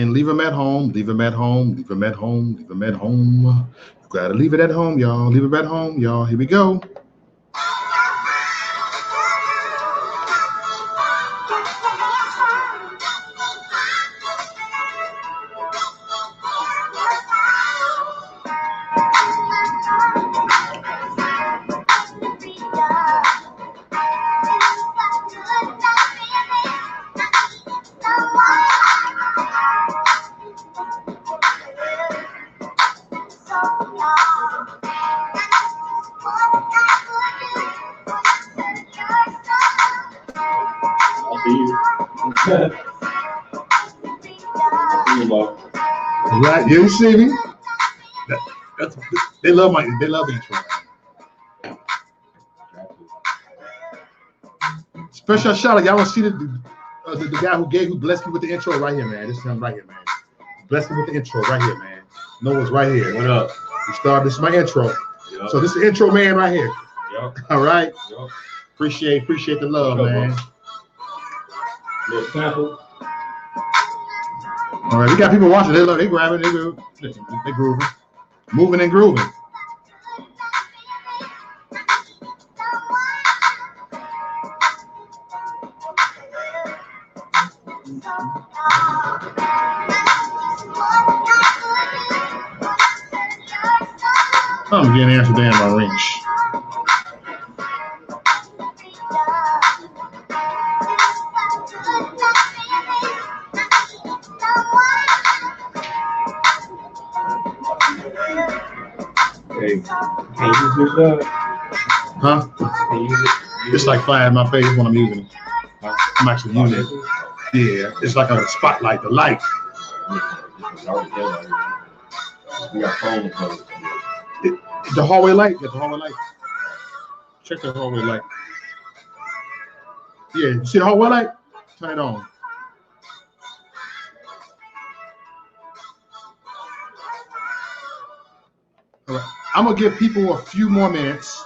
and leave them at home. Leave them at home. Leave them at home. Leave them at home. You gotta leave it at home, y'all. Leave it at home, y'all. Here we go. Right, you see me? They love intro. Special shout out, y'all want to see the guy who blessed me with the intro right here, man. This is him right here, man. Blessed me with the intro right here, man. Noah's right here. What up? We started. This is my intro. Yep. So this is the intro man right here. Yep. All right. Yep. Appreciate the love, man. Little sample. All right, we got people watching. They grabbing, they grooving, moving and grooving. I'm getting Amsterdam by Wrench. Can you use that? Huh? Can you use it? It's like flying in my face when I'm using it. I'm actually using it. Yeah, it's like a spotlight, the light. We got phones. The hallway light. Get the hallway light. Check the hallway light. Yeah, you see the hallway light? Turn it on. All right. I'm gonna give people a few more minutes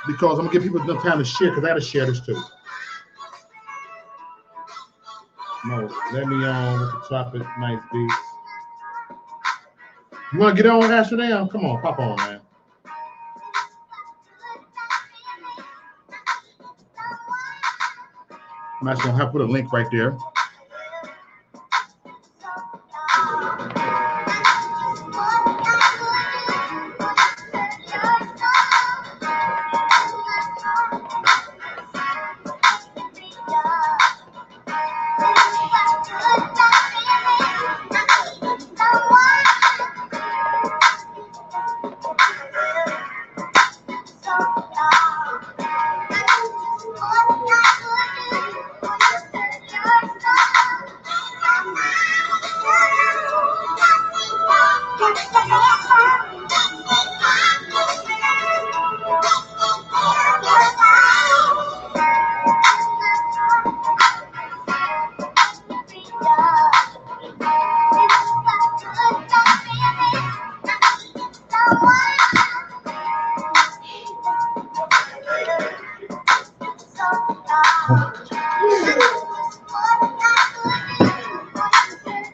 because I'm gonna give people enough time to share because I gotta share this too. No, let me on with the topic, nice beats. You wanna get on Amsterdam? Come on, pop on, man. I'm actually gonna have to put a link right there.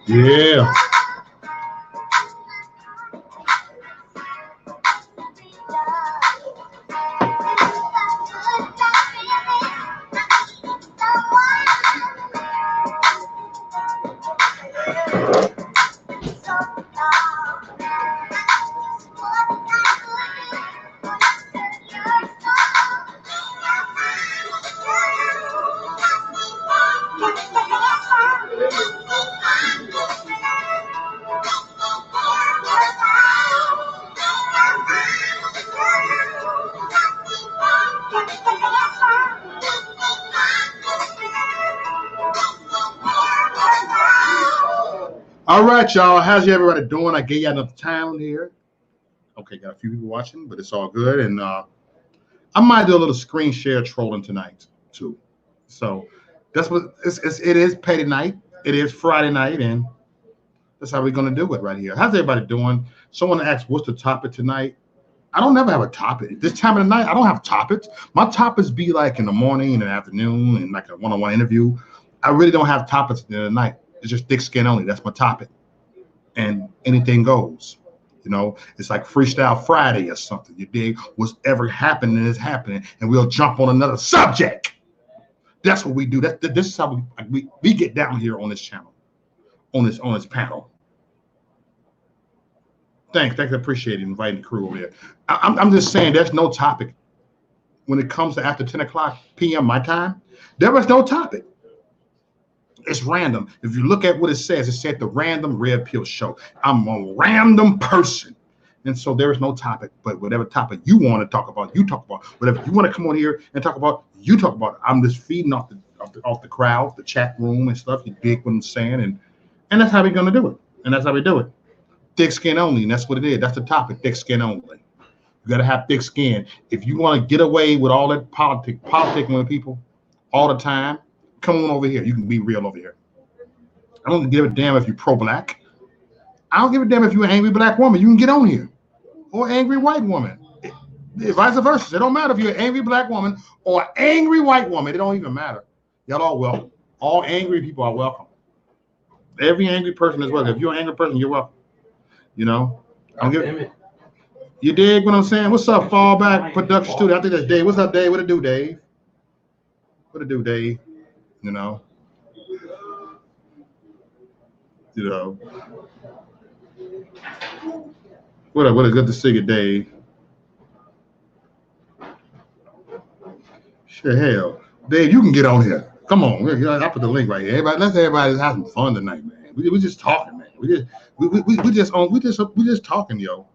Yeah. All right, y'all. How's everybody doing? I gave you enough time here. Okay, got a few people watching, but it's all good. And I might do a little screen share trolling tonight too. So that's what it is. Petty night. It is Friday night, and that's how we're gonna do it right here. How's everybody doing? Someone asked, "What's the topic tonight?" I don't never have a topic. This time of the night, I don't have topics. My topics be like in the morning and the afternoon and like a one-on-one interview. I really don't have topics at the end of the night. It's just thick skin only. That's my topic. And anything goes. You know, it's like Freestyle Friday or something. You dig? Whatever happening is happening, and we'll jump on another subject. That's what we do. This is how we get down here on this channel, on this panel. Thanks. I appreciate it, inviting the crew over here. I'm just saying, there's no topic when it comes to after 10 o'clock p.m. my time. There was no topic. It's random. If you look at what it said the Random Red Pill Show. I'm a random person. And so there is no topic, but whatever topic you want to talk about, you talk about. Whatever you want to come on here and talk about, you talk about. I'm just feeding off the crowd, the chat room and stuff. You dig what I'm saying? And that's how we're going to do it. And that's how we do it. Thick skin only, and that's what it is. That's the topic, thick skin only. You got to have thick skin. If you want to get away with all that politicking with people all the time, come on over here. You can be real over here. I don't give a damn if you're pro-black. I don't give a damn if you're an angry black woman. You can get on here. Or angry white woman. Vice versa. It don't matter if you're an angry black woman or an angry white woman. It don't even matter. Y'all all welcome. All angry people are welcome. Every angry person is welcome. If you're an angry person, you're welcome. You know? You dig what I'm saying? What's up, Fallback Production Studio? I think that's Dave. What's up, Dave? What it do, Dave? What it do, Dave? You know? What a good to see you, Dave. Shit, hell. Dave, you can get on here. Come on. I put the link right here. Let's everybody have some fun tonight, man. We just talking, man. We just talking, yo.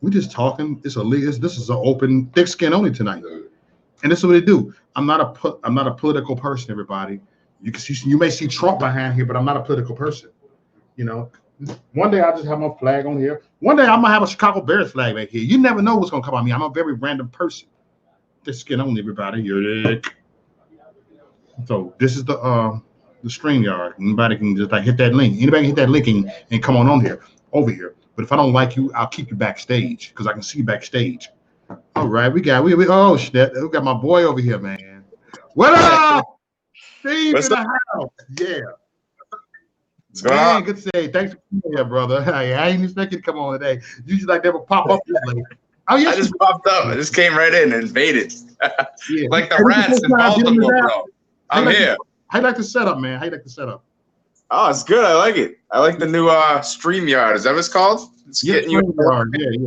We just talking. This is an open, thick skin only tonight. And this is what they do. I'm not a political person, everybody. You may see Trump behind here, but I'm not a political person. You know, one day I'll just have my flag on here. One day I'm gonna have a Chicago Bears flag right here. You never know what's gonna come on me. I'm a very random person. Thick skin only, everybody. So this is the StreamYard. Anybody can just like hit that link. Anybody can hit that link and come on here, over here. But if I don't like you, I'll keep you backstage because I can see you backstage. All right, we got my boy over here, man. What up? Steve in the house. Yeah. What's going on? Good to say. Thanks for being here, brother. I ain't expecting to come on today. Usually like they would pop up this late. Oh, yeah. I just popped up. I just came right in and invaded. Yeah. Like the rats in Baltimore, bro. I'm here. How you like the setup, man? How you like the setup? Oh, it's good. I like it. I like the new StreamYard. Is that what it's called? It's getting you.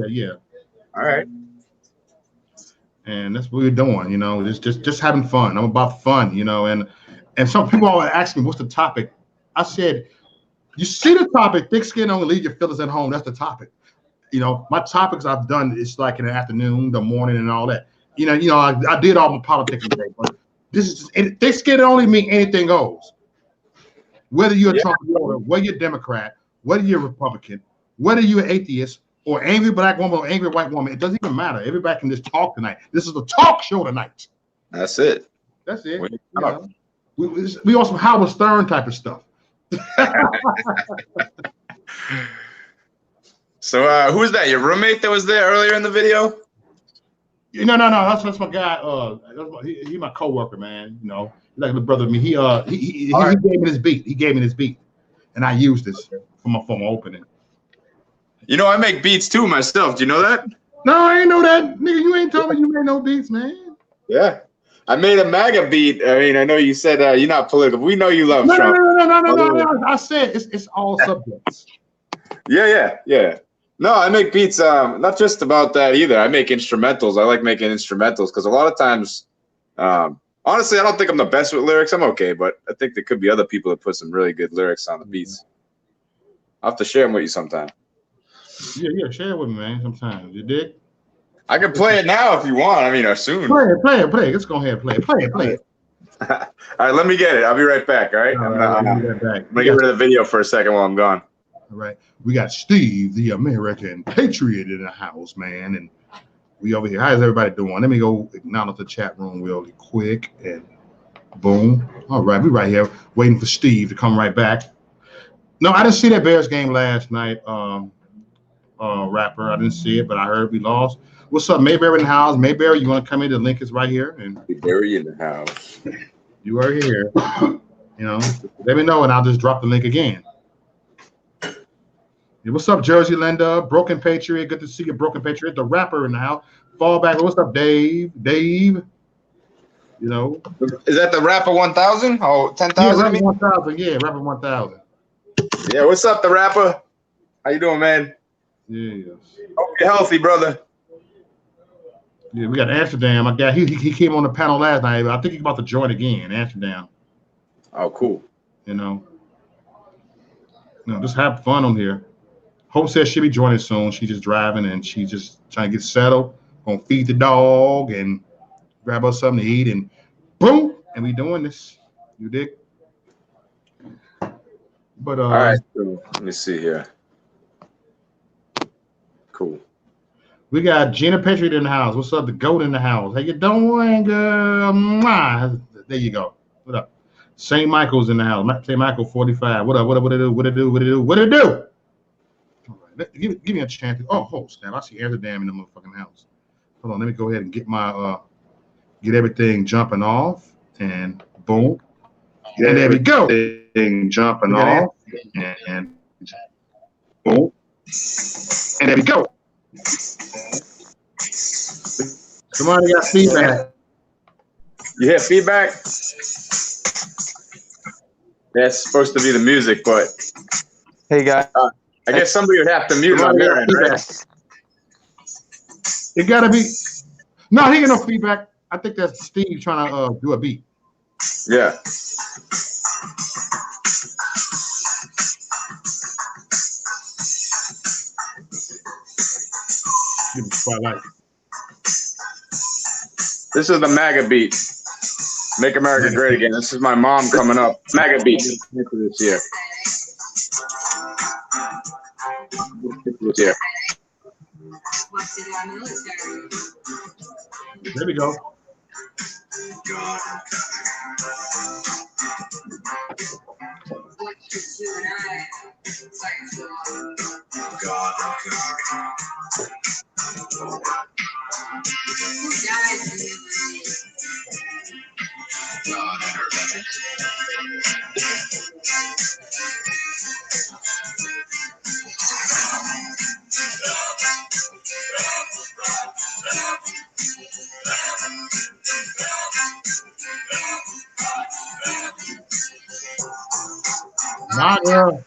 Yeah. All right. And that's what we're doing, you know, just having fun. I'm about fun, you know, and some people always ask me, what's the topic? I said, you see the topic, thick skin only, leave your feelings at home. That's the topic. You know, my topics I've done, it's like in the afternoon, the morning, and all that. You know, I did all my politics today, but this is just, thick skin only mean anything goes. Whether you're a Trump voter, whether you're a Democrat, whether you're a Republican, whether you're an atheist, or angry black woman or angry white woman, it doesn't even matter. Everybody can just talk tonight. This is a talk show tonight. That's it. That's it. We on some Howard Stern type of stuff. So who was that? Your roommate that was there earlier in the video? No. That's my guy. He's my coworker, man. You know, he's like a brother to me. He gave me this beat. He gave me this beat, and I used this for my opening. You know, I make beats too myself. Do you know that? No, I ain't know that. Nigga, you ain't told me you made no beats, man. Yeah. I made a MAGA beat. I mean, I know you said you're not political. We know you love Trump. No. I said it's all subjects. Yeah. No, I make beats, not just about that either. I make instrumentals. I like making instrumentals because a lot of times, honestly, I don't think I'm the best with lyrics. I'm okay, but I think there could be other people that put some really good lyrics on the beats. I'll have to share them with you sometime. Yeah, share it with me, man, sometimes. You dig? I can play it now if you want. I mean, soon. Play it. Let's go ahead and play it. All right, let me get it. I'll be right back, all right? I'm going to get rid of the video for a second while I'm gone. All right. We got Steve, the American Patriot, in the house, man. And we over here. How's everybody doing? Let me go acknowledge the chat room really quick. And boom. All right. We right here waiting for Steve to come right back. No, I didn't see that Bears game last night, Rapper. I didn't see it, but I heard we lost. What's up, Mayberry in the house? Mayberry, you want to come in? The link is right here. And Mayberry in the house. You are here. You know, let me know and I'll just drop the link again. Yeah, what's up, Jersey Linda? Broken Patriot. Good to see you, Broken Patriot. The rapper in the house. Fallback. What's up, Dave? Dave. You know. Is that the Rapper 1000? Oh, 10,000? Yeah, Rapper 1000. Yeah, Rapper 1000. Yeah, what's up, the Rapper? How you doing, man? Yes. Hope you're healthy, brother. Yeah, we got Amsterdam. My guy, he came on the panel last night. I think he's about to join again. Amsterdam. Oh, cool. You know, just have fun on here. Hope says she'll be joining soon. She's just driving and she's just trying to get settled. Gonna feed the dog and grab us something to eat and boom, and we doing this. You dig? But All right, so let me see here. Cool. We got Gina Patriot in the house. What's up? The GOAT in the house. How you doing, girl? Mwah. There you go. What up? St. Michael's in the house. St. Michael 45. What up? What it do? What it do? What it do? What it do? All right. Give me a chance. Oh, snap. I see Amsterdam in the motherfucking house. Hold on. Let me go ahead and get my get everything jumping off. And boom. And there we go. Everything jumping off. And boom. And there we go. Somebody got feedback. You hear feedback? That's supposed to be the music, but Hey guys, I guess somebody would have to mute on their end, right? It gotta be. No, he got no feedback. I think that's Steve trying to do a beat. Yeah. Give him the spotlight. This is the MAGA beat. Make America Great Again. This is my mom coming up. MAGA beat. This year. This year. There we go. MAGA.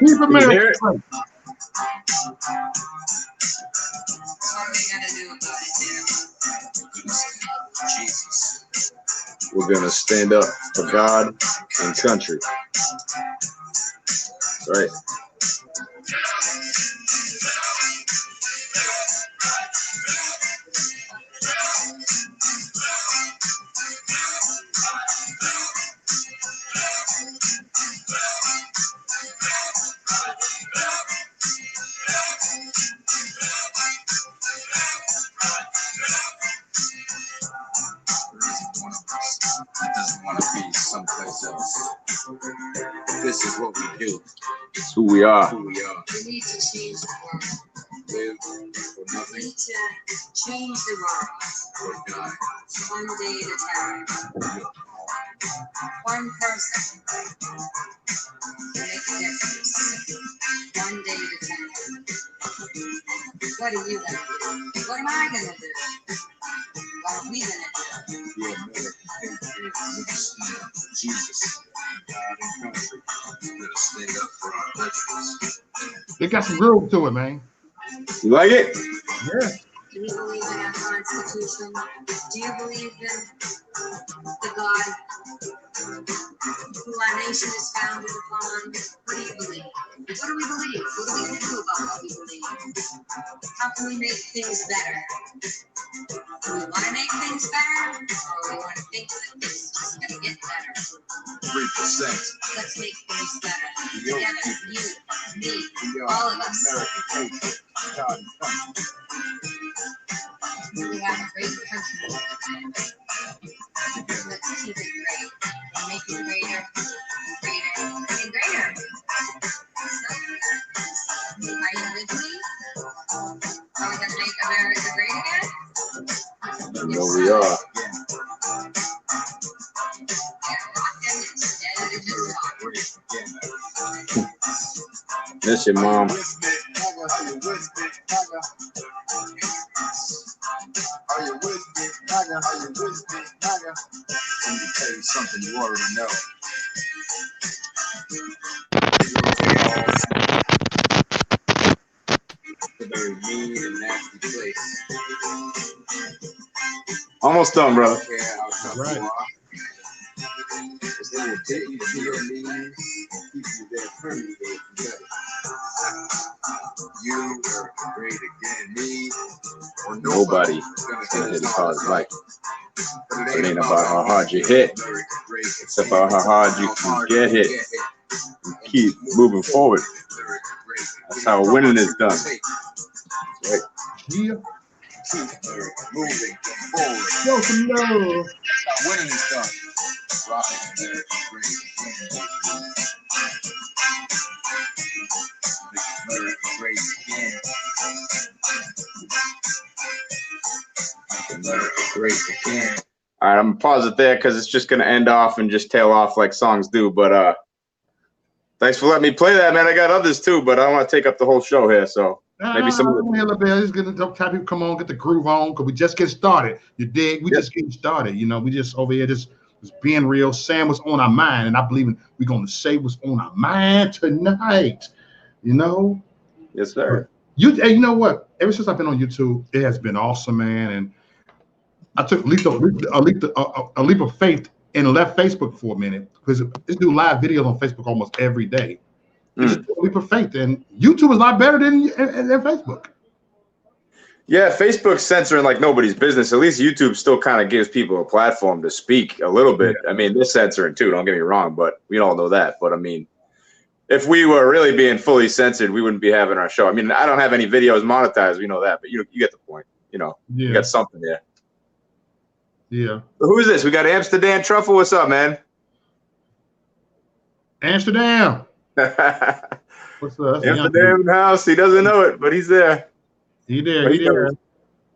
Keep America straight. We're gonna stand up for God and country. That's right. Doesn't want to be someplace else. This is what we do. It's who we are. Who we are. We need to change the world. Live for We nothing need to change the world but God. one day at a time. One person can make a difference. One day at a time. What are you gonna do? What am I gonna do? What are we gonna do? The American country is Jesus. God and country. We're gonna stand up for our veterans. It got some groove to it, man. You like it? Yeah. Do you believe in our Constitution? Do you believe in the God who our nation is founded upon? What do you believe? What do we believe? What are we going to do about what we believe? How can we make things better? Do we want to make things better? Or do we want to think that this is just going to get better? 3%. Let's make things better. Yo, Together, you, me, we are all of us. American people. God and country. We have a great country. Let's keep it great and make it greater and greater and greater. Are you with me? Are we going to make America great again? I know we are. Miss your mom. Are you with me? Are you with me? Let me tell you something you already know. It's a very mean and nasty place. Almost done, brother. I don't care how tough Right. you are. Cause they will take you to your knees and keep you there permanently together. You are great again, me or Nobody is gonna can hit hit as as hard hard as as life. life. It ain't about how hard you hit. It's about how hard you can get hit and keep moving forward. That's how winning is done. Right. Yeah. Keep moving forward. Yo, some love. How winning is done. Rocking America great again. Make America great again. Make America great again. All right, I'm gonna pause it there because it's just gonna end off and just tail off like songs do. But thanks for letting me play that, man. I got others too, but I don't want to take up the whole show here. So maybe some of the Just gonna tell people come on, get the groove on, because we just get started. You dig? We just getting started. You know, we just over here just being real, saying what's on our mind, and I believe we're gonna say what's on our mind tonight. You know. yes, sir. Hey, you know what? Ever since I've been on YouTube, it has been awesome, man. And I took a leap of faith and left Facebook for a minute because this do live videos on Facebook almost every day. It's just a leap of faith, and YouTube is a lot better than Facebook. Yeah, Facebook's censoring like nobody's business. At least YouTube still kind of gives people a platform to speak a little bit. I mean, they're censoring too. Don't get me wrong, but we all know that. But I mean, if we were really being fully censored, we wouldn't be having our show. I mean, I don't have any videos monetized. We know that, but you get the point. You know, you got something there. Yeah. So who's this? We got Amsterdam Truffle. What's up, man? Amsterdam. What's up? Amsterdam in the house. He doesn't know it, but he's there. He there. He there.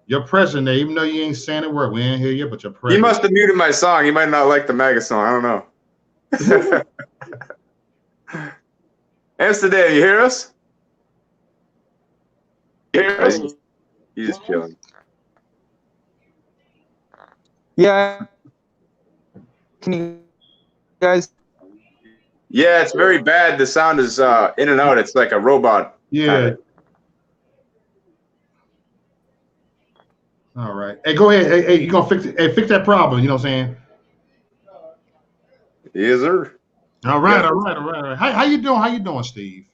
You're present there, even though you ain't saying a word. We ain't hear you, but you're present. He must have muted my song. He might not like the MAGA song. I don't know. Amsterdam, you hear us? You hear us? He's just chilling. Yeah. Can you guys? Yeah, it's very bad. The sound is in and out. It's like a robot. Yeah. All right. Hey, go ahead. Hey, you gonna fix it? Hey, fix that problem. You know what I'm saying? Yes, sir. All right. All right. How you doing? How you doing, Steve?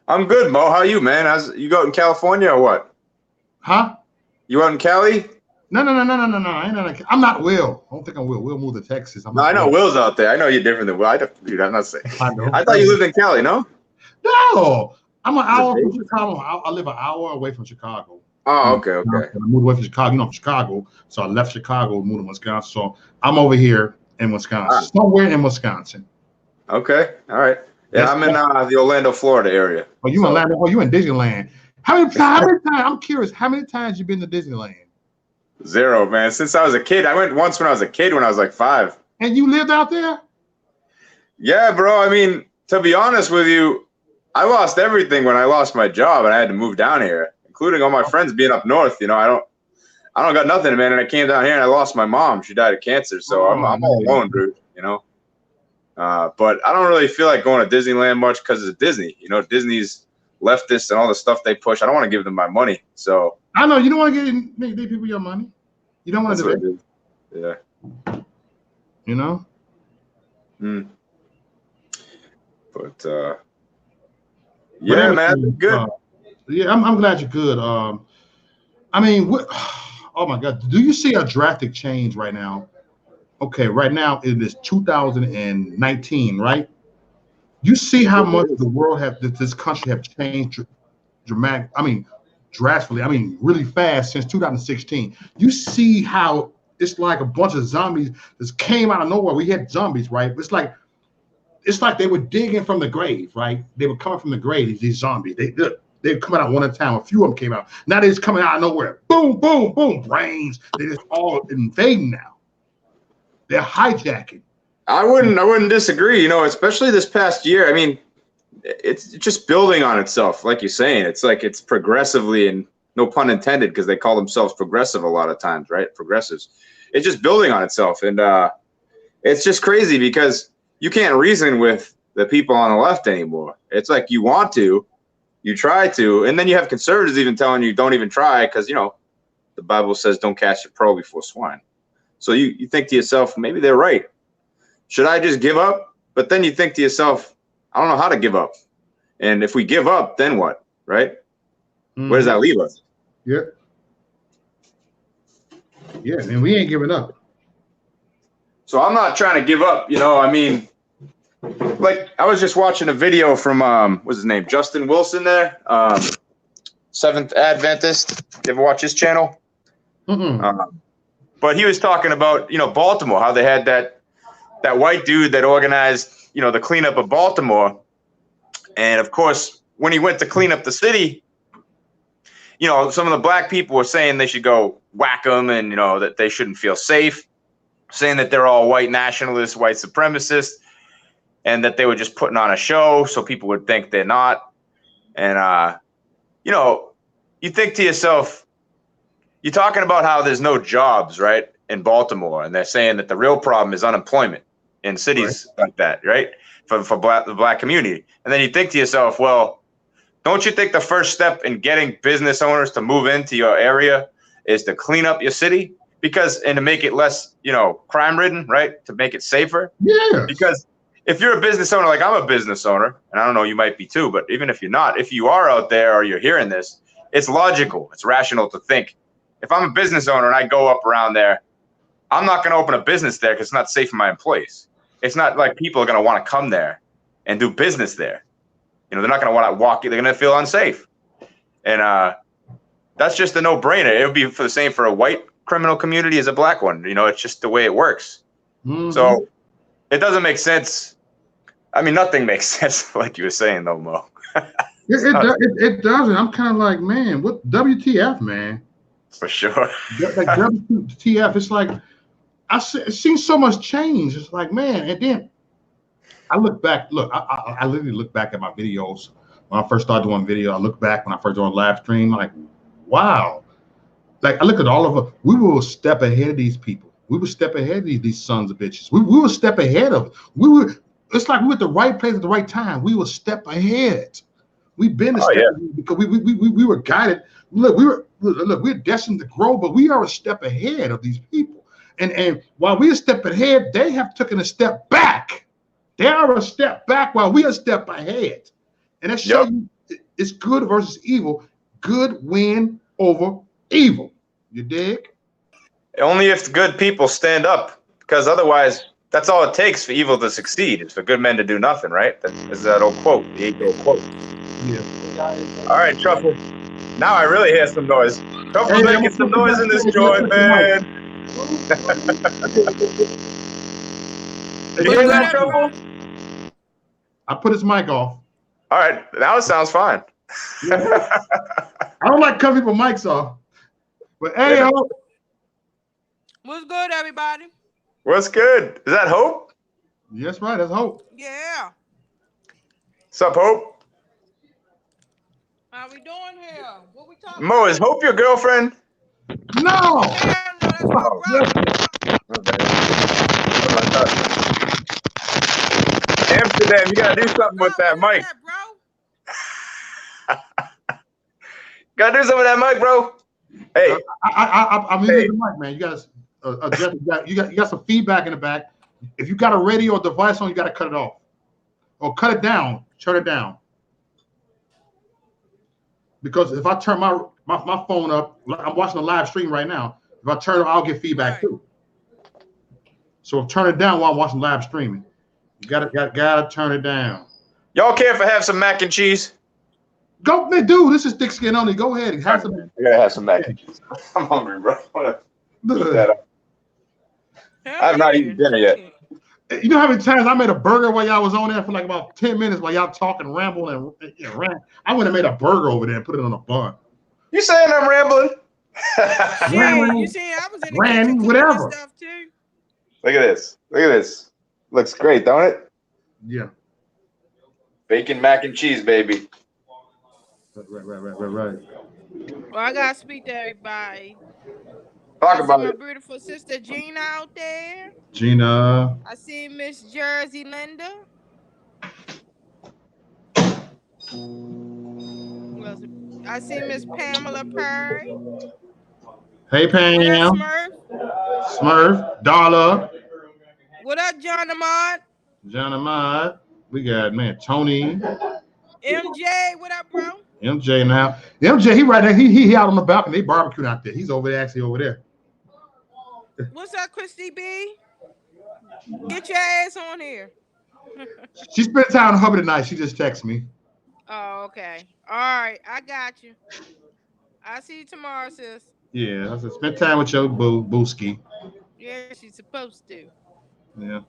I'm good, Mo. How are you, man? You go out in California or what? Huh? You out in Cali? No. I'm not Will. I don't think I'm Will. We'll move to Texas. No, I know Will's out there. I know you're different than Will. Dude, I'm not saying. I know. I thought you lived in Cali, no? No. I'm an hour from Chicago. I live an hour away from Chicago. Oh, okay. I moved away from Chicago. You know, Chicago. So I left Chicago, moved to Wisconsin. So I'm over here in Wisconsin, somewhere in Wisconsin. Okay. All right. Yeah, I'm in the Orlando, Florida area. Oh, you in Orlando? Oh, you in Disneyland? How many times? I'm curious. How many times you been to Disneyland? 0, man. Since I was a kid, I went once when I was a kid, when I was like 5. And you lived out there? Yeah, bro. I mean, to be honest with you, I lost everything when I lost my job and I had to move down here, including all my friends being up north. You know, I don't got nothing, man. And I came down here and I lost my mom. She died of cancer, so I'm all alone, dude. You know. But I don't really feel like going to Disneyland much because it's Disney. You know, Disney's leftist and all the stuff they push. I don't want to give them my money. So I know you don't want to give these people your money. You don't want to do it. Yeah. You know. But yeah, man, good. Yeah, I'm glad you're good. I mean, oh my God, do you see a drastic change right now? Okay, right now it is 2019, right? You see how much the world this country have changed drastically. I mean, really fast since 2016. You see how it's like a bunch of zombies just came out of nowhere. We had zombies, right? It's like they were digging from the grave, right? They were coming from the grave. These zombies, they come out one at a time. A few of them came out. Now they're just coming out of nowhere. Boom, boom, boom. Brains. They're just all invading now. They're hijacking. I wouldn't disagree. You know, especially this past year. I mean, it's just building on itself, like you're saying. It's like it's progressively, and no pun intended, because they call themselves progressive a lot of times, right? Progressives. It's just building on itself, and it's just crazy because you can't reason with the people on the left anymore. It's like you want to, you try to, and then you have conservatives even telling you don't even try because, you know, the Bible says don't catch a pearl before swine. So you think to yourself, maybe they're right. Should I just give up? But then you think to yourself, I don't know how to give up. And if we give up, then what, right? Where does that leave us? Yeah. Yeah, man, we ain't giving up. So I'm not trying to give up, you know. I mean, like I was just watching a video from what's his name, Justin Wilson there, Seventh Adventist. You ever watch his channel? But he was talking about, you know, Baltimore, how they had that white dude that organized, you know, the cleanup of Baltimore, and of course when he went to clean up the city, you know, some of the black people were saying they should go whack them, and you know that they shouldn't feel safe, saying that they're all white nationalists, white supremacists, and that they were just putting on a show so people would think they're not. And you know, you think to yourself, you're talking about how there's no jobs, right, in Baltimore, and they're saying that the real problem is unemployment in cities like that, right, for the black community. And then you think to yourself, well, don't you think the first step in getting business owners to move into your area is to clean up your city? And to make it less, you know, crime ridden, right? To make it safer. Yeah. Because if you're a business owner, like I'm a business owner, and I don't know, you might be too, but even if you're not, if you are out there or you're hearing this, it's logical, it's rational to think. If I'm a business owner and I go up around there, I'm not going to open a business there because it's not safe for my employees. It's not like people are going to want to come there and do business there. You know, they're not going to want to walk. They're going to feel unsafe. And that's just a no-brainer. It would be for the same for a white criminal community as a black one. You know, it's just the way it works. So it doesn't make sense. I mean, nothing makes sense, like you were saying, though, Mo. It doesn't. I'm kind of like, man, what WTF, man? For sure. Like WTF. It's like I've seen so much change. It's like, man, and then I look back. Look, I literally look back at my videos when I first started doing video. I look back when I first doing live stream. Like, wow. Like I look at all of us. We were a step ahead of these people. We were a step ahead of these sons of bitches. We were a step ahead of it. It's like we were at the right place at the right time. We were a step ahead. We've been a step ahead because we were guided. Look, we're destined to grow, but we are a step ahead of these people. And while we're a step ahead, they have taken a step back. They are a step back while we are a step ahead. And that shows you it's good versus evil. Good win over evil. You dig? Only if good people stand up, because otherwise, that's all it takes for evil to succeed. Is for good men to do nothing, right? That's that old quote, the age-old quote. Yeah. All right, Truffle. Now I really hear some noise. Truffle's making some noise in this joint, man. You hear that, Truffle? I put his mic off. All right, now it sounds fine. I don't like cutting people's mics off. But hey, Hope. What's good, everybody? What's good? Is that Hope? Yes, right. That's Hope. Yeah. What's up, Hope? How we doing here? What we talking Mo, is Hope your girlfriend? No. Yeah, no, that's my brother. Amsterdam, you gotta do something with that mic. Yeah, bro. Gotta do something with that mic, bro. Hey, I'm using the mic, man. You guys adjust. You got some feedback in the back. If you got a radio or device on, you got to cut it off or cut it down. Turn it down. Because if I turn my phone up, I'm watching a live stream right now. If I turn it, I'll get feedback too. So turn it down while I'm watching live streaming. You gotta turn it down. y'all care if I have some mac and cheese? Go, man, dude. This is thick skin only. Go ahead and have some. I gotta have some mac and cheese. I'm hungry, bro. Eat that up. I have not eaten dinner yet. You know how many times I made a burger while y'all was on there for like about 10 minutes while y'all talking, ramble, and rant? I went and made a burger over there and put it on a bun. You saying I'm rambling? Yeah, you see, I was in the kitchen cooking whatever. stuff too. Look at this. Look at this. Looks great, don't it? Yeah. Bacon, mac and cheese, baby. Right. Well, I gotta speak to everybody. Talk I see about my it. beautiful sister Gina out there. Gina. I see Miss Jersey Linda. Who else? I see Miss Pamela Perry. Hey, What up, Pam. Smurf? Smurf. Darla. What up, John Ahmad? John Ahmad. We got, man, Tony. MJ, what up, bro? MJ now. MJ, he right there. He out on the balcony. They barbecuing out there. He's over there, actually over there. What's up, Christy B? Get your ass on here. She spent time with hubby tonight. She just texted me. Oh, okay. All right, I got you. I'll see you tomorrow, sis. Yeah, I said spend time with your booski. Yeah, she's supposed to. Yeah.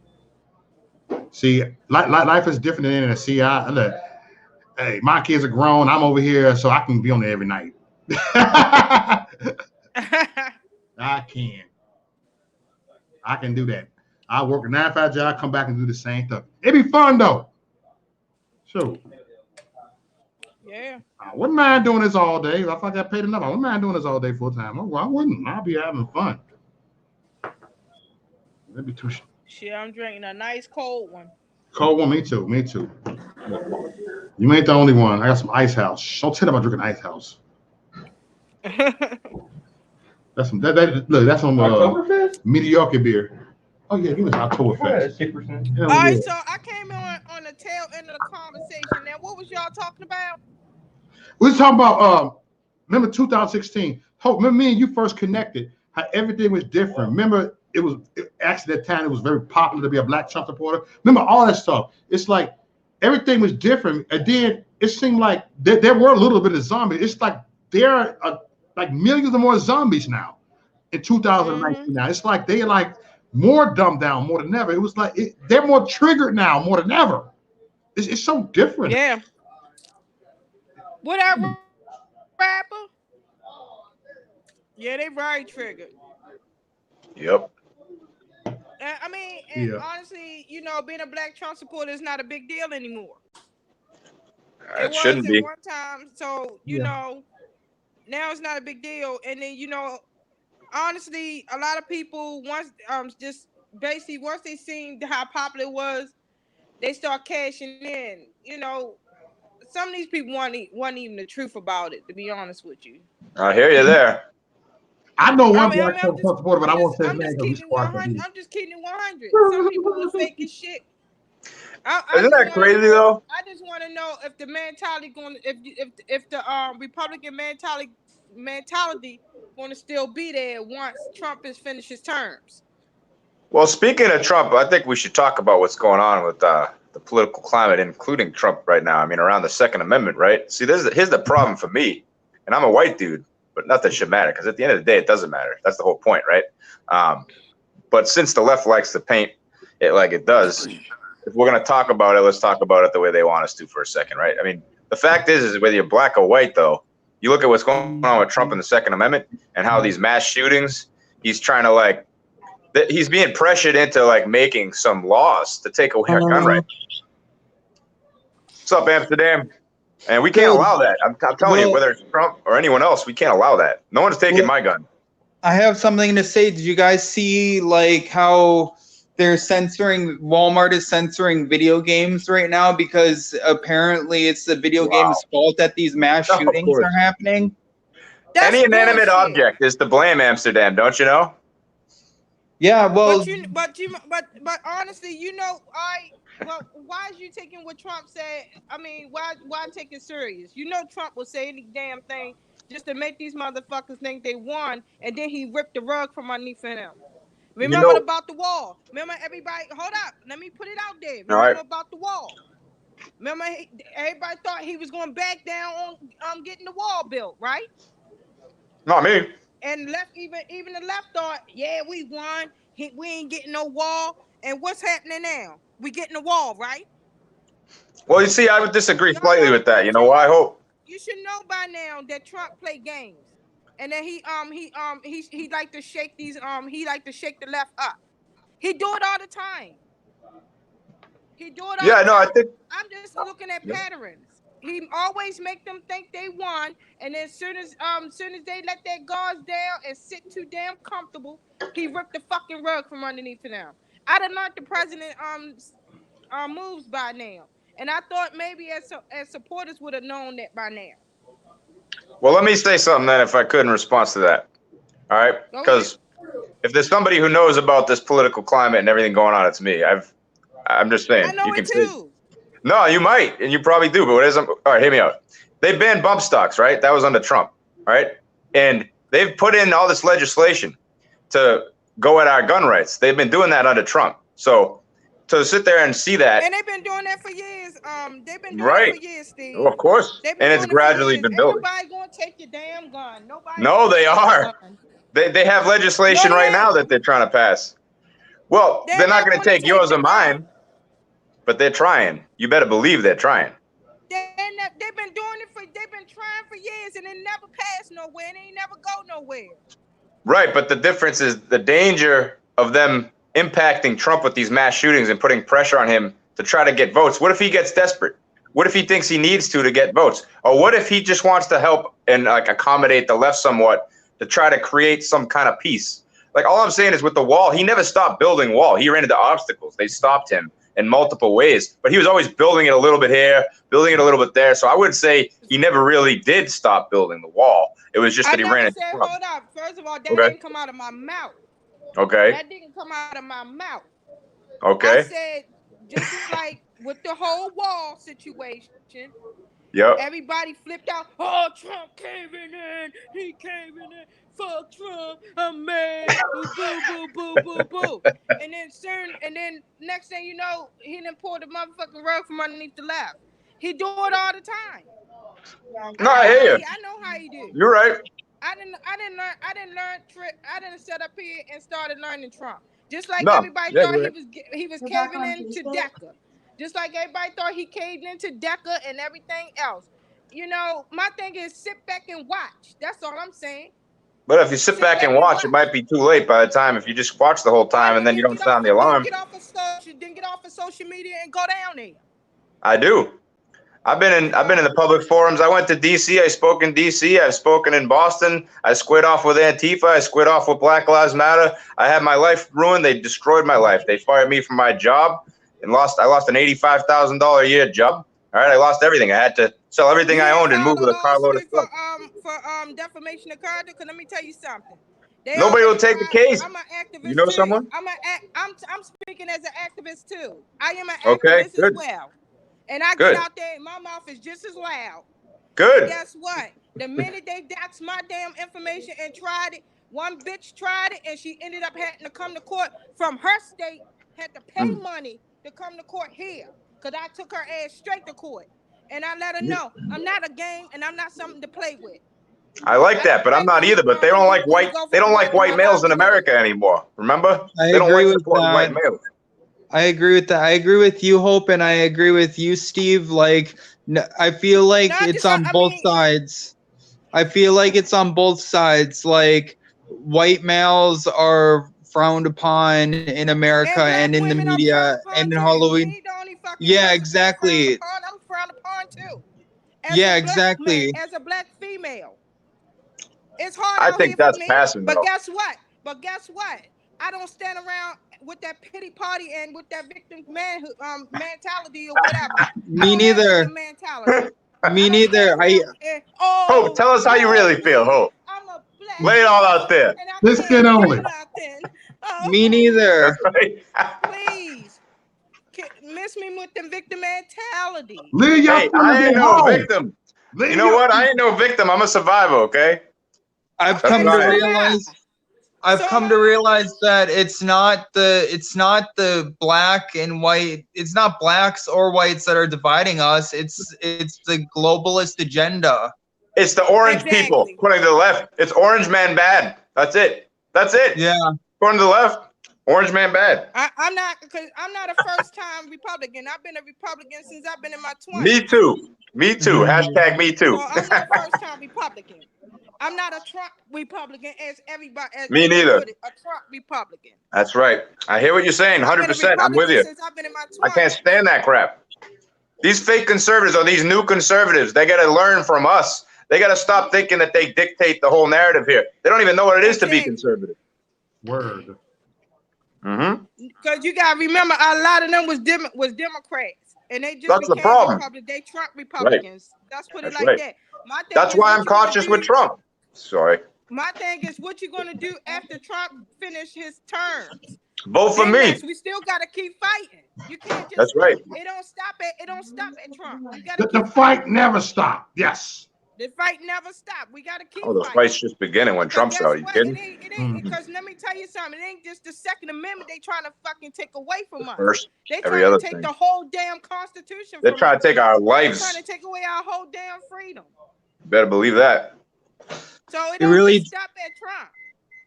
See, life is different than that. See, look, hey, my kids are grown. I'm over here, so I can be on there every night. I can do that. I work a 9-to-5 job, come back and do the same stuff. It'd be fun though. Sure. Yeah. I wouldn't mind doing this all day. If I got paid enough, I wouldn't mind doing this all day full time. I wouldn't. I'll be having fun. That'd be too. Shit, I'm drinking a nice cold one. Cold one, me too. You ain't the only one. I got some Ice House. Don't tell them I'm drinking Ice House. That's some. That's some Oktoberfest? mediocre beer. Oh yeah, give me an Oktoberfest. 6%. Hell All right, yeah. so I came on the tail end of the conversation. Now, what was y'all talking about? We was talking about remember 2016. Remember me and you first connected. How everything was different. Remember actually at that time it was very popular to be a black Trump supporter. Remember all that stuff. It's like everything was different, and then it seemed like there were a little bit of zombies. It's like there are like millions of more zombies now in 2019. Now it's like they're like more dumbed down more than ever. It was like they're more triggered now more than ever. It's so different. Yeah. What that rapper? Yeah, they very triggered. Yep. I mean, and Yeah. honestly, being a black Trump supporter is not a big deal anymore. It shouldn't be. At one time, so now it's not a big deal. And then honestly, a lot of people once they seen how popular it was, they start cashing in. Some of these people wasn't even the truth about it, to be honest with you. I hear you there. I know one black Trump supporter, but I won't say his name. I'm just keeping it 100. Some people are fake as shit. Isn't that crazy though? I just want to know if the mentality if the Republican mentality going to still be there once Trump has finished his terms. Well, speaking of Trump, I think we should talk about what's going on with the political climate, including Trump right now. I mean, around the Second Amendment, right? See, here's the problem for me, and I'm a white dude, but not that should matter, because at the end of the day, it doesn't matter. That's the whole point, right? But since the left likes to paint it like it does, if we're going to talk about it, let's talk about it the way they want us to for a second, right? I mean, the fact is whether you're black or white, though, you look at what's going on with Trump and the Second Amendment and how these mass shootings, he's trying to he's being pressured into making some laws to take away our gun rights. What's up, Amsterdam? And we can't allow that. I'm telling you, whether it's Trump or anyone else, we can't allow that. No one's taking my gun. I have something to say. Did you guys see how they're Walmart is censoring video games right now because apparently it's the video game's fault that these mass shootings are happening? That's Any inanimate bullshit. object is to blame, Amsterdam, don't you know? Yeah, well, but honestly, why is you taking what Trump said? I mean, why take it serious? Trump will say any damn thing just to make these motherfuckers think they won, and then he ripped the rug from underneath him. Remember about the wall? Remember everybody? Hold up, let me put it out there. Remember about the wall? Remember everybody thought he was going back down on getting the wall built, right? Not me. And even the left thought, yeah, we won. We ain't getting no wall. And what's happening now? We getting a wall, right? Well, you see, I would disagree slightly with that. You know why? I hope you should know by now that Trump play games, and that he like to shake the left up. He do it all the time. He do it all Yeah, the no, I time. think I'm just looking at Yeah. patterns. He always make them think they won, and then soon as they let their guards down and sit too damn comfortable, he ripped the fucking rug from underneath them. I'd have learned the president moves by now, and I thought maybe as supporters would have known that by now. Well, let me say something then, if I could, in response to that. All right, Go because if there's somebody who knows about this political climate and everything going on, it's me. I'm just saying. I know you it can say, too. no, you might, and you probably do. But what is? All right, hear me out. They banned bump stocks, right? That was under Trump, right? And they've put in all this legislation to go at our gun rights. They've been doing that under Trump. So to sit there and see that, And they've been doing that for years. They've been doing right? it for years, Steve. Well, of course, They've been and it's doing it for gradually years. been Ain't building. nobody gonna take your damn gun. Nobody. No, gonna they take your are. gun. They have legislation No, they right now ain't. that they're trying to pass. Well, they're not going to gonna take yours the or gun. mine, but they're trying. You better believe they're trying. They've been doing it they've been trying for years, and it never passed nowhere, and they never go nowhere. Right, but the difference is the danger of them impacting Trump with these mass shootings and putting pressure on him to try to get votes. What if he gets desperate? What if he thinks he needs to get votes? Or what if he just wants to help and like accommodate the left somewhat to try to create some kind of peace? Like all I'm saying is with the wall, he never stopped building wall. He ran into obstacles. They stopped him in multiple ways, but he was always building it a little bit here, building it a little bit there. So I would say he never really did stop building the wall. It was just that he ran into said, Trump. hold up. First of all, that Okay. didn't come out of my mouth. Okay. That didn't come out of my mouth. Okay. I said, just like with the whole wall situation, Yep. everybody flipped out. Oh, Trump caving in. He caving in. Fuck Trump. I'm mad. Boo, boo, boo, boo, boo. And then next thing you know, he done pulled the motherfucking rug from underneath the left. He do it all the time. No, I hear you. I know how he do. You're right. I didn't set up here and started learning Trump. Just like No, everybody yeah, thought you're he was caving into DECA. Just like everybody thought he caved into DECA and everything else. You know, my thing is sit back and watch. That's all I'm saying. But if you sit back and watch, it might be too late by the time if you just watch the whole time and then you don't sound the alarm. Get off of social media and go down there. I do. I've been in the public forums. I went to DC. I spoke in DC. I've spoken in Boston. I squared off with Antifa. I squared off with Black Lives Matter. I had my life ruined. They destroyed my life. They fired me from my job and I lost an $85,000 a year job. All right, I lost everything. I had to sell everything I owned and move with a carload of stuff. For defamation of character. Because let me tell you something. Nobody will take the case. I'm an activist. You know too. someone? I'm speaking as an activist too. I am an Okay, activist good. as well. And I Good. get out there and my mouth is just as loud. Good. And guess what? The minute they doxed my damn information and tried it, one bitch tried it and she ended up having to come to court from her state, had to pay money to come to court here. Because I took her ass straight to court. And I let her know I'm not a game and I'm not something to play with. I like that, but I'm not either. But they don't like white. They don't like white males in America anymore. Remember? I They don't agree like with supporting that. white males. I agree with that. I agree with you, Hope, and I agree with you, Steve. Like, I feel like it's on both sides. I feel like it's on both sides. Like, white males are frowned upon in America and in the media and in Halloween. Yeah, exactly. I'm frowned upon too. Yeah, exactly. As a black female, it's hard. I out think here that's for me, passing, But though. guess what? I don't stand around with that pity party and with that victim mentality or whatever. Me neither. Me neither. Hope, tell us how you really feel, Hope. I'm a black. Lay it all out there. Biscuit only. Me neither. Please. Miss me with the victim mentality. Leave your Hey, I ain't at no home. victim. You know what? I ain't no victim. I'm a survivor, okay? I've That's come to right. realize that it's not the black and white, it's not blacks or whites that are dividing us. It's the globalist agenda. It's the orange people, according to the left. It's orange man bad. That's it. Yeah. According to the left, orange man bad. I'm not a first-time Republican. I've been a Republican since I've been in my 20s. Me too. Me too. Hashtag me too. So I'm not a first-time Republican. I'm not a Trump Republican, as everybody. As Me they neither. put it, a Trump Republican. That's right. I hear what you're saying. I've been a 100%. I'm with Republican you. since I've been in my 20s. I can't stand that crap. These fake conservatives or these new conservatives, they got to learn from us. They got to stop thinking that they dictate the whole narrative here. They don't even know what it is to be conservative. Word. Mm-hmm. Because you gotta remember, a lot of them was Democrats, and they just That's the became problem. Republicans. They Trump Republicans. That's put it That's like right. that. My thing That's is, why what I'm you gonna cautious do- with Trump. Sorry. My thing is, what you gonna do after Trump finish his terms? Vote for Then me. yes, we still gotta keep fighting. You can't just. That's right. It don't stop at Trump. You gotta The keep fight fighting. never stopped. Yes. The fight never stopped. We gotta keep Oh, the fighting. fight's just beginning when But Trump's guess out. You what? kidding? It ain't because let me tell you something. It ain't just the Second Amendment they trying to fucking take away from us. First, They every trying other to take thing. the whole damn Constitution They're from trying us. to take our They're lives. trying to take away our whole damn freedom. Better believe that. So it It don't really- just stop at Trump.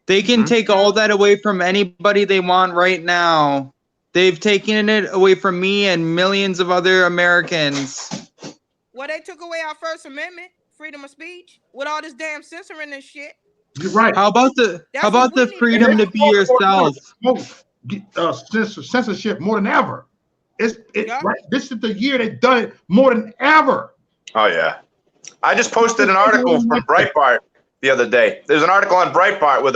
They can Mhm. take all that away from anybody they want right now. They've taken it away from me and millions of other Americans. Well, they took away our First Amendment, freedom of speech, with all this damn censoring and shit. You're right. How about the That's how about what we the need. freedom to be yourself? Censorship more than ever. Yeah. Right, this is the year they've done it more than ever. Oh, yeah. I just posted an article from Breitbart the other day. There's an article on Breitbart with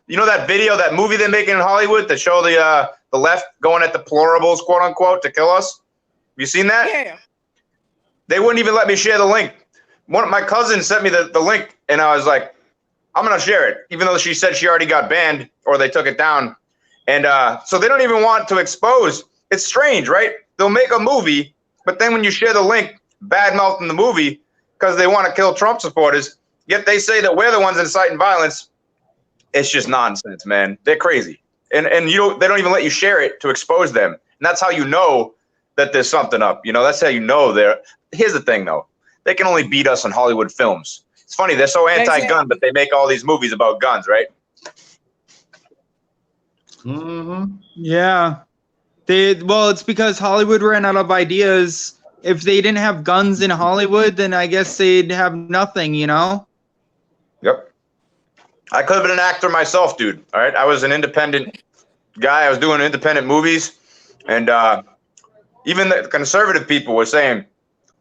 you know that video, that movie they're making in Hollywood to show the left going at deplorables, quote unquote, to kill us? Have you seen that? Yeah. They wouldn't even let me share the link. One of my cousins sent me the link, and I was like, I'm going to share it, even though she said she already got banned or they took it down. And so they don't even want to expose. It's strange, right? They'll make a movie, but then when you share the link, bad-mouthing the movie because they want to kill Trump supporters, yet they say that we're the ones inciting violence. It's just nonsense, man. They're crazy. And they don't even let you share it to expose them. And that's how you know that there's something up. You know, that's how you know they're. Here's the thing, though. They can only beat us in Hollywood films. It's funny. They're so anti-gun, but they make all these movies about guns, right? Mm-hmm. Yeah. Well, it's because Hollywood ran out of ideas. If they didn't have guns in Hollywood, then I guess they'd have nothing, you know? Yep. I could have been an actor myself, dude. All right. I was an independent guy. I was doing independent movies. And even the conservative people were saying,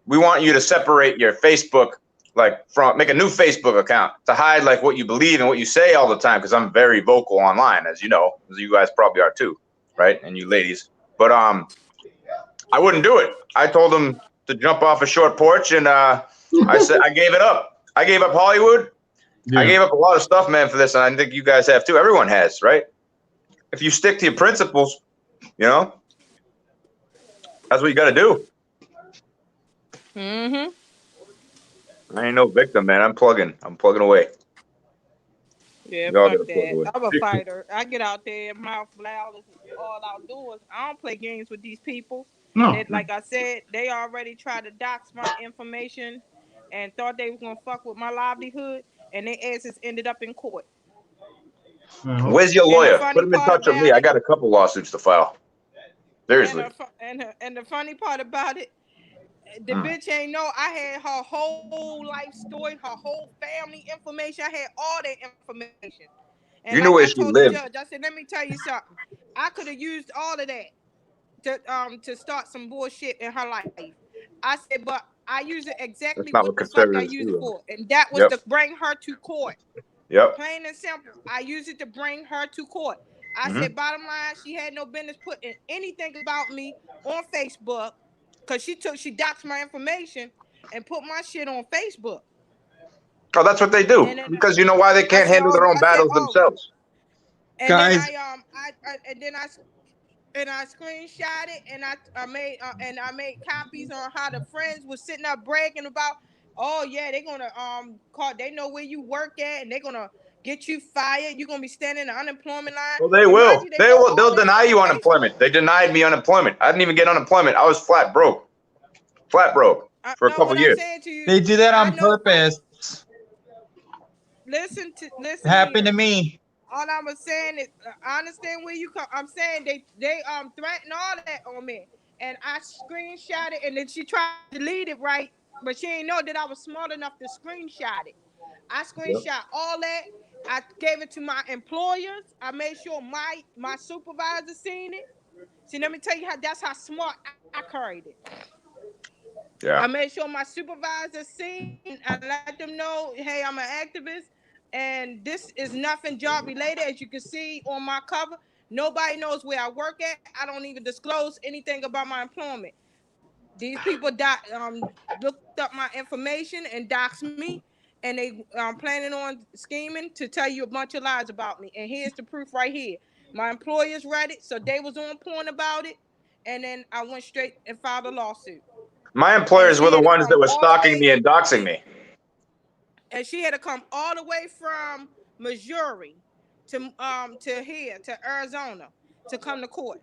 we want you to separate your Facebook, make a new Facebook account to hide like what you believe and what you say all the time. Because I'm very vocal online, as you know, as you guys probably are too, right? And you ladies. But I wouldn't do it. I told them to jump off a short porch, and I said I gave it up. I gave up Hollywood. Yeah. I gave up a lot of stuff, man, for this, and I think you guys have too. Everyone has, right? If you stick to your principles, you know, that's what you got to do. Mm-hmm. I ain't no victim, man. I'm plugging away. Yeah, Y'all fuck gotta plug away. that. I'm a fighter. I get out there, mouth loud, all outdoors. I don't play games with these people. No. That, like I said, they already tried to dox my information and thought they was gonna fuck with my livelihood, and their asses ended up in court. Uh-huh. Where's your And the lawyer? funny Put him in part touch with me. about I it- got a couple lawsuits to file. Seriously. And the funny part about it, the bitch ain't know I had her whole life story, her whole family information. I had all that information. And You knew where I she told lived. the judge, I said, let me tell you something. I could have used all of that to start some bullshit in her life. I said, but I use it exactly That's not what what the fuck I conservatives use do, it for. And that was Yep. to bring her to court. Yep. Plain and simple. I use it to bring her to court. I Mhm. said, bottom line, she had no business putting anything about me on Facebook because she doxed my information and put my shit on Facebook. Oh, that's what they do. And then- Because you know why they can't I said, handle their oh, own I said, battles oh. themselves. And Guys. then I screenshot it and I made copies on how the friends was sitting up bragging about, oh yeah, they're gonna call, they know where you work at and they're gonna get you fired. You're gonna be standing in the unemployment line. Well, they And will. mind you, They wrote will. all They'll that deny shit you on Facebook. unemployment. They denied me unemployment. I didn't even get unemployment. I was flat broke. Flat broke for a No, couple what years. I'm saying to you, They do that I on know- purpose. Listen. It happened here. to me. All I was saying is, I understand where you come. I'm saying they threatened all that on me, and I screenshot it, and then she tried to delete it, right? But she ain't know that I was smart enough to screenshot it. I screenshot all that. I gave it to my employers. I made sure my supervisor seen it. See, let me tell you that's how smart I carried it. Yeah. I made sure my supervisor seen. I let them know, hey, I'm an activist, and this is nothing job related. As you can see on my cover, nobody knows where I work at. I don't even disclose anything about my employment. These people looked up my information and doxed me, and they planning on scheming to tell you a bunch of lies about me. And here's the proof right here. My employers read it, so they was on point about it, and then I went straight and filed a lawsuit. My employers were the ones that were stalking me and doxing me. And she had to come all the way from Missouri to here to Arizona to come to court.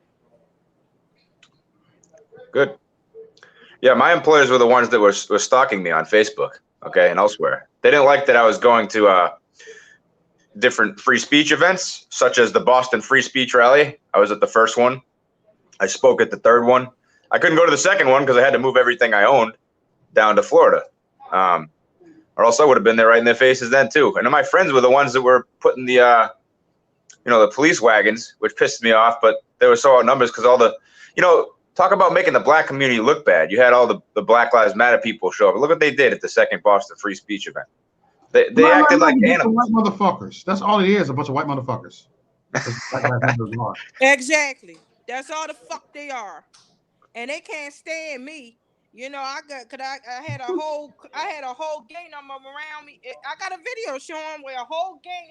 Good. Yeah, my employers were the ones that were stalking me on Facebook, okay, and elsewhere. They didn't like that I was going to different free speech events, such as the Boston Free Speech Rally. I was at the first one. I spoke at the third one. I couldn't go to the second one because I had to move everything I owned down to Florida. Or else I would have been there right in their faces then too. And then my friends were the ones that were putting the, the police wagons, which pissed me off, but they were so outnumbered because all the, talk about making the black community look bad. You had all the Black Lives Matter people show up. Look what they did at the second Boston Free Speech event. They acted like animals. White motherfuckers. That's all it is, a bunch of white motherfuckers. Exactly. That's all the fuck they are. And they can't stand me. I had a whole gang of them around me. I got a video showing where a whole gang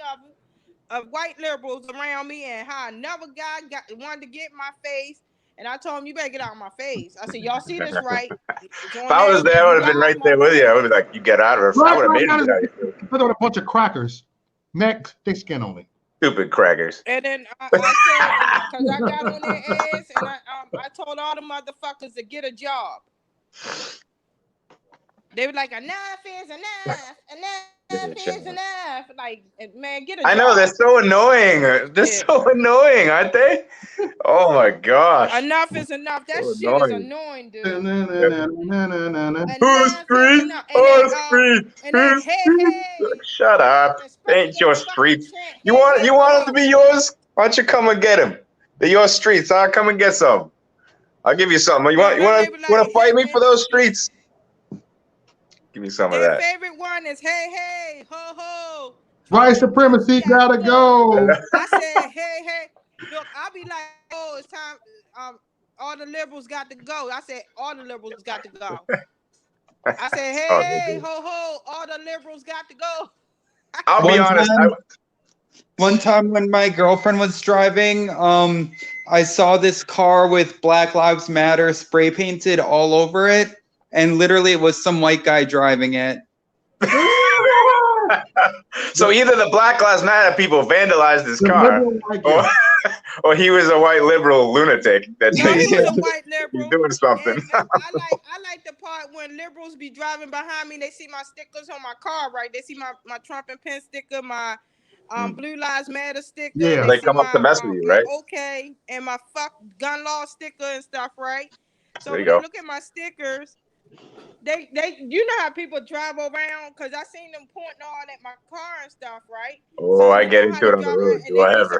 of white liberals around me, and how another guy wanted to get in my face. And I told him, you better get out of my face. I said, y'all see this, right? If I was there, I would have been right there with you. I would be like, you get out of her. I would have made it out of you. Put on a bunch of crackers. Neck, thick skin only. Stupid crackers. And then I said, because I got on their ass, and I told all the motherfuckers to get a job. They were like, enough is enough. Enough is enough. Like, man, get a job. I know, they're so annoying. They're so annoying, aren't they? Oh my gosh. Enough is enough. That so shit is annoying, dude. Who's street? Who's street? Who's street? Shut up. Ain't your street. You want them to be yours? Why don't you come and get them? They're your streets. I'll come and get some. I'll give you some. You want to fight me for those streets? Give me some of that. My favorite one is hey, ho, ho. White supremacy gotta go. I said, hey. Look, I'll be like, oh, it's time. All the liberals got to go. I said, all the liberals got to go. I said, hey, ho, all the liberals got to go. I'll be honest. One time when my girlfriend was driving, I saw this car with Black Lives Matter spray painted all over it. And literally it was some white guy driving it. So either the Black Lives Matter people vandalized his car, or he was a white liberal lunatic. No, he was a white liberal. He's doing something. I like the part when liberals be driving behind me. They see my stickers on my car, right? They see my Trump and Pence sticker, my Blue Lives Matter sticker. Yeah, they come up to mess with you, right? Okay, and my fuck gun law sticker and stuff, right? So there you when go. you look at my stickers, they you know how people drive around, because I seen them pointing all at my car and stuff, right? Oh, so I get into it on the road. Whatever. They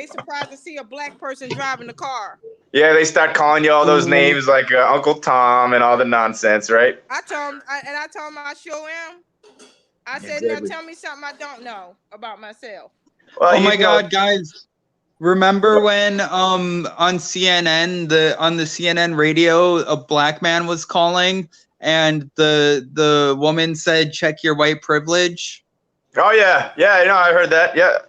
surprised to see a black person driving the car. Yeah, they start calling you all those names like Uncle Tom and all the nonsense, right? I told him I sure am. I said, now tell me something I don't know about myself. Well, oh my God, guys. Remember when on CNN, on the CNN radio, a black man was calling and the woman said, check your white privilege? Oh yeah, I heard that. Yeah.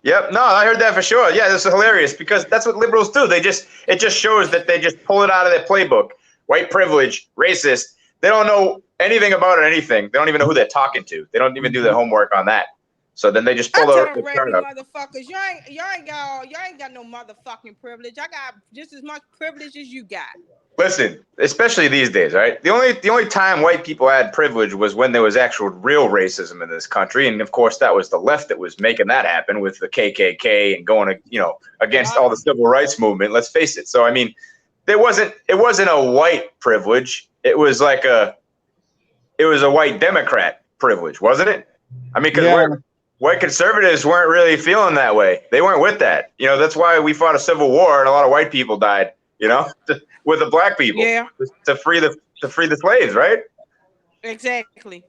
Yep. No, I heard that for sure. Yeah, this is hilarious because that's what liberals do. It just shows that they just pull it out of their playbook. White privilege, racist. They don't know anything about it, anything. They don't even know who they're talking to. They don't even do their homework on that. So then they just pull the turn up. Motherfuckers, y'all ain't got no motherfucking privilege. I got just as much privilege as you got. Listen, especially these days, right? The only time white people had privilege was when there was actual real racism in this country, and of course that was the left that was making that happen with the KKK and going, against all the civil rights movement. Let's face it. So I mean, it wasn't a white privilege. It was a white Democrat privilege, wasn't it? I mean, because Yeah. white conservatives weren't really feeling that way. They weren't with that. You know, that's why we fought a civil war and a lot of white people died. You know, with the black people Yeah, to free the slaves, right? exactly.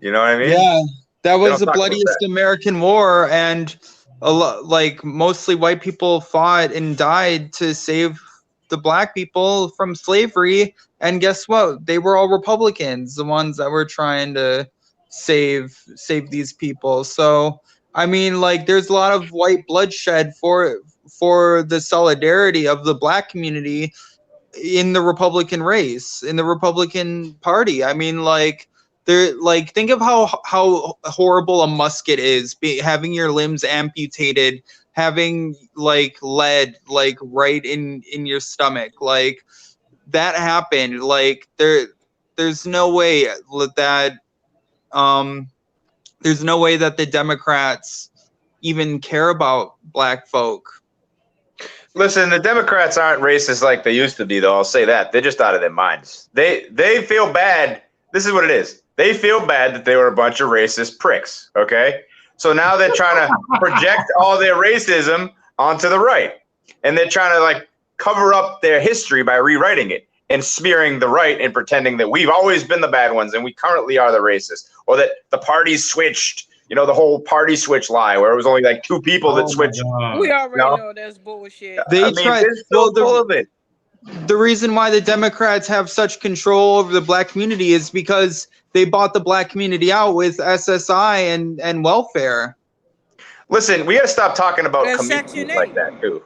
You know what I mean? Yeah, that was don't the talk about bloodiest American war, and like mostly white people fought and died to save the black people from slavery. And guess what? They were all Republicans, the ones that were trying to save these people. So I mean, like, there's a lot of white bloodshed for the solidarity of the black community in the Republican race, in the Republican Party. I mean, like, there, like, think of how horrible a musket is, having your limbs amputated, having like lead like right in your stomach, like that happened. Like there's no way that there's no way that the Democrats even care about black folk. Listen, the Democrats aren't racist like they used to be, though. I'll say that. They're just out of their minds. They feel bad. This is what it is. They feel bad that they were a bunch of racist pricks, okay? So now they're trying to project all their racism onto the right. And they're trying to, like, cover up their history by rewriting it and smearing the right and pretending that we've always been the bad ones and we currently are the racist. Or that the parties switched, you know, the whole party switch lie where it was only like 2 people that switched. We already No. know that's bullshit. They I mean, tried. they're so full of it. The reason why the Democrats have such control over the black community is because they bought the black community out with SSI and welfare. Listen, we got to stop talking about That's communities Section like 8. that too.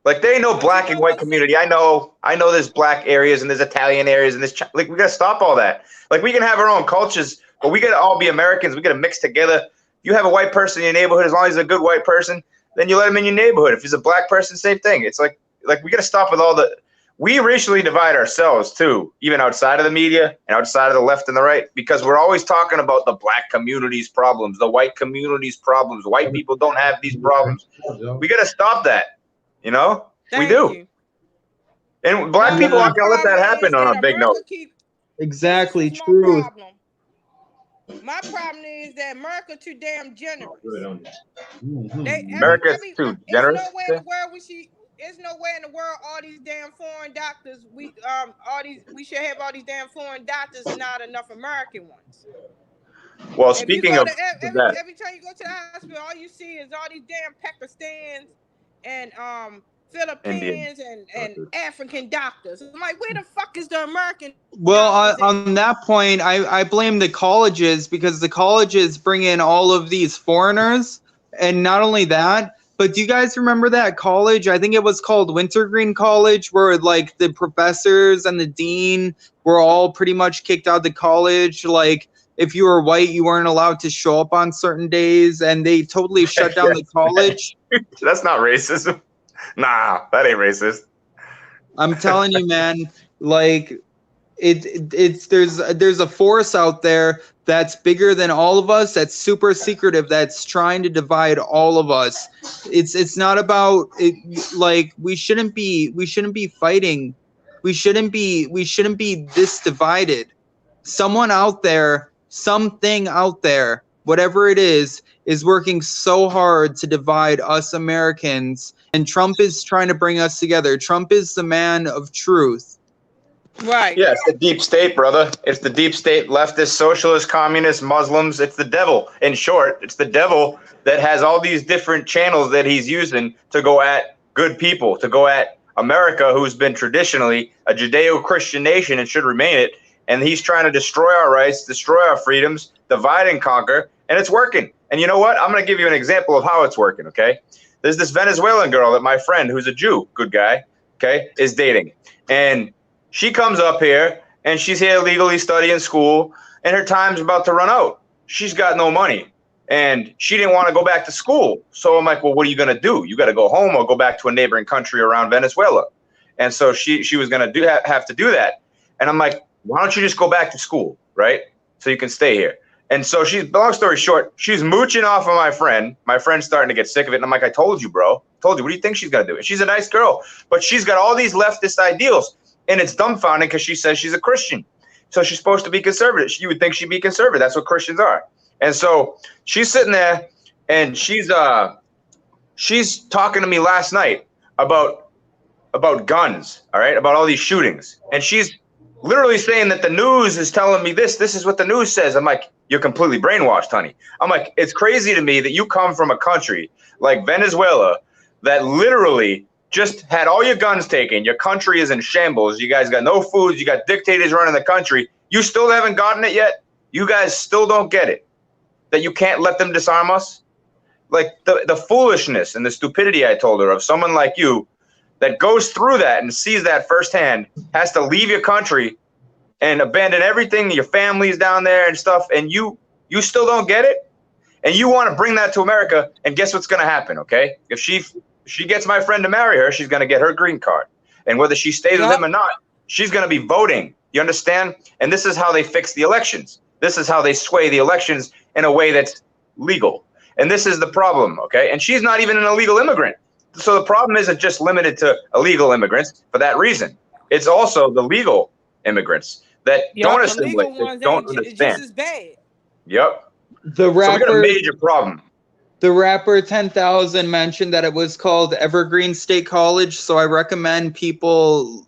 Like, they know But black you and know white what's- community. I know there's black areas and there's Italian areas and there's like, we got to stop all that. Like, we can have our own cultures, but we got to all be Americans. We got to mix together. You have a white person in your neighborhood, as long as he's a good white person, then you let him in your neighborhood. If he's a black person, same thing. It's like we got to stop with all the. We racially divide ourselves too, even outside of the media and outside of the left and the right, because we're always talking about the black community's problems, the white community's problems. White people don't have these problems. We got to stop that. You know, Thank we do. you. And black Yeah. people aren't gonna let that Problem happen is on that a big America note. Exactly, This is my true. problem. My problem is that America too damn generous. America's too generous. There's nowhere in the world there's nowhere in the world all these damn foreign doctors. We should have all these damn foreign doctors and not enough American ones. Well, If you speaking go of to, that, every time you go to the hospital, all you see is all these damn Pakistans and Philippines and African doctors. I'm like, where the fuck is the American? Well, doctors at? on that point, I blame the colleges, because the colleges bring in all of these foreigners. And not only that, but do you guys remember that college? I think it was called Wintergreen College, where like the professors and the dean were all pretty much kicked out of the college. Like, if you were white, you weren't allowed to show up on certain days, and they totally shut down the college. that's not racism. Nah, that ain't racist. I'm telling you, man, like it's there's a force out there that's bigger than all of us, that's super secretive, that's trying to divide all of us. It's not about it, like we shouldn't be fighting. We shouldn't be this divided. Someone out there, something out there, whatever it is working so hard to divide us Americans, and Trump is trying to bring us together. Trump is the man of truth. Right. Yeah, it's the deep state, brother. It's the deep state, leftist, socialist, communist, Muslims. It's the devil. In short, it's the devil that has all these different channels that he's using to go at good people, to go at America, who's been traditionally a Judeo-Christian nation and should remain it. And he's trying to destroy our rights, destroy our freedoms, divide and conquer, and it's working. And you know what? I'm going to give you an example of how it's working, okay? There's this Venezuelan girl that my friend, who's a Jew, good guy, okay, is dating. And she comes up here, and she's here legally studying school, and her time's about to run out. She's got no money, and she didn't want to go back to school. So I'm like, well, what are you going to do? You got to go home or go back to a neighboring country around Venezuela. And so she was going to have to do that. And I'm like, why don't you just go back to school, right? So you can stay here. And so long story short, she's mooching off of my friend. My friend's starting to get sick of it. And I'm like, I told you, bro. I told you. What do you think she's going to do? And she's a nice girl, but she's got all these leftist ideals. And it's dumbfounding because she says she's a Christian. So she's supposed to be conservative. You would think she'd be conservative. That's what Christians are. And so she's sitting there and she's talking to me last night about guns, all right, about all these shootings. And she's literally saying that the news is telling me this is what the news says. I'm like, you're completely brainwashed, honey. I'm like, it's crazy to me that you come from a country like Venezuela that literally just had all your guns taken. Your country is in shambles. You guys got no food. You got dictators running the country. You still haven't gotten it yet? You guys still don't get it? That you can't let them disarm us? Like the foolishness and the stupidity, I told her, of someone like you that goes through that and sees that firsthand, has to leave your country and abandon everything, your family's down there and stuff, and you still don't get it? And you want to bring that to America, and guess what's going to happen, okay? If she gets my friend to marry her, she's going to get her green card. And whether she stays with him or not, she's going to be voting. You understand? And this is how they fix the elections. This is how they sway the elections in a way that's legal. And this is the problem, okay? And she's not even an illegal immigrant. So the problem isn't just limited to illegal immigrants for that reason. It's also the legal immigrants that don't assimilate, don't understand. Just as bad. Yep. The rapper, so we got a major problem. The rapper 10,000 mentioned that it was called Evergreen State College, so I recommend people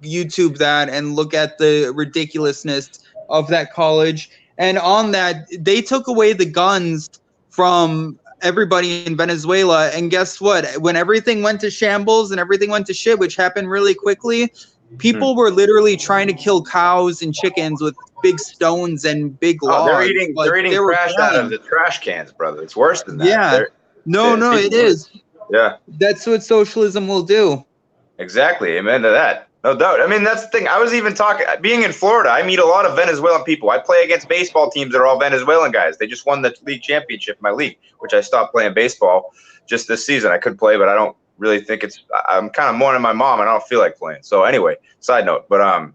YouTube that and look at the ridiculousness of that college. And on that, they took away the guns from everybody in Venezuela, and guess what? When everything went to shambles and everything went to shit, which happened really quickly, people were literally trying to kill cows and chickens with big stones and big logs. They're eating trash out of the trash cans, brother. It's worse than that. Yeah. It is. Yeah. That's what socialism will do. Exactly. Amen to that. No doubt. I mean, that's the thing. I was even talking, being in Florida, I meet a lot of Venezuelan people. I play against baseball teams that are all Venezuelan guys. They just won the league championship in my league, which I stopped playing baseball just this season. I could play, but I don't really think I'm kind of mourning my mom and I don't feel like playing. So anyway, side note, but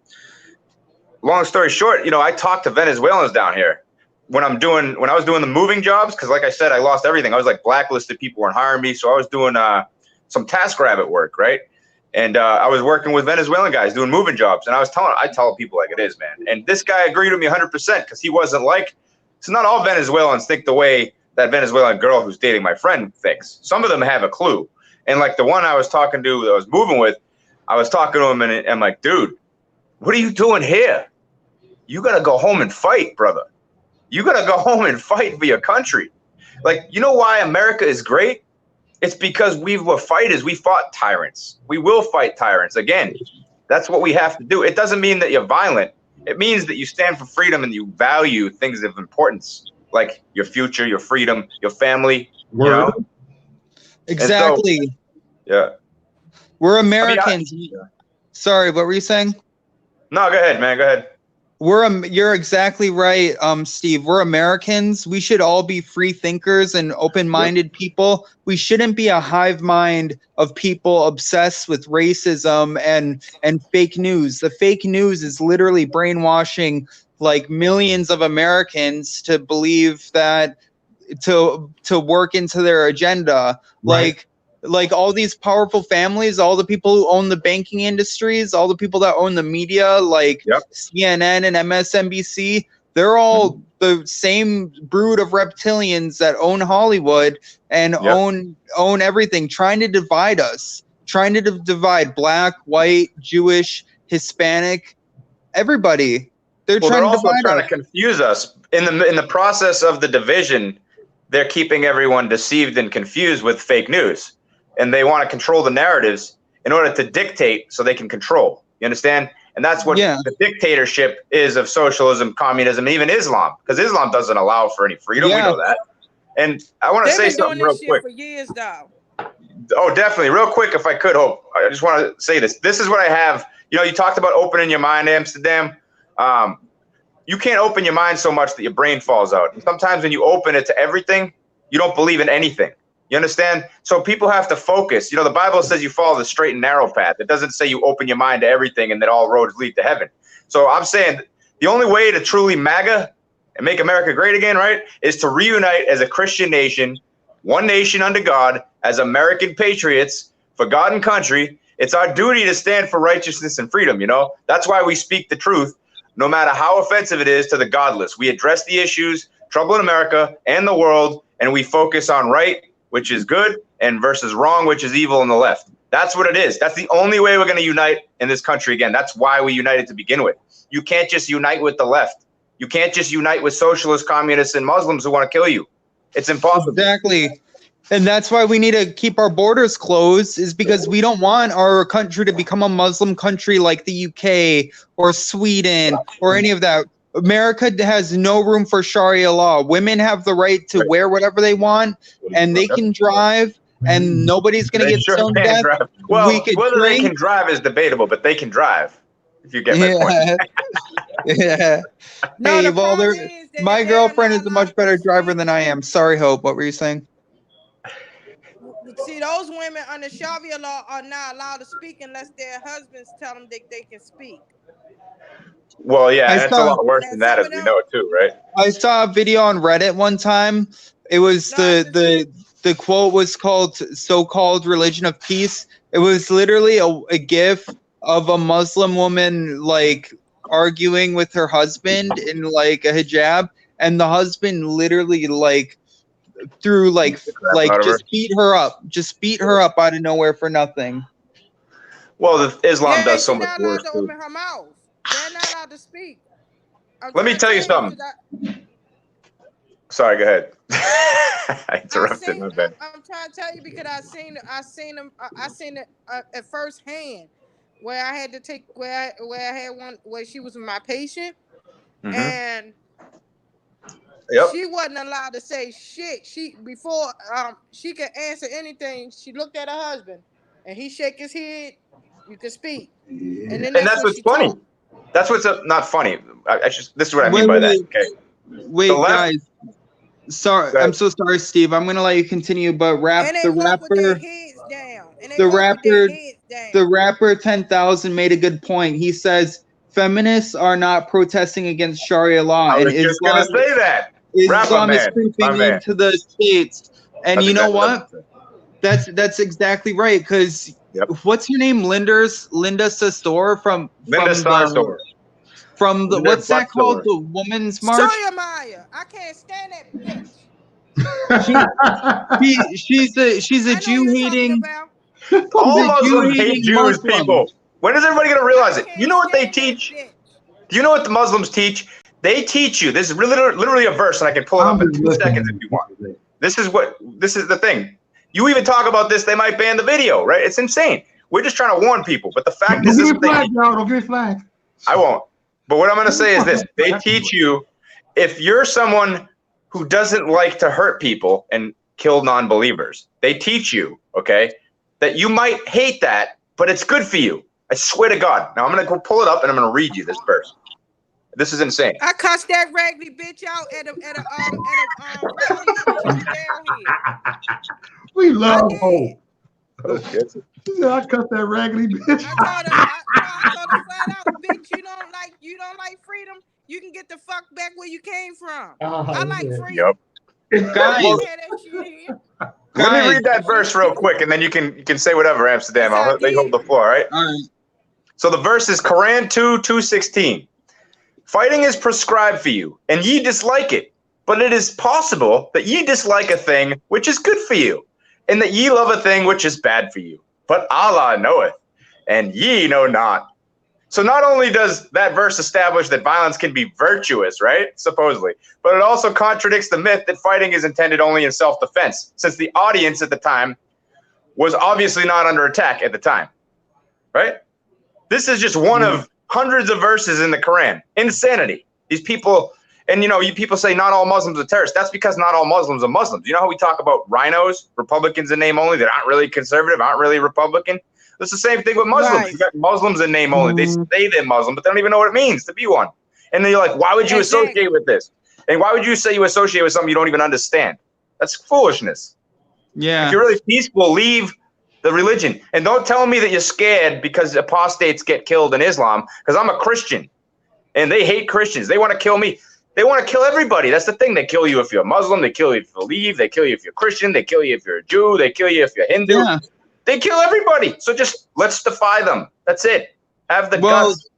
long story short, I talked to Venezuelans down here when I was doing the moving jobs. Cause like I said, I lost everything. I was like blacklisted. People weren't hiring me. So I was doing some TaskRabbit work. Right. And I was working with Venezuelan guys doing moving jobs. And I tell people like it is, man. And this guy agreed with me 100% cause he wasn't like, so not all Venezuelans think the way that Venezuelan girl who's dating my friend thinks. Some of them have a clue. And like the one I was talking to that I was moving with, I was talking to him and I'm like, dude, what are you doing here? You got to go home and fight, brother. You got to go home and fight for your country. Like, you know why America is great? It's because we were fighters. We fought tyrants. We will fight tyrants. Again, that's what we have to do. It doesn't mean that you're violent. It means that you stand for freedom and you value things of importance, like your future, your freedom, your family. You know? Exactly. So, yeah. We're Americans. Sorry, what were you saying? No, go ahead, man. Go ahead. You're exactly right, Steve. We're Americans. We should all be free thinkers and open-minded people. We shouldn't be a hive mind of people obsessed with racism and fake news. The fake news is literally brainwashing like millions of Americans to believe that to work into their agenda. Right. Like all these powerful families, all the people who own the banking industries, all the people that own the media, like CNN and MSNBC, they're all the same brood of reptilians that own Hollywood and own everything, trying to divide us, trying to divide black, white, Jewish, Hispanic, everybody. They're trying to confuse us. In the process of the division, they're keeping everyone deceived and confused with fake news. And they want to control the narratives in order to dictate so they can control. You understand? And that's what the dictatorship is of socialism, communism, and even Islam, because Islam doesn't allow for any freedom. We know that. And I want to say something real quick. For years now. Oh, definitely. Real quick, if I could, Hope. I just want to say this. This is what I have. You talked about opening your mind, Amsterdam. You can't open your mind so much that your brain falls out. And sometimes when you open it to everything, you don't believe in anything. You understand? So people have to focus. The Bible says you follow the straight and narrow path. It doesn't say you open your mind to everything and that all roads lead to heaven. So I'm saying the only way to truly MAGA and make America great again, right, is to reunite as a Christian nation, one nation under God, as American patriots for God and country. It's our duty to stand for righteousness and freedom. That's why we speak the truth no matter how offensive it is to the godless. We address the issues, trouble in America and the world, and we focus on right, which is good, and versus wrong, which is evil on the left. That's what it is. That's the only way we're going to unite in this country again. That's why we united to begin with. You can't just unite with the left. You can't just unite with socialists, communists, and Muslims who want to kill you. It's impossible. Exactly. And that's why we need to keep our borders closed, is because we don't want our country to become a Muslim country like the UK or Sweden or any of that. America has no room for Sharia law. Women have the right to wear whatever they want, and they can drive, and nobody's going to get stoned to death. Drive. Well, We could whether they drink. can drive is debatable, but they can drive, if you get my point. Yeah. No, Hey, the well, problem there, is that my they're girlfriend not is a much allowed better to driver speak. than I am. Sorry, Hope. What were you saying? See, those women under Sharia law are not allowed to speak unless their husbands tell them they can speak. Well, yeah, I that's a saw- lot worse than And that, some as of we them- know, too, right? I saw a video on Reddit one time. It was No, the quote was called "so-called religion of peace." It was literally a gif of a Muslim woman like arguing with her husband in like a hijab, and the husband literally like threw like out of just beat her up out of nowhere for nothing. Well, Islam does so she's much not allowed worse, to too. open her mouth. They're not allowed to speak. I'm Let me trying to tell you something. 'cause Sorry, go ahead. I interrupted, my bad. I'm trying to tell you because I seen it at first hand, where I had to take where I had one where she was my patient, Mhm. and Yep. she wasn't allowed to say shit. Before she could answer anything, she looked at her husband, and he shake his head. You can speak, and then And that's when what's she funny. talked. That's what's not funny. This is what I mean by that. Okay. Wait, The left- guys. Sorry, Go ahead. I'm so sorry, Steve. I'm gonna let you continue, but And they walk with their heads down. And they the walk with their rapper- heads down. the rapper 10,000 made a good point. He says feminists are not protesting against Sharia law, I and was just going to say that. Islam is man, my creeping man. into the states. And That's you know exactly what? That's exactly right. Because Yep. what's her name? Linda Sassour from Linda Sarsour. from the Linda what's that called? Sarsour. The Women's March. Soya Maya. I can't stand that bitch. She's a I know Jew you're hating. talking about. All the Muslims Jew-hating hate Jewish Muslim. people. When is everybody going to realize I it? can't You know what they stand that teach? bitch. Do you know what the Muslims teach? They teach you. This is literally a verse, and I can pull it up in 2 seconds if you want. This is the thing. You even talk about this, they might ban the video, right? It's insane. We're just trying to warn people. But the fact Don't is, give this me is what they flag, teach. y'all. Don't give me flag. I won't. But what I'm going to say is this. They teach you, if you're someone who doesn't like to hurt people and kill non-believers, they teach you, okay, that you might hate that, but it's good for you. I swear to God. Now I'm going to go pull it up and I'm going to read you this verse. This is insane. I cussed that raggedy bitch out at a rally when she was down here. We love I hope. Okay. She said, I cut that raggedy bitch. I told her flat out, bitch, you don't like freedom. You can get the fuck back where you came from. I like freedom. Yep. Guys, I had that shit here. Let me Guys. read that verse real quick, and then you can say whatever, Amsterdam. Yes, I I'll let you hold the floor, all right? all right. So the verse is Quran 2:16. Fighting is prescribed for you, and ye dislike it. But it is possible that ye dislike a thing which is good for you, and that ye love a thing which is bad for you. But Allah knoweth, and ye know not. So not only does that verse establish that violence can be virtuous, right? Supposedly, but it also contradicts the myth that fighting is intended only in self-defense, since the audience at the time was obviously not under attack at the time, right? This is just one of hundreds of verses in the Quran. Insanity. These people, and you people say not all Muslims are terrorists. That's because not all Muslims are Muslims. You know how we talk about rhinos, Republicans in name only, that aren't really conservative, aren't really Republican? It's the same thing with Muslims. Right. You got Muslims in name only. They say they're Muslim, but they don't even know what it means to be one. And then you're like, why would you Exactly. associate with this? And why would you say you associate with something you don't even understand? That's foolishness. Yeah. If you're really peaceful, leave the religion. And don't tell me that you're scared because apostates get killed in Islam, because I'm a Christian and they hate Christians. They want to kill me. They want to kill everybody. That's the thing. They kill you if you're Muslim. They kill you if you believe. They kill you if you're Christian. They kill you if you're a Jew. They kill you if you're Hindu. Yeah. They kill everybody. So just let's defy them. That's it. Have the Well, guts.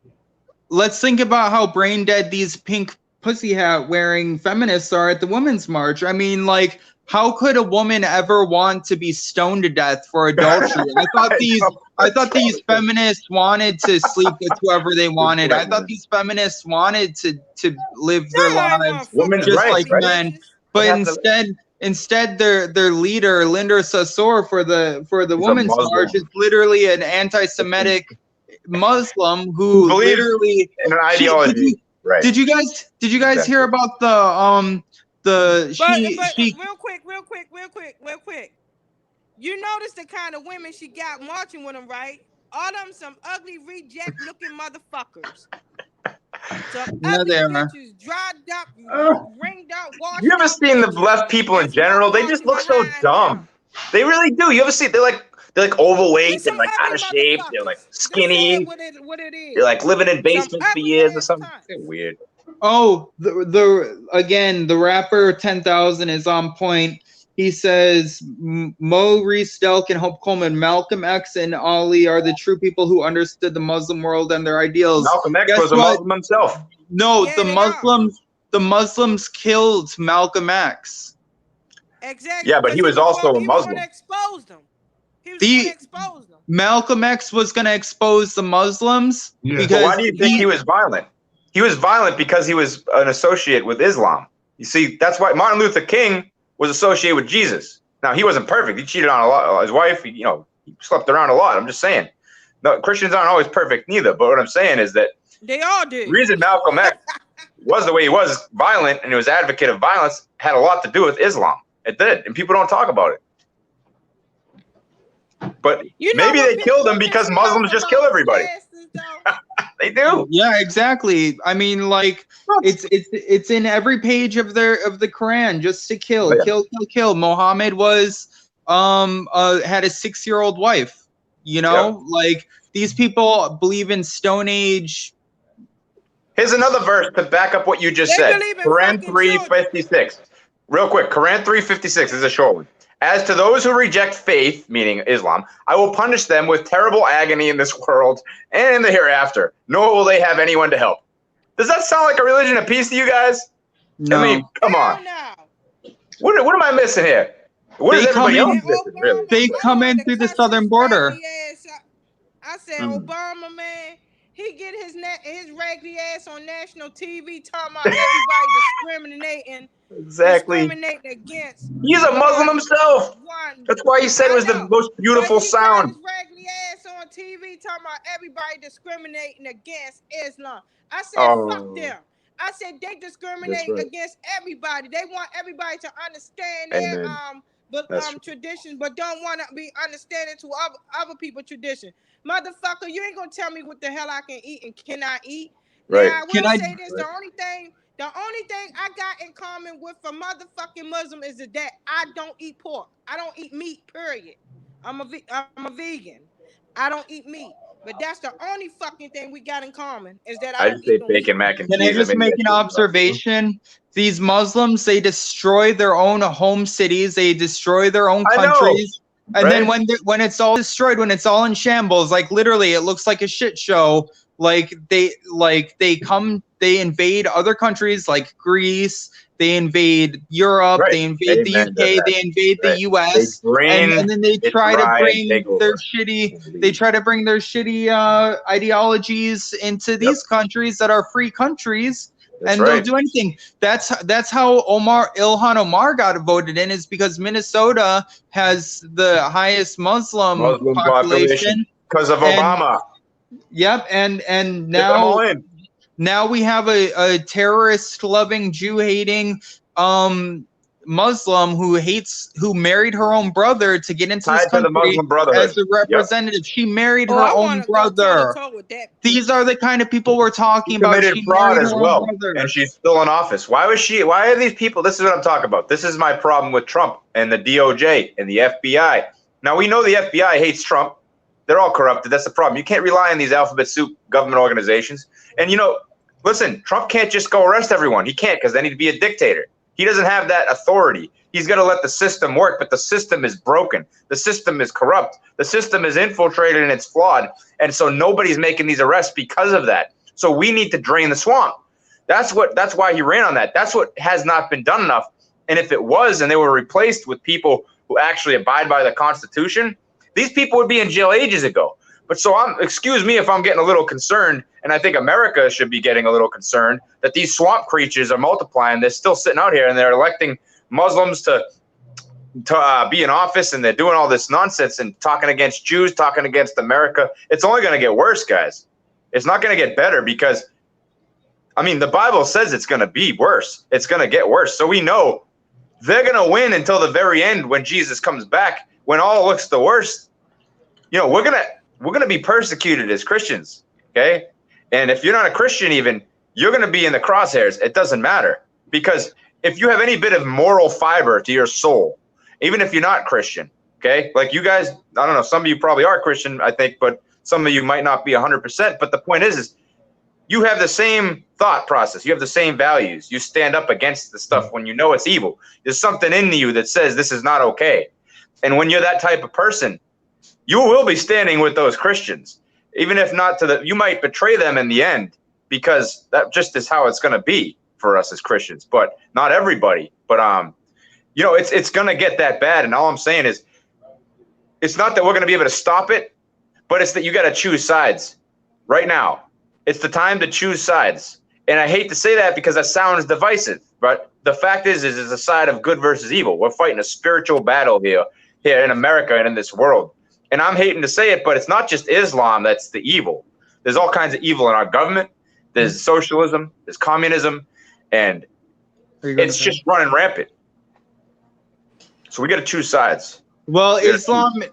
let's think about how brain dead these pink pussy hat wearing feminists are at the Women's March. I mean, like, how could a woman ever want to be stoned to death for adultery? I thought these feminists wanted to sleep with whoever they wanted. I thought these feminists wanted to live their lives Women's just rights, like right? men. But instead their leader, Linda Sarsour, for the He's a Women's Muslim. March is literally an anti-Semitic Muslim who believes literally in an ideology. Right. Did you guys Exactly. hear about But she real quick. You notice the kind of women she got marching with them, right? All them some ugly reject looking motherfuckers. Some No, ugly they are. bitches, dried up, ringed out, washed You ever out seen the bitches. left people in That's general? why They just I'm look so behind dumb. them. They really do. You ever see? They're like overweight There's some and like out ugly of shape. They're like motherfuckers. Just say skinny. it what it is. They're like living in Some basements for ugly years or ass something. cunts. They're weird. Oh, the rapper 10,000 is on point. He says Maurice Delk and Hope Coleman, Malcolm X and Ali are the true people who understood the Muslim world and their ideals. Malcolm X Guess was a what? Muslim himself. No, Yeah, the they are. Muslims killed Malcolm X. Exactly. Yeah, but he because was also a he Muslim. was expose them. He was The- going to expose them. Malcolm X was going to expose the Muslims Yeah. because But why do you think he was violent? He was violent because he was an associate with Islam. You see, that's why Martin Luther King was associated with Jesus. Now, he wasn't perfect. He cheated on a lot. His wife, he slept around a lot. I'm just saying. No, Christians aren't always perfect neither. But what I'm saying is that They all the did. reason Malcolm X was the way he was, violent, and he was advocate of violence, had a lot to do with Islam. It did, and people don't talk about it. But You know maybe what they people killed him are because pissed Muslims off just about kill everybody. bastards, though? They do. Yeah, exactly. I mean, like it's in every page of the Quran, just to kill, Yeah. kill. Muhammad was had a 6-year-old wife. You know, like these people believe in Stone Age. Here's another verse to back up what you just They said. believe in Quran fucking 3:56. Real quick, Quran 3:56 is a short one. As to those who reject faith, meaning Islam, I will punish them with terrible agony in this world and in the hereafter, nor will they have anyone to help. Does that sound like a religion of peace to you guys? No, I mean, come Hell on. no. What am I missing here? What is They come everybody in- else missing, really? They I come wanted in to through the cuss southern his border. raggedy ass out. I said, Obama, man, he get his raggedy ass on national TV talking about everybody discriminating against. He's a Muslim himself. One. That's why he said it was the most beautiful But he got sound. his raggedy ass on TV talking about everybody discriminating against Islam. I said, fuck them. I said they discriminate That's right. against everybody. They want everybody to understand Amen. their traditions, but don't want to be understanding to other people's tradition. Motherfucker, you ain't gonna tell me what the hell I can eat and cannot eat. Right. Now, I will Can I- say this: the only thing I got in common with a motherfucking Muslim is that I don't eat pork. I don't eat meat. Period. I'm a vegan. I don't eat meat. But that's the only fucking thing we got in common is that I I don't just say eat no meat. bacon mac and cheese. Can I just mean, make that's an good enough. observation? These Muslims, they destroy their own home cities, they destroy their own I know, countries, and then right? when it's all destroyed, when it's all in shambles, like literally, it looks like a shit show. Like they invade other countries like Greece, they invade Europe, Right. they invade the Amen to UK, that. they invade Right. the US, They drain, and then they they try to try and bring take over. their shitty. They try to bring their shitty ideologies into these countries that are free countries, That's and they'll right. do anything. That's how Ilhan Omar got voted in, is because Minnesota has the highest Muslim population. Because of And Obama. Yep, and Get them all in. now we have a terrorist-loving, Jew-hating Muslim who married her own brother to get into Tied this to the country Muslim Brotherhood. as a representative. She married her I own wanna go brother. toe-to-toe with that. These are the kind of people we're talking She about. committed She fraud married as her own well, brother. and she's still in office. Why are these people? This is what I'm talking about. This is my problem with Trump and the DOJ and the FBI. Now, we know the FBI hates Trump. They're all corrupted. That's the problem. You can't rely on these alphabet soup government organizations. And, listen, Trump can't just go arrest everyone. He can't, because then he'd be a dictator. He doesn't have that authority. He's got to let the system work, but the system is broken. The system is corrupt. The system is infiltrated and it's flawed. And so nobody's making these arrests because of that. So we need to drain the swamp. That's why he ran on that. That's what has not been done enough. And if it was, and they were replaced with people who actually abide by the Constitution, these people would be in jail ages ago. But excuse me if I'm getting a little concerned, and I think America should be getting a little concerned that these swamp creatures are multiplying. They're still sitting out here and they're electing Muslims to be in office, and they're doing all this nonsense and talking against Jews, talking against America. It's only going to get worse, guys. It's not going to get better because, I mean, the Bible says it's going to be worse. It's going to get worse. So we know they're going to win until the very end when Jesus comes back, when all looks the worst. You know, we're going to be persecuted as Christians, okay? And if you're not a Christian even, you're going to be in the crosshairs. It doesn't matter, because if you have any bit of moral fiber to your soul, even if you're not Christian, okay? Like you guys, I don't know, some of you probably are Christian, I think, but some of you might not be 100%. But the point is you have the same thought process. You have the same values. You stand up against the stuff when you know it's evil. There's something in you that says this is not okay. And when you're that type of person, you will be standing with those Christians, even if not you might betray them in the end, because that just is how it's going to be for us as Christians, but not everybody. But, you know, it's going to get that bad. And all I'm saying is it's not that we're going to be able to stop it, but it's that you got to choose sides right now. It's the time to choose sides. And I hate to say that because that sounds divisive, but the fact is it's a side of good versus evil. We're fighting a spiritual battle here in America and in this world. And I'm hating to say it, but it's not just Islam that's the evil. There's all kinds of evil in our government. There's socialism, there's communism, and it's just running rampant. So we got to choose sides. Well,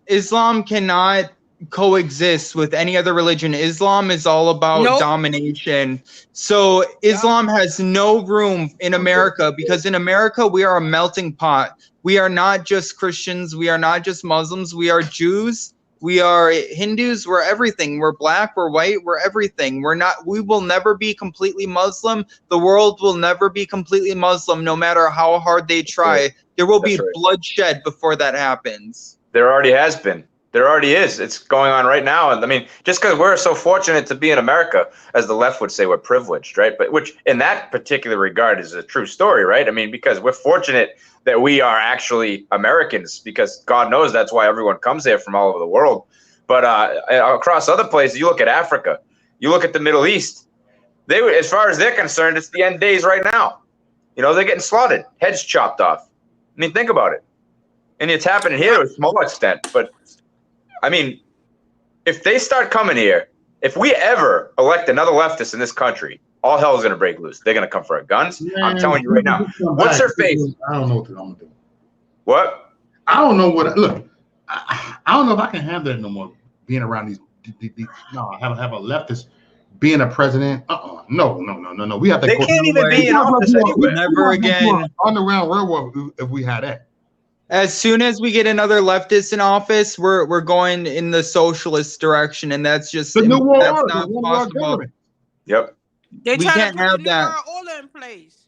Islam cannot coexist with any other religion. Islam is all about domination. So Islam has no room in America, because in America we are a melting pot. We are not just Christians, we are not just Muslims, we are Jews, we are Hindus, we're everything. We're black, we're white, we're everything. We will never be completely Muslim. The world will never be completely Muslim, no matter how hard they try. There will be bloodshed before that happens. There already has been. There already is. It's going on right now. And I mean, just because we're so fortunate to be in America, as the left would say, we're privileged, right? But which in that particular regard is a true story, right? I mean, because we're fortunate that we are actually Americans, because God knows that's why everyone comes here from all over the world. But across other places, you look at Africa, you look at the Middle East, as far as they're concerned, it's the end days right now. You know, they're getting slaughtered, heads chopped off. I mean, think about it. And it's happening here to a small extent, but I mean, if they start coming here, if we ever elect another leftist in this country, all hell is going to break loose. They're going to come for our guns. Man, I'm telling you right now. What's her face? I don't know what I'm going to do. What? I don't know what. Look, I don't know if I can handle it no more. Being around these no, have a leftist being a president. No. We have to. They can't even be in office anyway. Never again. Underground railroad if we had that. As soon as we get another leftist in office, we're going in the socialist direction, and that's just the new world that's order, not possible. Yep. They We trying can't to put have the new that. world order in place.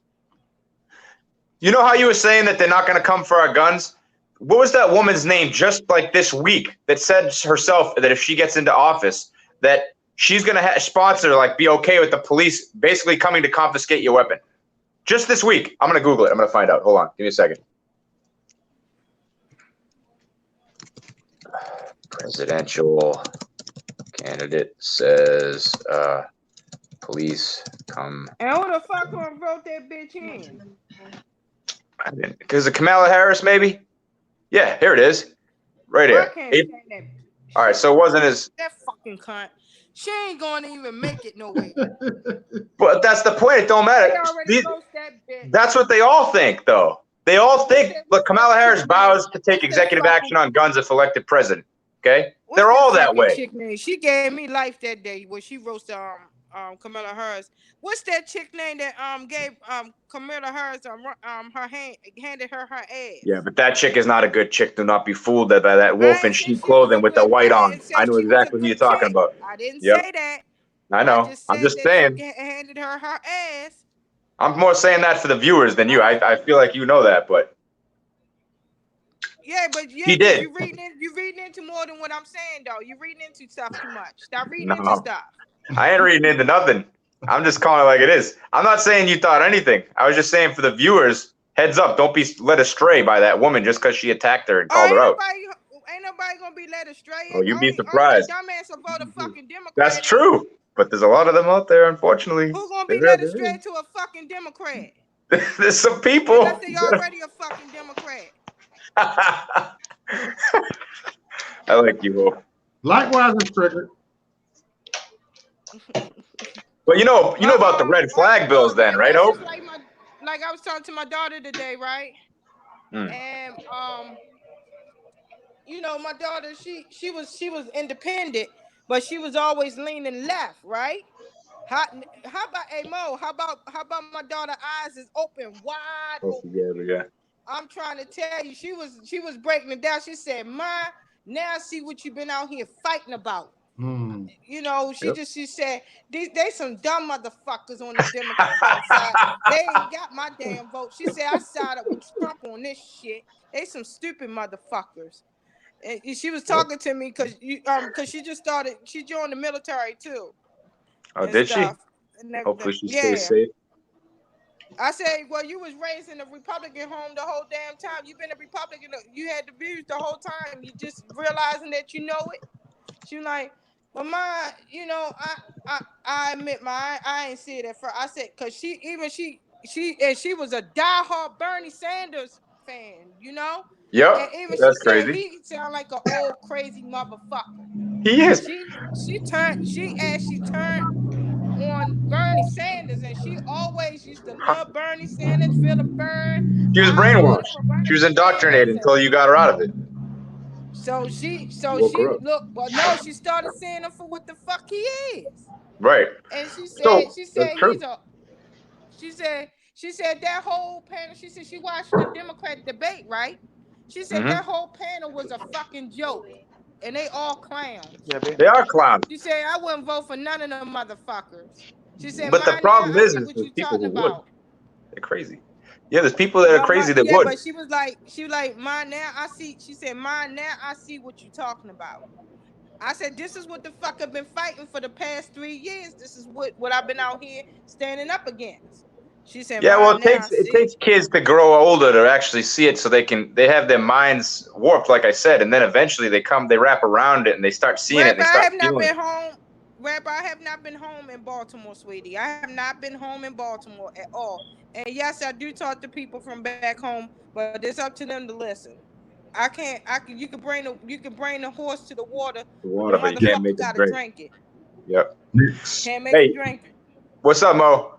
You know how you were saying that they're not going to come for our guns? What was that woman's name just like this week that said herself that if she gets into office, that she's going to sponsor, like, be okay with the police basically coming to confiscate your weapon? Just this week. I'm going to Google it. I'm going to find out. Hold on. Give me a second. Presidential candidate says police come. And who the fuck wrote that bitch in? I didn't. Because of Kamala Harris, maybe? Yeah, here it is. Right I here. can't stand that. All right, so it wasn't as. That fucking cunt. She ain't going to even make it no way. But that's the point. It don't matter. They already roast that bitch. That's what they all think, though. They all think, look, Kamala Harris vows to take executive action on guns if elected president. Okay? They're all that way. Chick name? She gave me life that day when she roasted Kamala Harris. What's that chick name that gave Kamala Harris handed her ass? Yeah, but that chick is not a good chick. Do not be fooled by that wolf in sheep clothing with the white on. I know exactly who you're talking about. I didn't say that. I know. I'm just saying. She handed her ass. I'm more saying that for the viewers than you. I feel like you know that, but. Yeah, but He did. You're reading into more than what I'm saying, though. You're reading into stuff too much. Stop reading into stuff. I ain't reading into nothing. I'm just calling it like it is. I'm not saying you thought anything. I was just saying for the viewers, heads up, don't be led astray by that woman just because she attacked her and called her out. Ain't nobody gonna be led astray. Oh, you'd be Only surprised. dumbass will vote a fucking Democrat. That's true. But there's a lot of them out there, unfortunately. Who's gonna be led astray to a fucking Democrat? There's some people. Unless they already a fucking Democrat. I like you, Hope. Likewise, it's triggered. But you know about the red flag bills then, right, Hope? Like I was talking to my daughter today, right? Mm. And my daughter, she was independent, but she was always leaning left, right? How about Mo? How about my daughter's eyes is open, wide open? Yeah. I'm trying to tell you, she was breaking it down. She said, "Ma, now I see what you've been out here fighting about." She said, they some dumb motherfuckers on the Democrat side. They ain't got my damn vote. She said, I sided with Trump on this shit. They some stupid motherfuckers. And she was talking to me because she just started. She joined the military too. Oh, did she? Hopefully she stays safe. I said, well, you was raised in a Republican home the whole damn time. You've been a Republican. You had the views the whole time. You just realizing that you know it. She was like, well, I admit I ain't see it at first. I said, cause she was a diehard Bernie Sanders fan, Yep, that's crazy. He sound like an old crazy motherfucker. He is. She turned on Bernie Sanders, and she always used to love Bernie Sanders, Philip Byrne. She was brainwashed. She was indoctrinated until you got her out of it. She started seeing him for what the fuck he is. Right. And she said that whole panel, she said she watched the Democrat debate, right? She said that whole panel was a fucking joke. And they all clowns. Yeah, they are clowns. She said I wouldn't vote for none of them motherfuckers. She said, but the problem is there's people who would. They're crazy. Yeah, there's people that are crazy that would. But she was like, mine now I see. She said, mine now I see what you're talking about. I said, this is what the fuck I've been fighting for the past 3 years. This is what I've been out here standing up against. She said, yeah, well, it takes kids to grow older to actually see it, so they have their minds warped, like I said, and then eventually they wrap around it and they start seeing it. And they start feeling it. Rabbi, I have not been home in Baltimore, sweetie. I have not been home in Baltimore at all. And yes, I do talk to people from back home, but it's up to them to listen. You can bring the horse to the water. But you can't make it drink it. Yep. Can't make it drink it. What's up, Mo?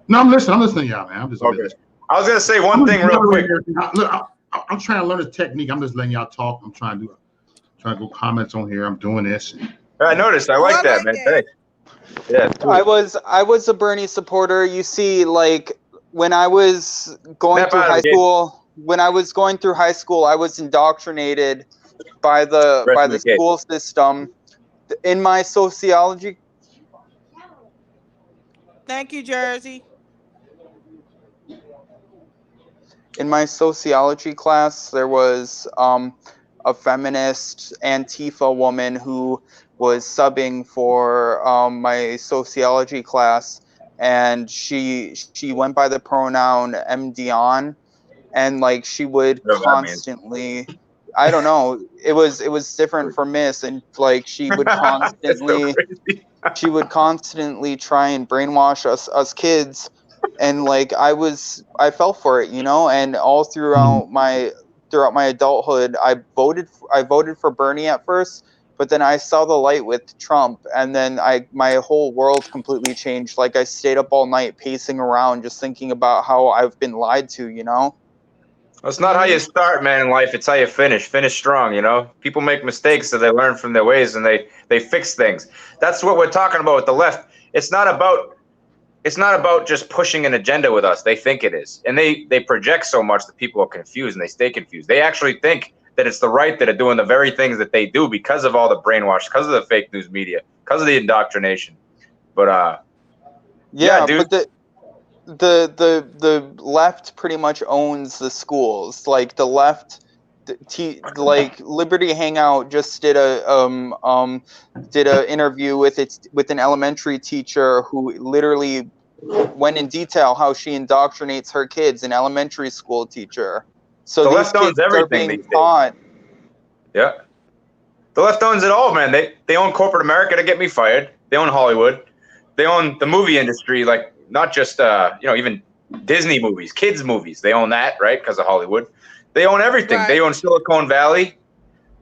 No, I'm listening, y'all, man. I'm just okay. I was gonna say one thing real quick. Look, I'm trying to learn the technique. I'm just letting y'all talk. I'm trying to go comments on here. I'm doing this. I noticed. I like that, man. Thanks. Yeah. I was a Bernie supporter. You see, like when I was going through high school, I was indoctrinated by the school system. In my sociology. Thank you, Jersey. In my sociology class, there was a feminist Antifa woman who was subbing for my sociology class, and she went by the pronoun MDon, and like she would constantly, I don't know, it was different for Miss, and like she would constantly try and brainwash us kids. And like I fell for it, and all throughout my adulthood, I voted for Bernie at first, but then I saw the light with Trump, and then my whole world completely changed. Like I stayed up all night pacing around, just thinking about how I've been lied to, It's not how you start, man, in life. It's how you finish. Finish strong, People make mistakes, so they learn from their ways and they fix things. That's what we're talking about with the left. It's not about just pushing an agenda with us. They think it is. And they project so much that people are confused and they stay confused. They actually think that it's the right that are doing the very things that they do because of all the brainwash, because of the fake news media, because of the indoctrination. But yeah, dude. But the left pretty much owns the schools. Like the left like Liberty Hangout just did a interview with an elementary teacher who literally went in detail how she indoctrinates her kids, an elementary school teacher. So The these left owns kids are everything being these days. taught. Yeah. The left owns it all, man. They own corporate America to get me fired. They own Hollywood. They own the movie industry, like not just even Disney movies, kids movies. They own that, right? Because of Hollywood. They own everything. Right. They own Silicon Valley.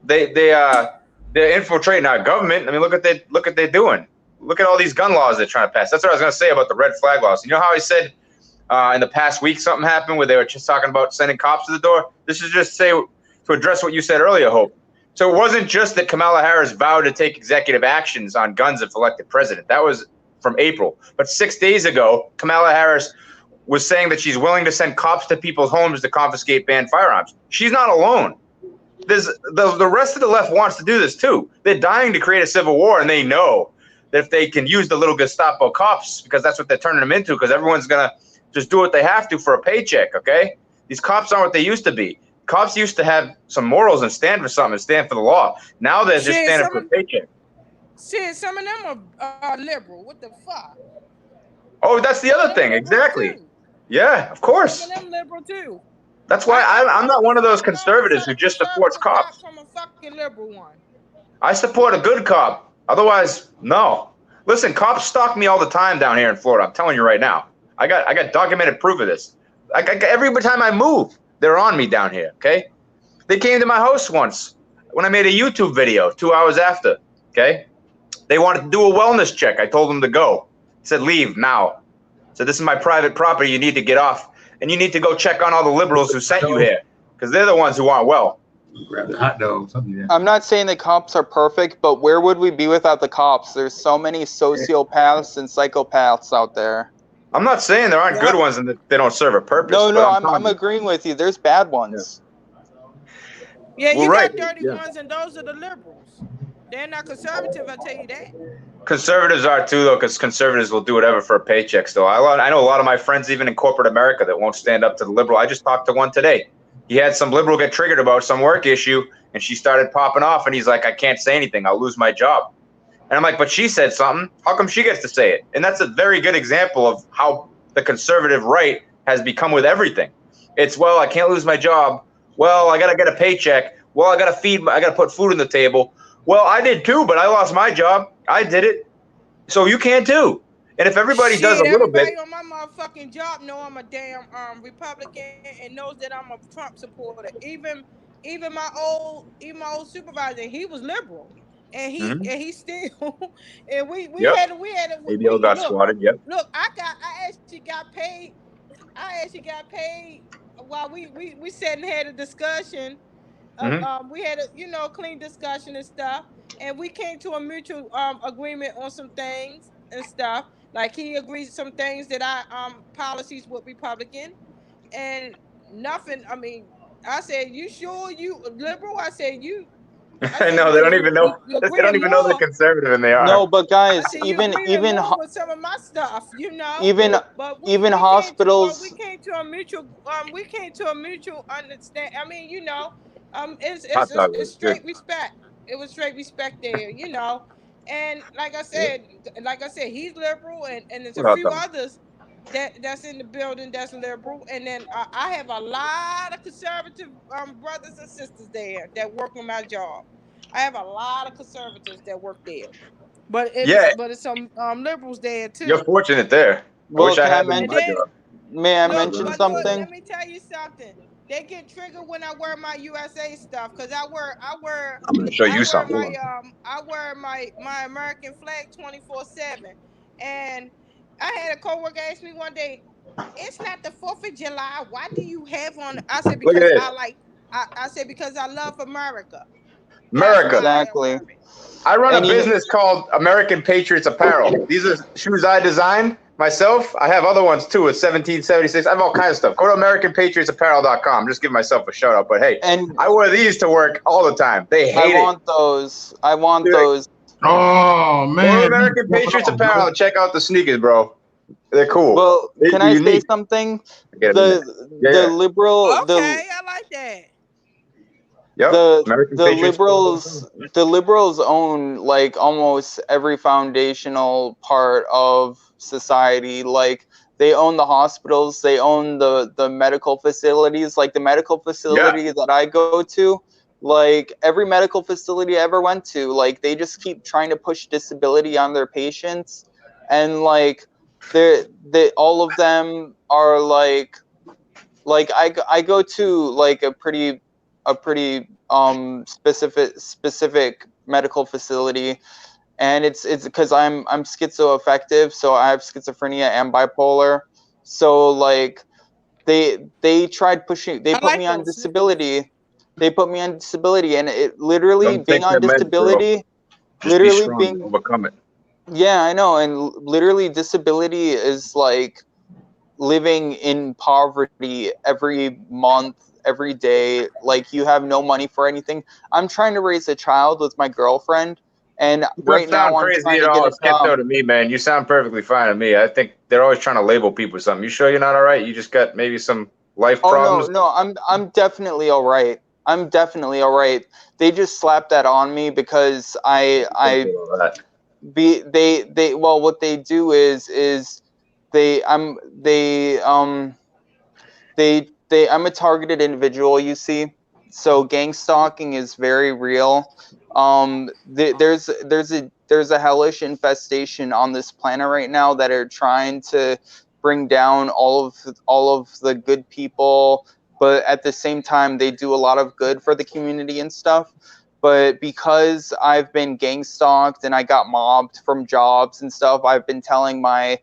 They're infiltrating our government. I mean, look what they're doing. Look at all these gun laws they're trying to pass. That's what I was going to say about the red flag laws. You know how I said in the past week something happened where they were just talking about sending cops to the door? This is just to address what you said earlier, Hope. So it wasn't just that Kamala Harris vowed to take executive actions on guns if elected president. That was from April. But 6 days ago, Kamala Harris was saying that she's willing to send cops to people's homes to confiscate banned firearms. She's not alone. There's the rest of the left wants to do this too. They're dying to create a civil war, and they know that if they can use the little Gestapo cops, because that's what they're turning them into, because everyone's going to just do what they have to for a paycheck, okay? These cops aren't what they used to be. Cops used to have some morals and stand for something and stand for the law. Now they're just Shit, standing for a paycheck. Shit, some of them are liberal. What the fuck? Oh, that's the other thing. Exactly. Yeah, of course. Some of them liberal too. That's why I'm not one of those conservatives who just supports cops. From a fucking liberal one. I support a good cop. Otherwise, no. Listen, cops stalk me all the time down here in Florida. I'm telling you right now. I got documented proof of this. Every time I move, they're on me down here, okay? They came to my house once when I made a YouTube video 2 hours after, okay? They wanted to do a wellness check. I told them to go. I said, leave now. I said, this is my private property. You need to get off. And you need to go check on all the liberals who sent you here, because they're the ones who aren't well. Grab the hot dog, something. Yeah. I'm not saying the cops are perfect, but where would we be without the cops? There's so many sociopaths and psychopaths out there. I'm not saying there aren't good ones and that they don't serve a purpose. No, but I'm agreeing with you. There's bad ones. Yeah, Well, you right. got dirty Yeah. ones, and those are the liberals. They're not conservative, I'll tell you that. Conservatives are too, though, because conservatives will do whatever for a paycheck still. I know a lot of my friends, even in corporate America, that won't stand up to the liberal. I just talked to one today. He had some liberal get triggered about some work issue, and she started popping off, and he's like, I can't say anything. I'll lose my job. And I'm like, but she said something. How come she gets to say it? And that's a very good example of how the conservative right has become with everything. It's, well, I can't lose my job. Well, I got to get a paycheck. Well, I got to put food on the table. Well, I did too, but I lost my job. I did it. So you can too. And if everybody does a little bit. Everybody on my motherfucking job know I'm a damn Republican and knows that I'm a Trump supporter. Even my old supervisor, he was liberal. And he still and we had ABO got swatted, yep. Look, I actually got paid while we sat and had a discussion. We had a clean discussion and stuff, and we came to a mutual agreement on some things and stuff. Like he agreed some things that I policies with Republican, and nothing. I mean, I said, "You sure you liberal?" I said, "You." I know they don't even know. They don't even know they're conservative, and they are. No, but guys, said, even with some of my stuff, But even hospitals. We came to a mutual. We came to a mutual understand. I mean, it's straight respect. It was straight respect there, And like I said, he's liberal, and there's a few others that's in the building that's liberal, and then I have a lot of conservative brothers and sisters there that work on my job. I have a lot of conservatives that work there, but it's some liberals there too. You're fortunate there. Well, I wish I had my job. May I mention something? Let me tell you something. They get triggered when I wear my USA stuff, because I wear. I'm gonna show you something. I wear my American flag 24/7, and I had a coworker ask me one day, "It's not the 4th of July. Why do you have on?" I said, "Because I said because I love America." America. Exactly. I run a business called American Patriots Apparel. These are shoes I designed myself. I have other ones too. It's 1776. I have all kinds of stuff. Go to AmericanPatriotsApparel.com. Just give myself a shout out. But hey, I wear these to work all the time. They hate it. I want those. Oh man! Go to American Patriots Apparel and check out the sneakers, bro. They're cool. Well, can I say something? The liberal. Okay, I like that. Yep. the American the Patriots. liberals own like almost every foundational part of society. Like they own the hospitals, they own the medical facilities. Like the medical facility that I go to, like every medical facility I ever went to, like they just keep trying to push disability on their patients, and like they all of them are like I go to like a pretty specific medical facility, and it's because I'm schizoaffective, so I have schizophrenia and bipolar. So like they tried pushing, they I put like me on those. disability. They put me on disability, and it literally Don't being take on their meds, bro. disability, Just be literally strong. being, Overcome it. yeah, I know, and literally disability is like living in poverty every month, every day. Like you have no money for anything. I'm trying to raise a child with my girlfriend, and You right don't now sound I'm crazy trying at to get all. a It's job. schizo to me, man. You sound perfectly fine to me. I think they're always trying to label people something. You sure you're not all right? You just got maybe some life Oh problems? no, I'm definitely all right. I'm definitely all right. They just slapped that on me because well, what they do is they I'm I'm a targeted individual, you see. So gang stalking is very real. There's a hellish infestation on this planet right now that are trying to bring down all of the good people, but at the same time they do a lot of good for the community and stuff. But because I've been gang stalked and I got mobbed from jobs and stuff, I've been telling my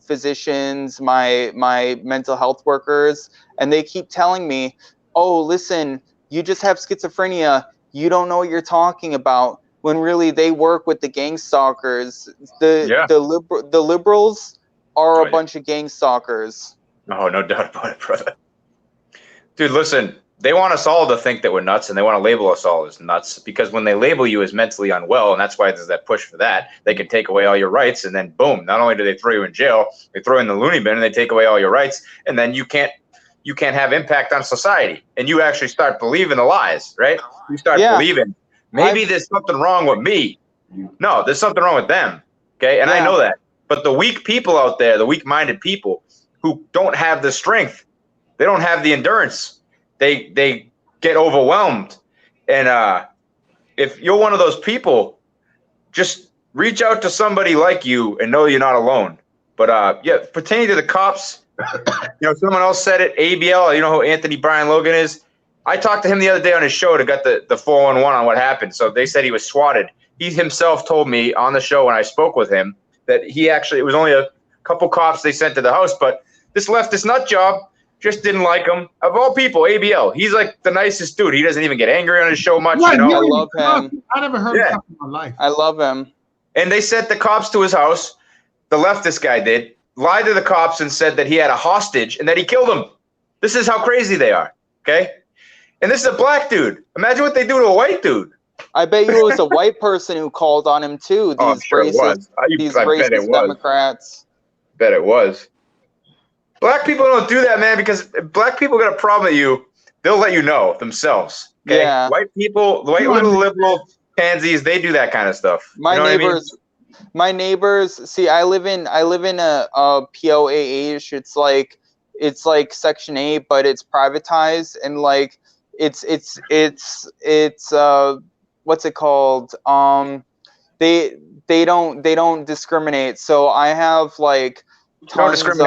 physicians, my mental health workers, and they keep telling me, "Oh, listen, you just have schizophrenia. You don't know what you're talking about." When really they work with the gang stalkers. The liberals are a bunch of gang stalkers. Oh, no doubt about it, brother. Dude, listen, they want us all to think that we're nuts, and they want to label us all as nuts, because when they label you as mentally unwell, and that's why there's that push for that, they can take away all your rights, and then boom, not only do they throw you in jail, they throw you in the loony bin and they take away all your rights, and then you can't have impact on society, and you actually start believing the lies, right? You start believing maybe there's something wrong with me. No, there's something wrong with them. Okay, and I know that. But the weak people out there, the weak-minded people who don't have the strength, they don't have the endurance. They get overwhelmed. And if you're one of those people, just reach out to somebody like you and know you're not alone. But yeah, pertaining to the cops, someone else said it. ABL, you know who Anthony Brian Logan is? I talked to him the other day on his show to get the 411 on what happened. So they said he was swatted. He himself told me on the show when I spoke with him that it was only a couple cops they sent to the house, but this leftist nut job just didn't like him. Of all people, ABL, he's like the nicest dude. He doesn't even get angry on his show much. Right, I love him. I never heard of him in my life. I love him. And they sent the cops to his house. The leftist guy did. Lied to the cops and said that he had a hostage and that he killed him. This is how crazy they are, okay? And this is a black dude. Imagine what they do to a white dude. I bet you it was a white person who called on him too. These racist Democrats. Bet it was. Black people don't do that, man, because if black people got a problem with you, they'll let you know themselves. Okay? Yeah. White people, the white little liberal pansies, they do that kind of stuff. My neighbors. See, I live in a POAH. It's like Section 8, but it's privatized, and like it's what's it called? They don't discriminate. So I have like tons of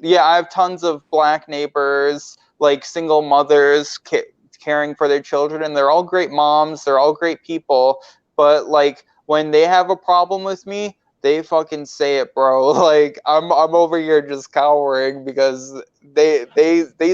I have tons of black neighbors, like single mothers caring for their children, and they're all great moms. They're all great people, but like when they have a problem with me, they fucking say it, bro. Like I'm over here just cowering because they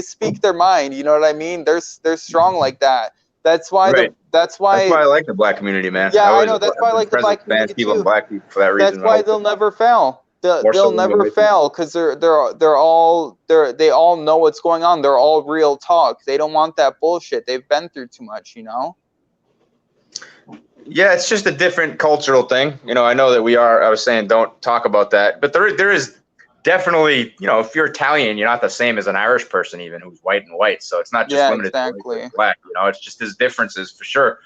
speak their mind. You know what I mean? They're strong like that. That's why that's why I like the black community, man. Yeah, I know. That's why I like the black community too. Black people for that reason. That's why they'll never fail. They'll never fail because they all know what's going on. They're all real talk. They don't want that bullshit. They've been through too much, Yeah, it's just a different cultural thing. I know that I was saying don't talk about that, but there is definitely, you know, if you're Italian, you're not the same as an Irish person even who's white and white. So it's not just Yeah, limited to exactly. white and black. You know, it's just there's differences for sure.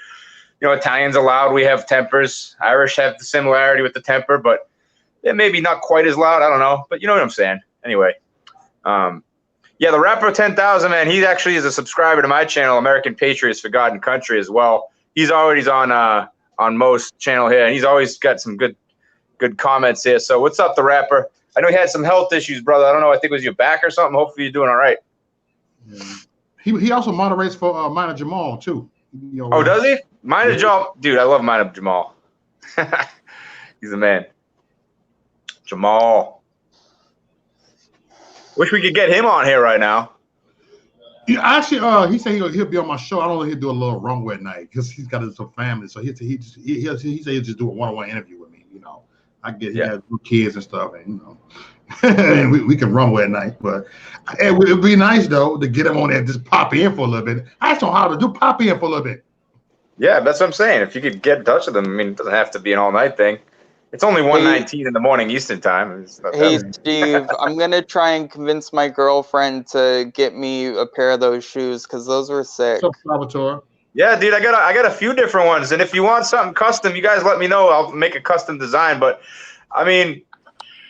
You know, Italians are loud. We have tempers. Irish have the similarity with the temper, but it maybe not quite as loud. I don't know, but you know what I'm saying. Anyway, yeah, the rapper 10,000, man. He actually is a subscriber to my channel, American Patriots for God and Country, as well. He's always on Mo's channel here, and he's always got some good comments here. So what's up, the rapper? I know you had some health issues, brother. I don't know. I think it was your back or something. Hopefully you're doing all right. Yeah. He also moderates for Minor Jamal too. You know, Oh, does he? Minor Jamal, dude. I love Minor Jamal. He's the man. Jamal. Wish we could get him on here right now. Yeah, actually, he said he'll be on my show. I don't know if he'll do a little runway at night because he's got his own family. So he said he'll just do a one-on-one interview with me. You know, I get he has kids and stuff, and you know, and we can runway at night. But it would be nice though to get him on there and just pop in for a little bit. I just don't know how to do pop in for a little bit. Yeah, that's what I'm saying. If you could get in touch with him, I mean, it doesn't have to be an all-night thing. It's only 1:19 in the morning Eastern time. Hey, Steve, I'm going to try and convince my girlfriend to get me a pair of those shoes because those were sick. What's up, Salvatore? Yeah, dude, I got a few different ones. And if you want something custom, you guys let me know. I'll make a custom design. But, I mean,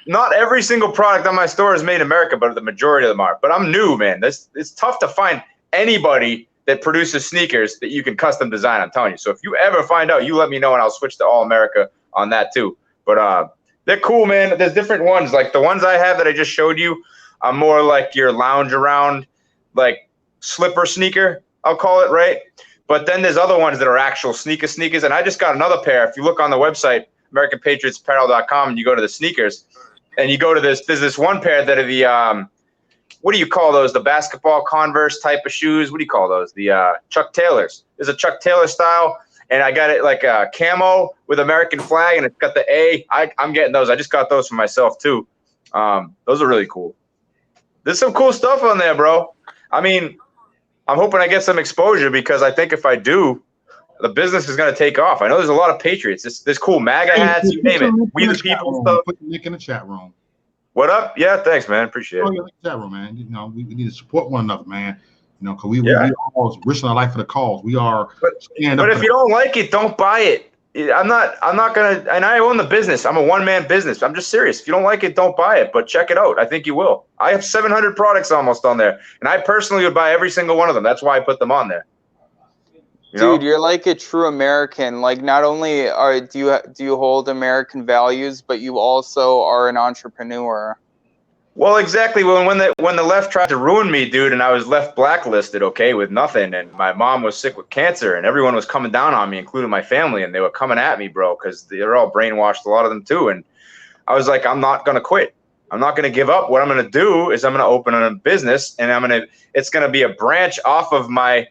not every single product on my store is made in America, but the majority of them are. But I'm new, man. It's tough to find anybody that produces sneakers that you can custom design, I'm telling you. So if you ever find out, you let me know, and I'll switch to All America on that too. But they're cool, man. There's different ones. Like the ones I have that I just showed you, I'm more like your lounge around, like slipper sneaker, I'll call it, right? But then there's other ones that are actual sneakers. And I just got another pair. If you look on the website, AmericanPatriotsApparel.com, and you go to the sneakers, and you go to this, there's this one pair that are the, what do you call those? The basketball Converse type of shoes. What do you call those? The Chuck Taylors. There's a Chuck Taylor style. And I got it like a camo with American flag, and it's got the A. I'm getting those. I just got those for myself too. Those are really cool. There's some cool stuff on there, bro. I mean, I'm hoping I get some exposure because I think if I do, the business is going to take off. I know there's a lot of Patriots. There's cool MAGA hats, you name it. We the people stuff. Put the link in the chat room. What up? Yeah, thanks, man. Appreciate it. Oh, yeah, chat room, man. You know, we need to support one another, man. You know, because we are all risking our life for the cause. We are. But if you don't like it, don't buy it. I'm not gonna. And I own the business. I'm a one-man business. I'm just serious. If you don't like it, don't buy it. But check it out. I think you will. I have 700 products almost on there, and I personally would buy every single one of them. That's why I put them on there. Dude, you're like a true American. Like, not only do you hold American values, but you also are an entrepreneur. Well, exactly. When the left tried to ruin me, dude, and I was left blacklisted, okay, with nothing, and my mom was sick with cancer, and everyone was coming down on me, including my family, and they were coming at me, bro, because they're all brainwashed, a lot of them too. And I was like, I'm not gonna quit. I'm not gonna give up. What I'm gonna do is I'm gonna open a business, and it's gonna be a branch off of my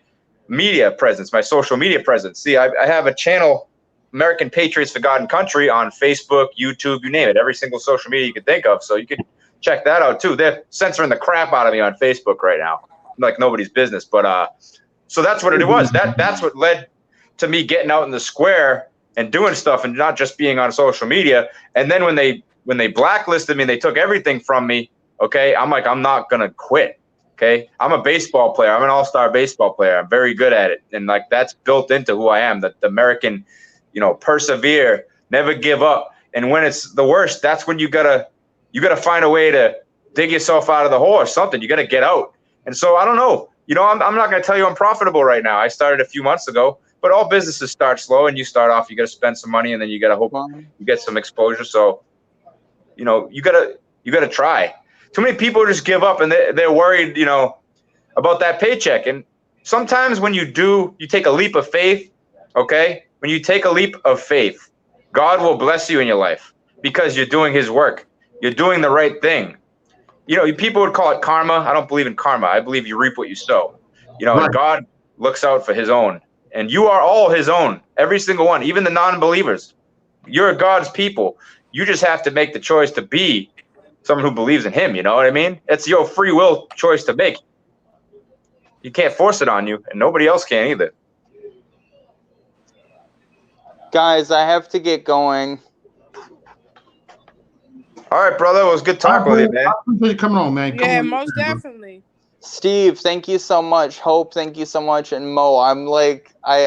media presence, my social media presence. See, I have a channel, American Patriots for God and Country, on Facebook, YouTube, you name it, every single social media you could think of. So you could check that out too. They're censoring the crap out of me on Facebook right now, like nobody's business. But so that's what it was. That's what led to me getting out in the square and doing stuff, and not just being on social media. And then when they blacklisted me and they took everything from me, okay, I'm like, I'm not gonna quit. Okay, I'm a baseball player. I'm an all-star baseball player. I'm very good at it, and like that's built into who I am. The American, you know, persevere, never give up. And when it's the worst, that's when you gotta find a way to dig yourself out of the hole or something. You got to get out. And so I don't know. You know, I'm not going to tell you I'm profitable right now. I started a few months ago, but all businesses start slow, and you start off, you got to spend some money, and then you got to hope you get some exposure. So, you know, you got to try. Too many people just give up, and they're worried, you know, about that paycheck. And sometimes when you take a leap of faith, okay? When you take a leap of faith, God will bless you in your life because you're doing his work. You're doing the right thing. You know, people would call it karma. I don't believe in karma. I believe you reap what you sow. You know, and God looks out for his own. And you are all his own, every single one, even the non-believers. You're God's people. You just have to make the choice to be someone who believes in him. You know what I mean? It's your free will choice to make. You can't force it on you, and nobody else can either. Guys, I have to get going. All right, brother. It was good talking with you, man. I appreciate you coming on, man. Come Yeah, on, most man, bro. definitely. Steve, thank you so much. Hope, thank you so much. And Mo, I'm like, I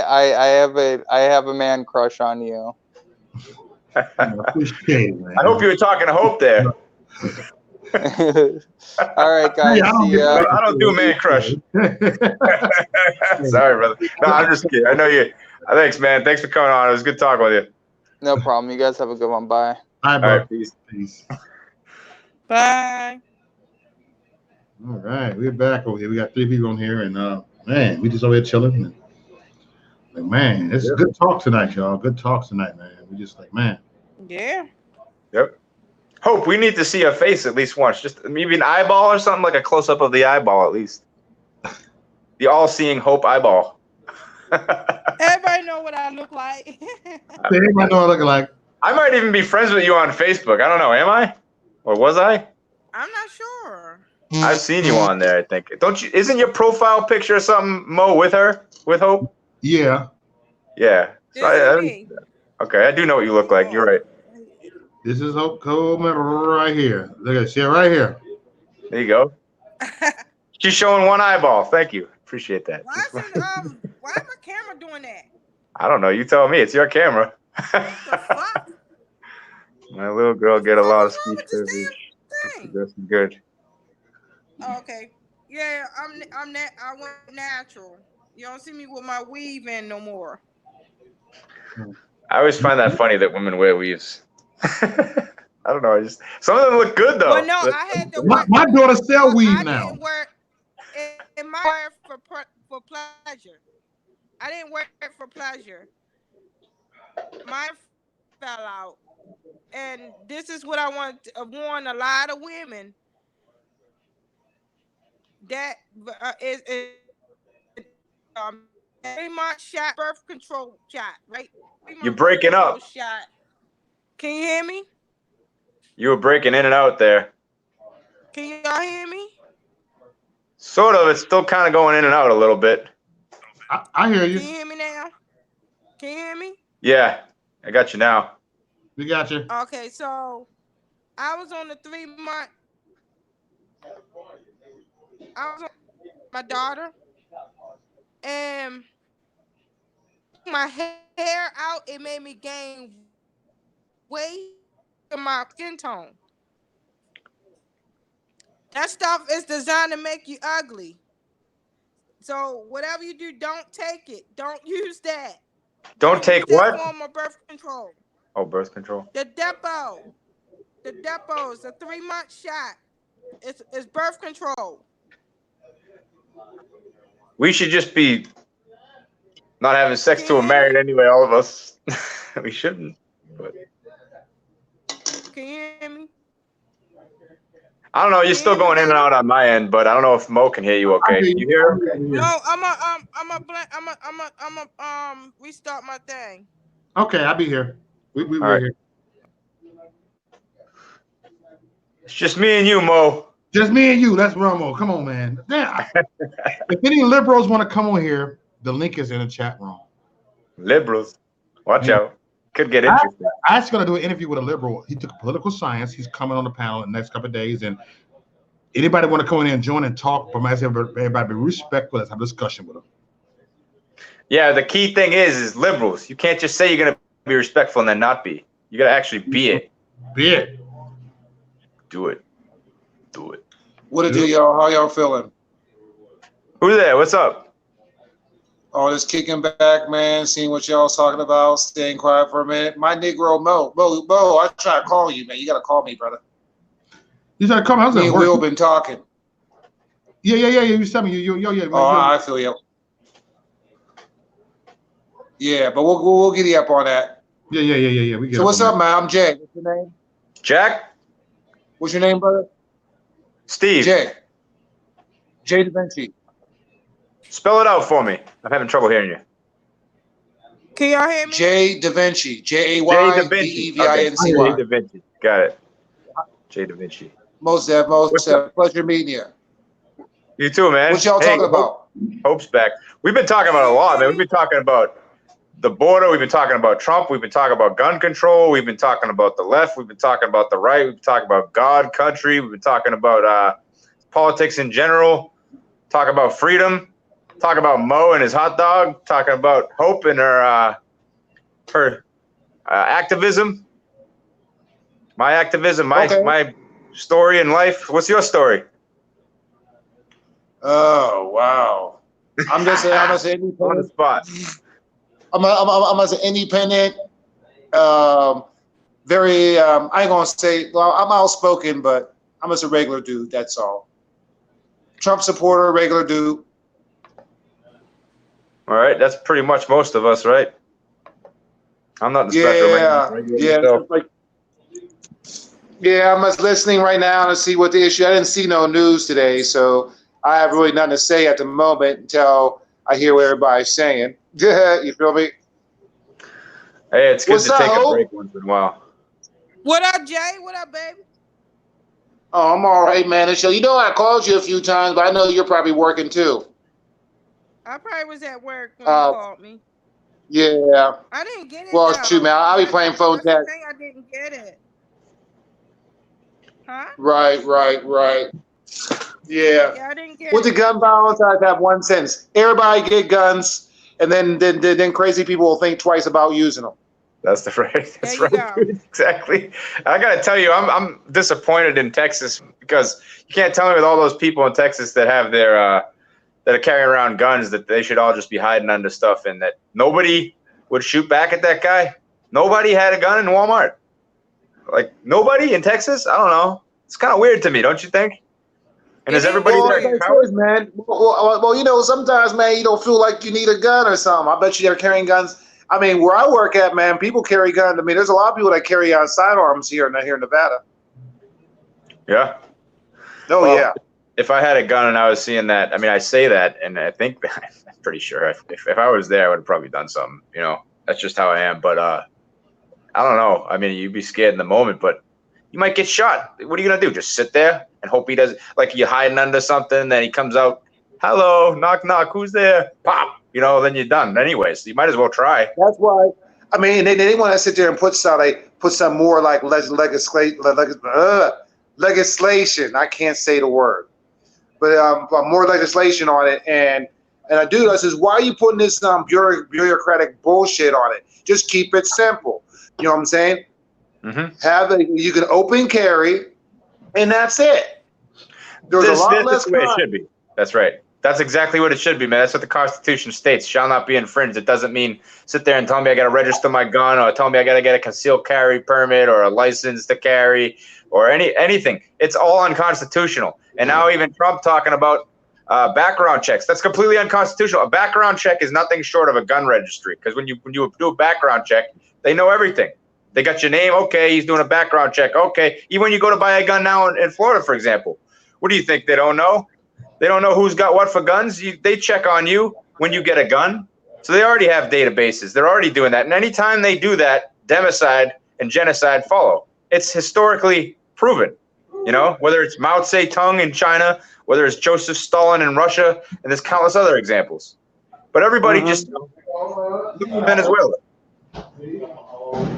have a man crush on you. I appreciate it, man. I hope you were talking to Hope there. All right, guys. Hey, I don't See get ya. back I don't do man crush. Sorry, brother. No, I'm just kidding. I know you. Thanks, man. Thanks for coming on. It was good talking with you. No problem. You guys have a good one. Bye. All right, All bro. right, peace. Peace. Bye. All right, we're back over here. We got 3 people on here, and man, we just over here chilling. And, like, man, this is good talk tonight, y'all. Good talk tonight, man. We just like, man. Yeah. Yep. Hope, we need to see your face at least once. Just maybe an eyeball or something, like a close up of the eyeball at least. The all-seeing Hope eyeball. Everybody know what I look like. Everybody know what I look like. I might even be friends with you on Facebook. I don't know. Am I? Or was I? I'm not sure. I've seen you on there, I think. Don't you? Isn't your profile picture or something, Mo, with her? With Hope? Yeah. Yeah. This So is me. okay, I do know what you look like. You're right. This is Hope Coleman right here. Look at she right here. There you go. She's showing one eyeball. Thank you. Appreciate that. Why is my camera doing that? I don't know. You tell me. It's your camera. What the fuck? My little girl get a lot of speech What's wrong with privilege. this damn thing? That's good. Oh, okay. Yeah, I went natural. You don't see me with my weave in no more. I always find that funny that women wear weaves. I don't know. Some of them look good though. But no, I had to My daughter sell weed I now. didn't wear it my for pleasure. I didn't wear it for pleasure. Mine fell out, and this is what I want to warn a lot of women that is 3-month shot, birth control shot, right? You're breaking up. Shot. Can you hear me? You were breaking in and out there. Can y'all hear me? Sort of. It's still kind of going in and out a little bit. I hear you. Can you hear me now? Can you hear me? Yeah, I got you now. We got you. Okay, so I was on the 3-month. I was on my daughter, and my hair out. It made me gain weight in my skin tone. That stuff is designed to make you ugly. So whatever you do, don't take it. Don't use that. Don't take use that what? form of birth control. Oh, birth control. The Depo is a 3-month shot. It's birth control. We should just be not having sex till we're married anyway, all of us. We shouldn't. But Can you hear me? I don't know. You're still going in and out on my end, but I don't know if Mo can hear you okay. Can you hear him? No, I'm a restart my thing. Okay, I'll be here. We All were right. here. It's just me and you, Mo. Just me and you. That's Romo. Come on, man. Damn. If any liberals want to come on here, the link is in the chat room. Liberals. Watch Yeah. out. Could get interesting. I actually going to do an interview with a liberal. He took political science. He's coming on the panel in the next couple of days. And anybody want to come in and join and talk, but everybody be respectful. Let's have a discussion with him. Yeah, the key thing is liberals. You can't just say you're going to be respectful and then not be. You got to actually be it. Be it. Do it. Do it. What it do, y'all? How y'all feeling? Who's there? What's up? Oh, just kicking back, man, seeing what y'all's talking about, staying quiet for a minute. My Negro Mo, I try to call you, man. You got to call me, brother. You try to come. I was Me at and work. Will been talking. Yeah. You said me. Yeah. Oh, I feel you. Yeah, but we'll get you up on that. Yeah. We get So what's on up, man? I'm Jay. What's your name? Jack? What's your name, brother? Steve. Jay. Jay Da Vinci. Spell it out for me. I'm having trouble hearing you. Can y'all hear me? Jay Da Vinci. Jay Da Vinci. Jaydevinci. Jay Da Vinci. Got it. Jay Da Vinci. Most deaf. Pleasure meeting you. You too, man. What y'all talking about? Hope's back. We've been talking about a lot, man. We've been talking about the border. We've been talking about Trump. We've been talking about gun control. We've been talking about the left. We've been talking about the right. We've been talking about God, country. We've been talking about politics in general. Talk about freedom. Talk about Mo and his hot dog. Talking about Hope and her activism. My activism. My story in life. What's your story? Oh wow! I'm just an On the independent. spot. I'm as an independent. Very. I ain't gonna say. Well, I'm outspoken, but I'm just a regular dude. That's all. Trump supporter, regular dude. All right, that's pretty much most of us, right? I'm not the special man. Yeah, I'm just listening right now to see what the issue. I didn't see no news today, so I have really nothing to say at the moment until I hear what everybody's saying. You feel me? Hey, it's good What's to up, take a Hope? break once in a while. What up, Jay? What up, baby? Oh, I'm all right, man. You know, I called you a few times, but I know you're probably working too. I probably was at work when you called me. Yeah. I didn't get it. Well, though. shoot, man, I'll be playing phone That's the tag. thing, I didn't get it. Huh? Right. Yeah. Yeah, I didn't get With it. the gun violence, I have one sentence. Everybody get guns, and then crazy people will think twice about using them. That's the right. That's There you right. go. Dude. Exactly. I gotta tell you, I'm disappointed in Texas because you can't tell me with all those people in Texas that have their that are carrying around guns that they should all just be hiding under stuff and that nobody would shoot back at that guy. Nobody had a gun in Walmart. Like nobody in Texas. I don't know. It's kind of weird to me, don't you think? And is everybody there? Man. Well, you know, sometimes, man, you don't feel like you need a gun or something. I bet you they're carrying guns. I mean, where I work at, man, people carry guns. I mean, there's a lot of people that carry sidearms here in Nevada. Yeah. Oh, Well, yeah. If I had a gun and I was seeing that, I mean, I say that, and I think I'm pretty sure if I was there, I would have probably done something. You know, that's just how I am. But I don't know. I mean, you'd be scared in the moment, but you might get shot. What are you gonna do? Just sit there and hope he doesn't? Like you're hiding under something, then he comes out. Hello, knock knock. Who's there? Pop. You know, then you're done. Anyways, you might as well try. That's why. I mean, they want to sit there and put some more like legislation. I can't say the word, but more legislation on it. And a dude says, why are you putting this bureaucratic bullshit on it? Just keep it simple. You know what I'm saying? Mm-hmm. You can open carry, and that's it. There's a lot less the way it crime. should be. That's right. That's exactly what it should be, man. That's what the Constitution states. Shall not be infringed. It doesn't mean sit there and tell me I got to register my gun or tell me I got to get a concealed carry permit or a license to carry or anything. It's all unconstitutional. And now even Trump talking about background checks. That's completely unconstitutional. A background check is nothing short of a gun registry because when you do a background check, they know everything. They got your name. Okay, he's doing a background check. Okay. Even when you go to buy a gun now in Florida, for example, what do you think? They don't know? They don't know who's got what for guns. They check on you when you get a gun. So they already have databases. They're already doing that. And anytime they do that, democide and genocide follow. It's historically proven, you know, whether it's Mao Zedong in China, whether it's Joseph Stalin in Russia, and there's countless other examples. But everybody just look at Venezuela.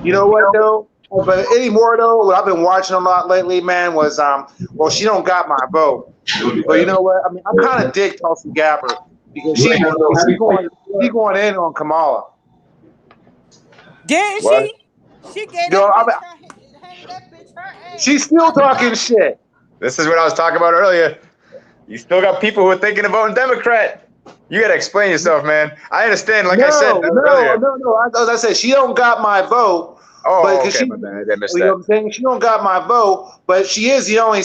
You know what though? But anymore though, what I've been watching a lot lately, man, was well, she don't got my vote. But you know what? I mean, I kind of dig Tulsi Gabbard because she's going in on Kamala. Didn't What? she gave No, that bitch her ass. She's still talking shit. This is what I was talking about earlier. You still got people who are thinking of voting Democrat. You got to explain yourself, man. I understand, like I said earlier. No. As I said, she don't got my vote. Oh, But 'cause okay. she- My bad. I missed You know what that. I'm saying? She don't got my vote, but she is the only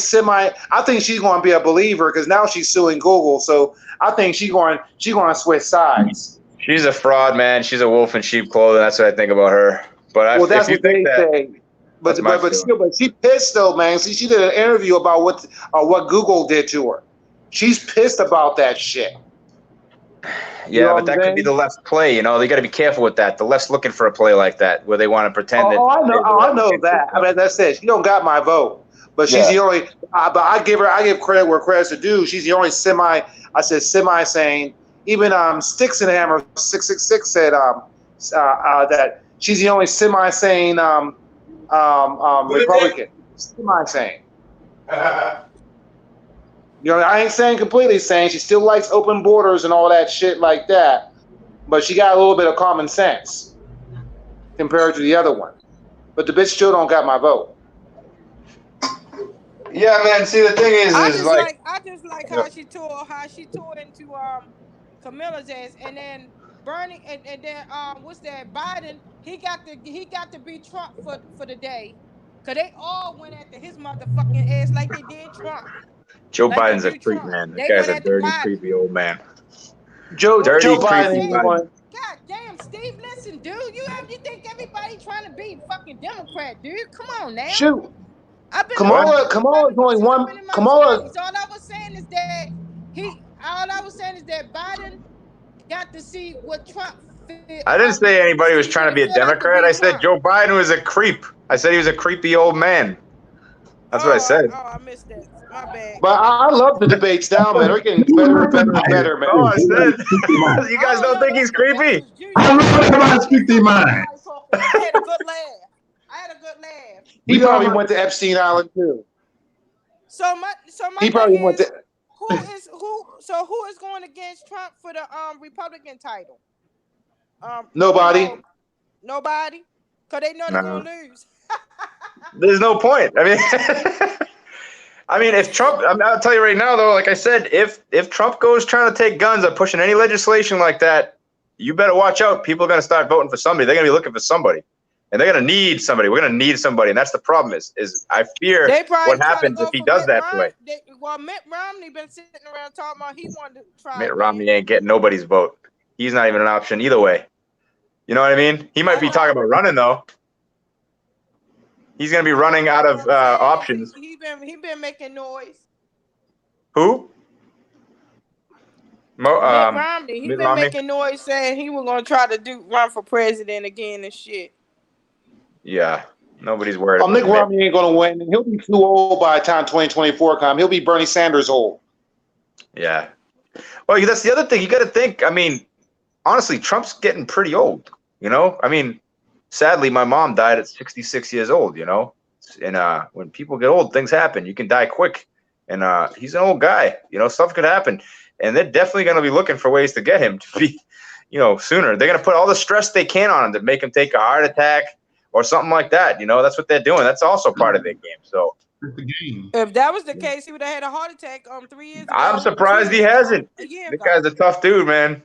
I think she's going to be a believer because now she's suing Google. So I think she's going to switch sides. She's a fraud, man. She's a wolf in sheep clothing. That's what I think about her. But Well, that's if you what they think that, say. But that's my but still, but she pissed though, man. See, she did an interview about what Google did to her. She's pissed about that shit. yeah, know what but I'm that could be saying? the left play. You know, they got to be careful with that. The left's looking for a play like that where they want to pretend that. I know that. I mean, that's it. She don't got my vote, but she's Yeah. the only. But I give credit where credit's due. She's the only semi saying. Even Sticks and Hammer 666 said that she's the only semi-sane Republican. Semi-sane. You know, I ain't saying completely sane. She still likes open borders and all that shit like that, but she got a little bit of common sense compared to the other one. But the bitch still don't got my vote. Yeah, man. See, the thing is I just like how she tore into Camilla's ass, and then Bernie, and then what's that? Biden, he got to be Trump for the day, cause they all went after his motherfucking ass like they did Trump. Joe Like Biden's they a do creep, Trump. man. That They guy's went a after dirty, Biden. creepy old man. Joe Dirty, Biden creepy ain't Biden. going. God damn, Steve, listen, dude. You think everybody trying to be fucking Democrat, dude? Come on now. Shoot. I've been Kamala's only one. Kamala. So all I was saying is that Biden got to see what Trump. I didn't say anybody was trying to be a Democrat. I said Joe Biden was a creep. I said he was a creepy old man. That's what I said. Oh, I missed that. My bad. But I love the debates now, man. They're getting better and better and better, man. Oh, I said, you guys don't think he's creepy? I love somebody speak their mind. I had a good laugh. He probably went to Epstein Island too. So my He probably went to. who is going against Trump for the Republican title? Nobody. Nobody, because they know they're gonna lose. There's no point. I mean, if Trump, I'll tell you right now, though, like I said, if Trump goes trying to take guns or pushing any legislation like that, you better watch out. People are going to start voting for somebody. They're going to be looking for somebody, and they're going to need somebody. We're going to need somebody, and that's the problem. Is I fear what happens if he does that way. Mitt Romney been sitting around talking about he wanted to try. Mitt Romney ain't getting nobody's vote. He's not even an option either way. You know what I mean? He might be talking about running though. He's going to be running out of options. He been making noise. Who? Mitt Romney. He been making noise saying he was going to try to run for president again and shit. Yeah, nobody's worried. Mitt Romney ain't going to win. He'll be too old by the time 2024 comes. He'll be Bernie Sanders old. Yeah. Well, that's the other thing. You got to think. I mean, honestly, Trump's getting pretty old. You know, I mean, sadly, my mom died at 66 years old, you know, and when people get old, things happen. You can die quick, and he's an old guy, you know, stuff could happen, and they're definitely going to be looking for ways to get him to be, you know, sooner. They're going to put all the stress they can on him to make him take a heart attack or something like that. You know, that's what they're doing. That's also part of their game. So if that was the case, he would have had a heart attack 3 years ago. I'm surprised he hasn't. This guy's a tough dude, man.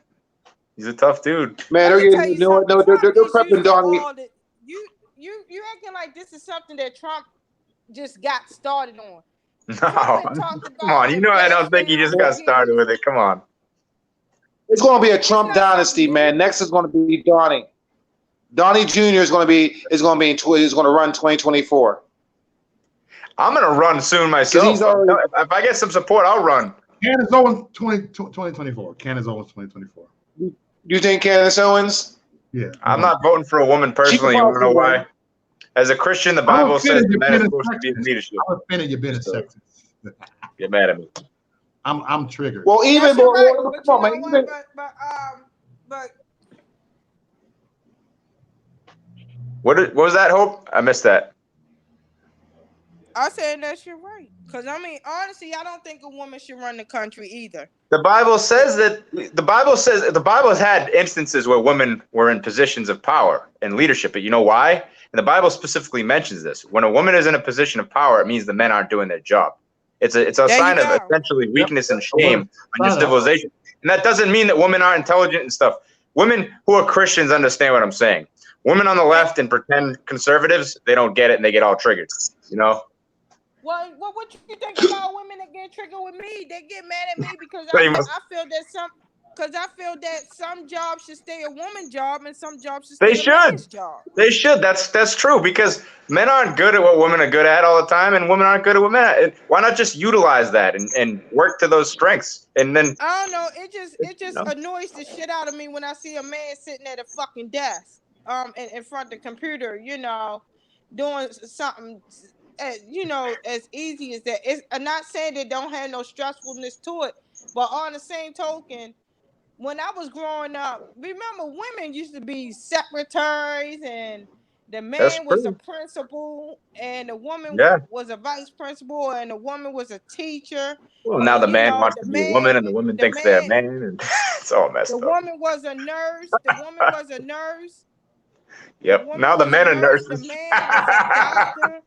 He's a tough dude. Man, they're prepping Donnie. You acting like this is something that Trump just got started on. No, come on. You know I don't think he just got started with it. Come on. It's going to be a Trump dynasty, man. Next is going to be Donnie. Donnie Jr. is going to run 2024. I'm going to run soon myself. If I get some support, I'll run. Candace Owens 2024. Candace Owens 2024. You think Candace Owens? Yeah. I'm not voting for a woman personally. You want to know why? As a Christian, the Bible says the man is supposed to be in leadership. I'm offended you've been a sexist. Get mad at me. I'm triggered. Well, even come on, man. But what was that, Hope? I missed that. I said that you're right. Because, I mean, honestly, I don't think a woman should run the country either. The Bible says the Bible has had instances where women were in positions of power and leadership. But you know why? And the Bible specifically mentions this. When a woman is in a position of power, it means the men aren't doing their job. It's a sign of essentially weakness and shame on your civilization. And that doesn't mean that women aren't intelligent and stuff. Women who are Christians understand what I'm saying. Women on the left and pretend conservatives, they don't get it and they get all triggered. You know? Well, what you think about women that get triggered with me? They get mad at me because I feel that some jobs should stay a woman's job and some jobs should stay a man's job. They should. That's true because men aren't good at what women are good at all the time, and women aren't good at what men are. Why not just utilize that and work to those strengths? And then I don't know. It just annoys the shit out of me when I see a man sitting at a fucking desk, in front of the computer, you know, doing something. You know, as easy as that. I'm not saying they don't have no stressfulness to it, but on the same token, when I was growing up, remember women used to be secretaries and the That's man was a true. principal and the woman Yeah. was a vice principal and the woman was a teacher. Well, now the And you man know, wants to be a woman, and the woman thinks they're a man, and it's all the messed up. woman was a nurse. The woman was a nurse. Yep. woman Now the was a men are nurse. nurses. The man was a doctor.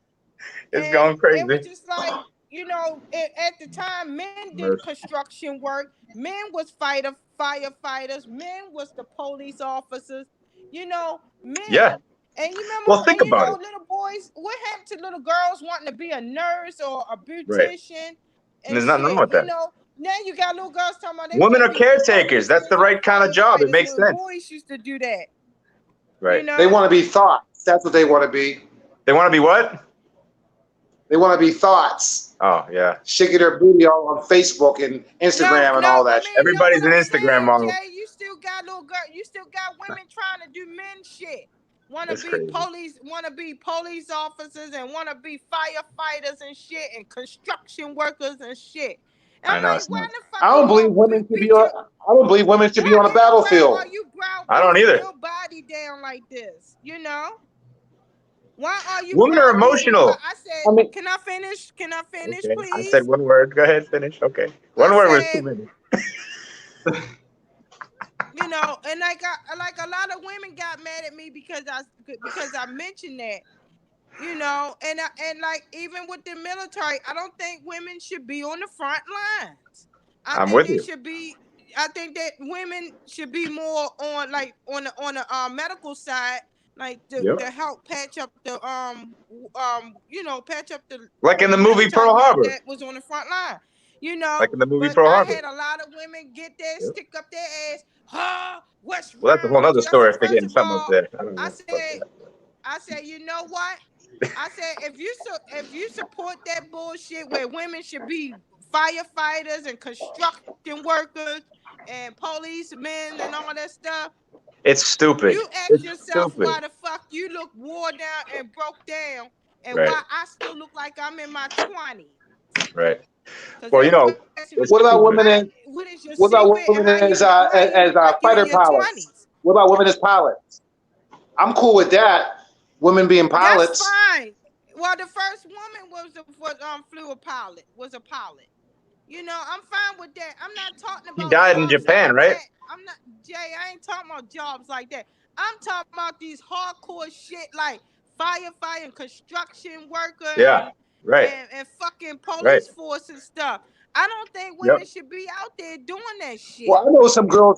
It's And going it crazy. was just like, you know, at the time, men did Nurse. construction work. Men was firefighters. Men was the police officers. You know, men. Yeah. And you remember, Well, think and you about know, it. little boys. What happened to little girls wanting to be a nurse or a beautician? Right. And There's nothing wrong with you that. know, now you got little girls talking about they Women wanna are be caretakers. That's the right kind of job. It firefighters makes when sense. boys used to do that. Right. You know, They want to be thoughts. That's what they want to be. They want to be what? They want to be thoughts. Oh, yeah. Shaking their booty all on Facebook and Instagram and all that. I mean, Everybody's know an what I'm Instagram saying, model. Jay, you still got little girl. You still got women trying to do men shit. Want to That's be crazy. police officers and want to be firefighters and shit and construction workers and shit. And I I'm know, like, it's why nuts. the fuck I don't believe women should be on. I don't believe women should be on a battlefield. Why are you I don't either. your body down like this? You know? Why are you? Women are browbeating emotional. I said, can I finish? Can I finish, Okay. please? I said one word. Go ahead, finish. Okay. One word was too many. You know, and like a lot of women got mad at me because I mentioned that. You know, and like even with the military, I don't think women should be on the front lines. I'm with you. I think that women should be more on the medical side, like to help patch up the patch up the like in the movie Pearl Harbor. That was on the front line. You know, like in the movie but Pearl Harbor. I had a lot of women get there, stick up their ass. What's wrong? Well, that's a whole other story if they're getting First of something up all, there. I said, you know what? I said, if you support that bullshit where women should be firefighters and construction workers and policemen and all that stuff, it's stupid. you ask yourself why the fuck you look wore down and broke down, and why I still look like I'm in my 20s. Right. Well, you know, what about women as fighter pilots? What about women as pilots? I'm cool with that. Women being pilots. That's fine. Well, the first woman flew a pilot. Was a pilot. You know, I'm fine with that. I'm not talking about. He died in Japan, like right? That. I'm not, Jay. I ain't talking about jobs like that. I'm talking about these hardcore shit like firefighter and construction worker. Yeah, right. And fucking police force and stuff. I don't think women should be out there doing that shit. Well, I know some girls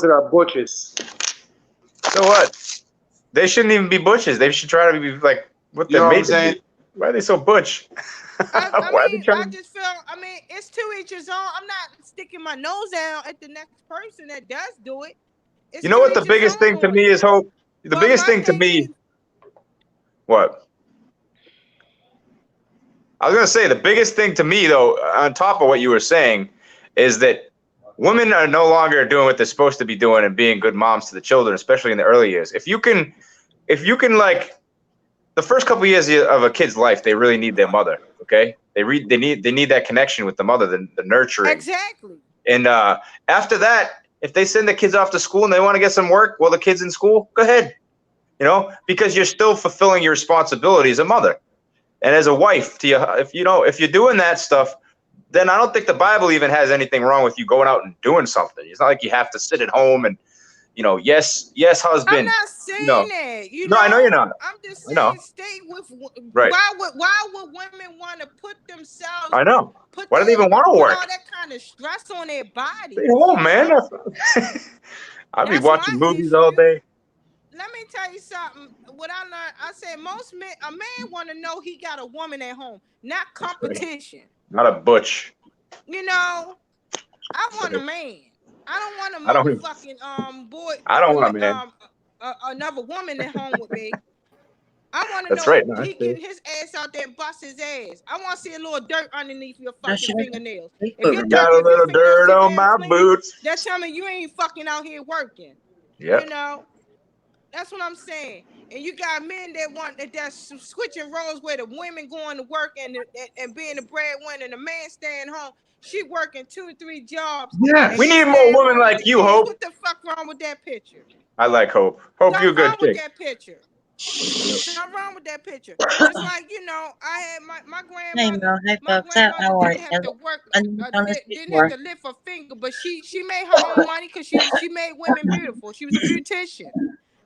that are butches. So what? They shouldn't even be butches. They should try to be like what they're made to be. Why are they so butch? I just feel. I mean, it's to each his own. I'm not sticking my nose out at the next person that does do it. It's you know what the biggest thing to me is, Hope? The biggest thing to me. What? I was gonna say the biggest thing to me, though, on top of what you were saying, is that women are no longer doing what they're supposed to be doing and being good moms to the children, especially in the early years. If you can like the first couple of years of a kid's life, they really need their mother. Okay, they need that connection with the mother, the nurturing. Exactly. And after that, if they send the kids off to school and they want to get some work while the kid's in school, go ahead. You know, because you're still fulfilling your responsibility as a mother and as a wife. If you're doing that stuff, then I don't think the Bible even has anything wrong with you going out and doing something. It's not like you have to sit at home and, yes, husband. I'm not saying that. I know you're not. I'm just saying stay with. Right. Why would women want to put themselves? I know. Why do they even want to work? All that kind of stress on their body. Stay home, man. I'd be watching movies all day. Let me tell you something. What I learned, I said a man want to know he got a woman at home, not competition. Not a butch. You know, I want a man. I don't want a motherfucking boy. I don't want a man. Another woman at home with me. I want to know right, he get his ass out there and bust his ass. I want to see a little dirt underneath your fucking fingernails. If you got a little dirt on my boots. That's telling me you ain't fucking out here working. Yeah. You know, that's what I'm saying. And you got men that's switching roles where the women going to work and being the breadwinner and the man staying home. She working 2 or 3 jobs. Yes. We need more women like you, Hope. What the fuck wrong with that picture? I like Hope. Hope you a good wrong with chick. that picture. Something wrong with that picture. Just like, you know, I had my Hey, grandmother. Mo. Hey, My folks. How grandmother are you? didn't have to work, Done this didn't before. have to lift her finger, but she made her own money because she made women beautiful. She was a beautician.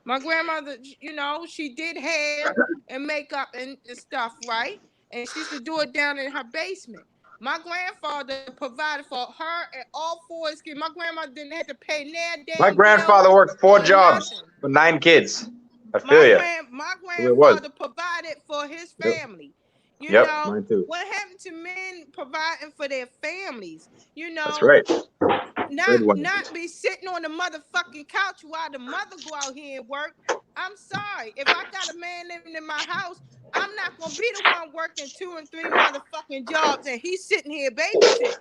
My grandmother, you know, she did hair and makeup and stuff, right? And she used to do it down in her basement. My grandfather provided for her and all 4 kids. My grandmother didn't have to pay their damn My grandfather bill worked 4 or jobs nothing. with 9 kids. I feel you. My It was. grandfather provided for his Yep. family. You Yep, know, mine too. what happened to men providing for their families? You know, That's right. not be sitting on the motherfucking couch while the mother go out here and work. I'm sorry. If I got a man living in my house, I'm not gonna be the one working 2 and 3 motherfucking jobs and he's sitting here babysitting.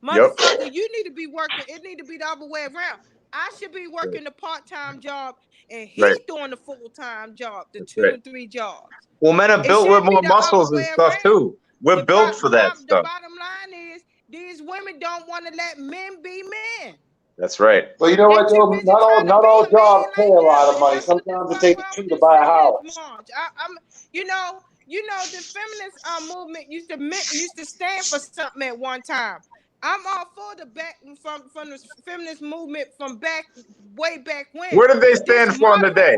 Motherfucker, you need to be working. It need to be the other way around. I should be working a part-time job and he's doing the full-time job, the 2 and 3 jobs. Well, men are built with more muscles and stuff too. We're built for that The stuff. bottom line is these women don't want to let men be men. That's right. Well, you know what, Joe? Not all jobs pay a lot of money. Sometimes it takes 2 to buy a house. You know, the feminist movement used to stand for something at one time. I'm all for the from the feminist movement from way back when. Where did they stand for in the day?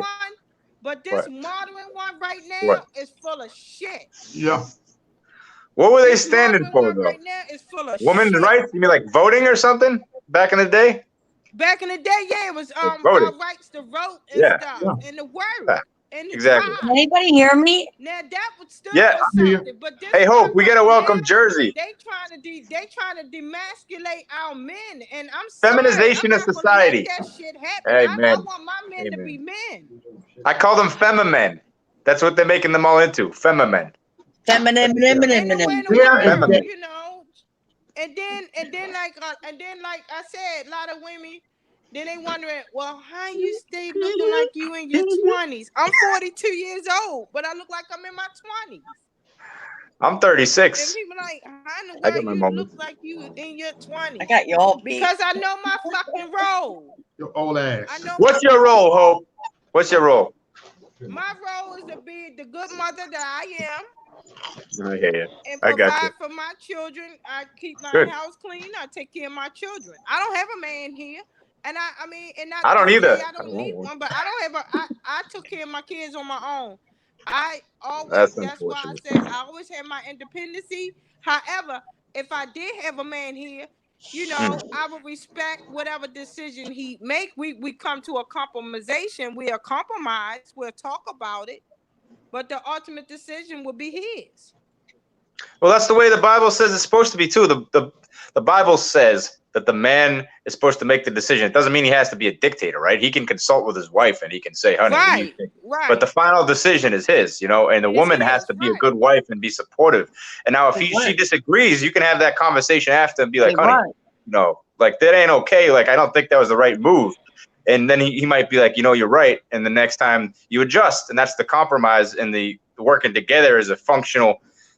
But this modern one right now is full of shit. Yeah. What were they standing for, though? Right now is full of women's shit. rights? You mean like voting or something? Back in the day? Back in the day, yeah, it was our rights to vote and stuff and the word and the exactly. Can anybody hear me? Now that would still something, but this hey, Hope, we gotta welcome Jersey. They trying to demasculate our men, and I'm sorry, Feminization of society. That shit happen. Hey, I man. want my men to be men. I call them femimen. That's what they're making them all into. Femimen. Feminine. You know, and then like I said, a lot of women. Then they wondering, well, how you stay looking like you in your 20s? I'm 42 years old, but I look like I'm in my 20s. I'm 36. And people like, how in the world you look like you in your 20s? I got you all beat. Because I know my fucking role. Your old ass. What's your role, Hope? What's your role? My role is to be the good mother that I am. I hear you. And I got provide you. for my children. I keep my Good. house clean. I take care of my children. I don't have a man here. And I don't either. I don't need one, but I don't have I took care of my kids on my own. That's why I said I always had my independency. However, if I did have a man here, you know, I would respect whatever decision he make. We come to a compromisation. We'll compromise. We'll talk about it. But the ultimate decision will be his. Well, that's the way the Bible says it's supposed to be too. The Bible says that the man is supposed to make the decision. It doesn't mean he has to be a dictator, right? He can consult with his wife and he can say, honey, what do you think? Right. But the final decision is his, you know, and the woman has to be a good wife and be supportive. And now if she disagrees, you can have that conversation after and be like, honey, you know, like that ain't okay. Like, I don't think that was the right move. And then he might be like, you know, you're right. And the next time you adjust, and that's the compromise and the working together as a functional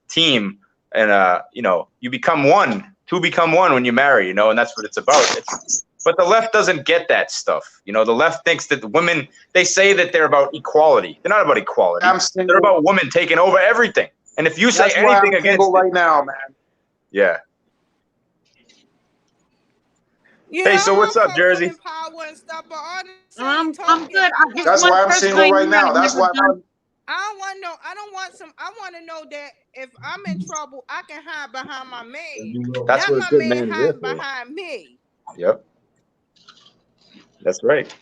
team. And, you know, you become one. Two become one when you marry, you know, and that's what it's about. But the left doesn't get that stuff. You know, the left thinks that the women, they say that they're about equality. They're not about equality. They're about women taking over everything. And if you say anything against it, right now, man. Yeah. Yeah, hey, so what's up, Jersey? Power and stuff, but I'm good. That's why I'm single right now. That's why I want to know that if I'm in trouble, I can hide behind my man. That's what a good man is hiding behind me. Yep. That's right.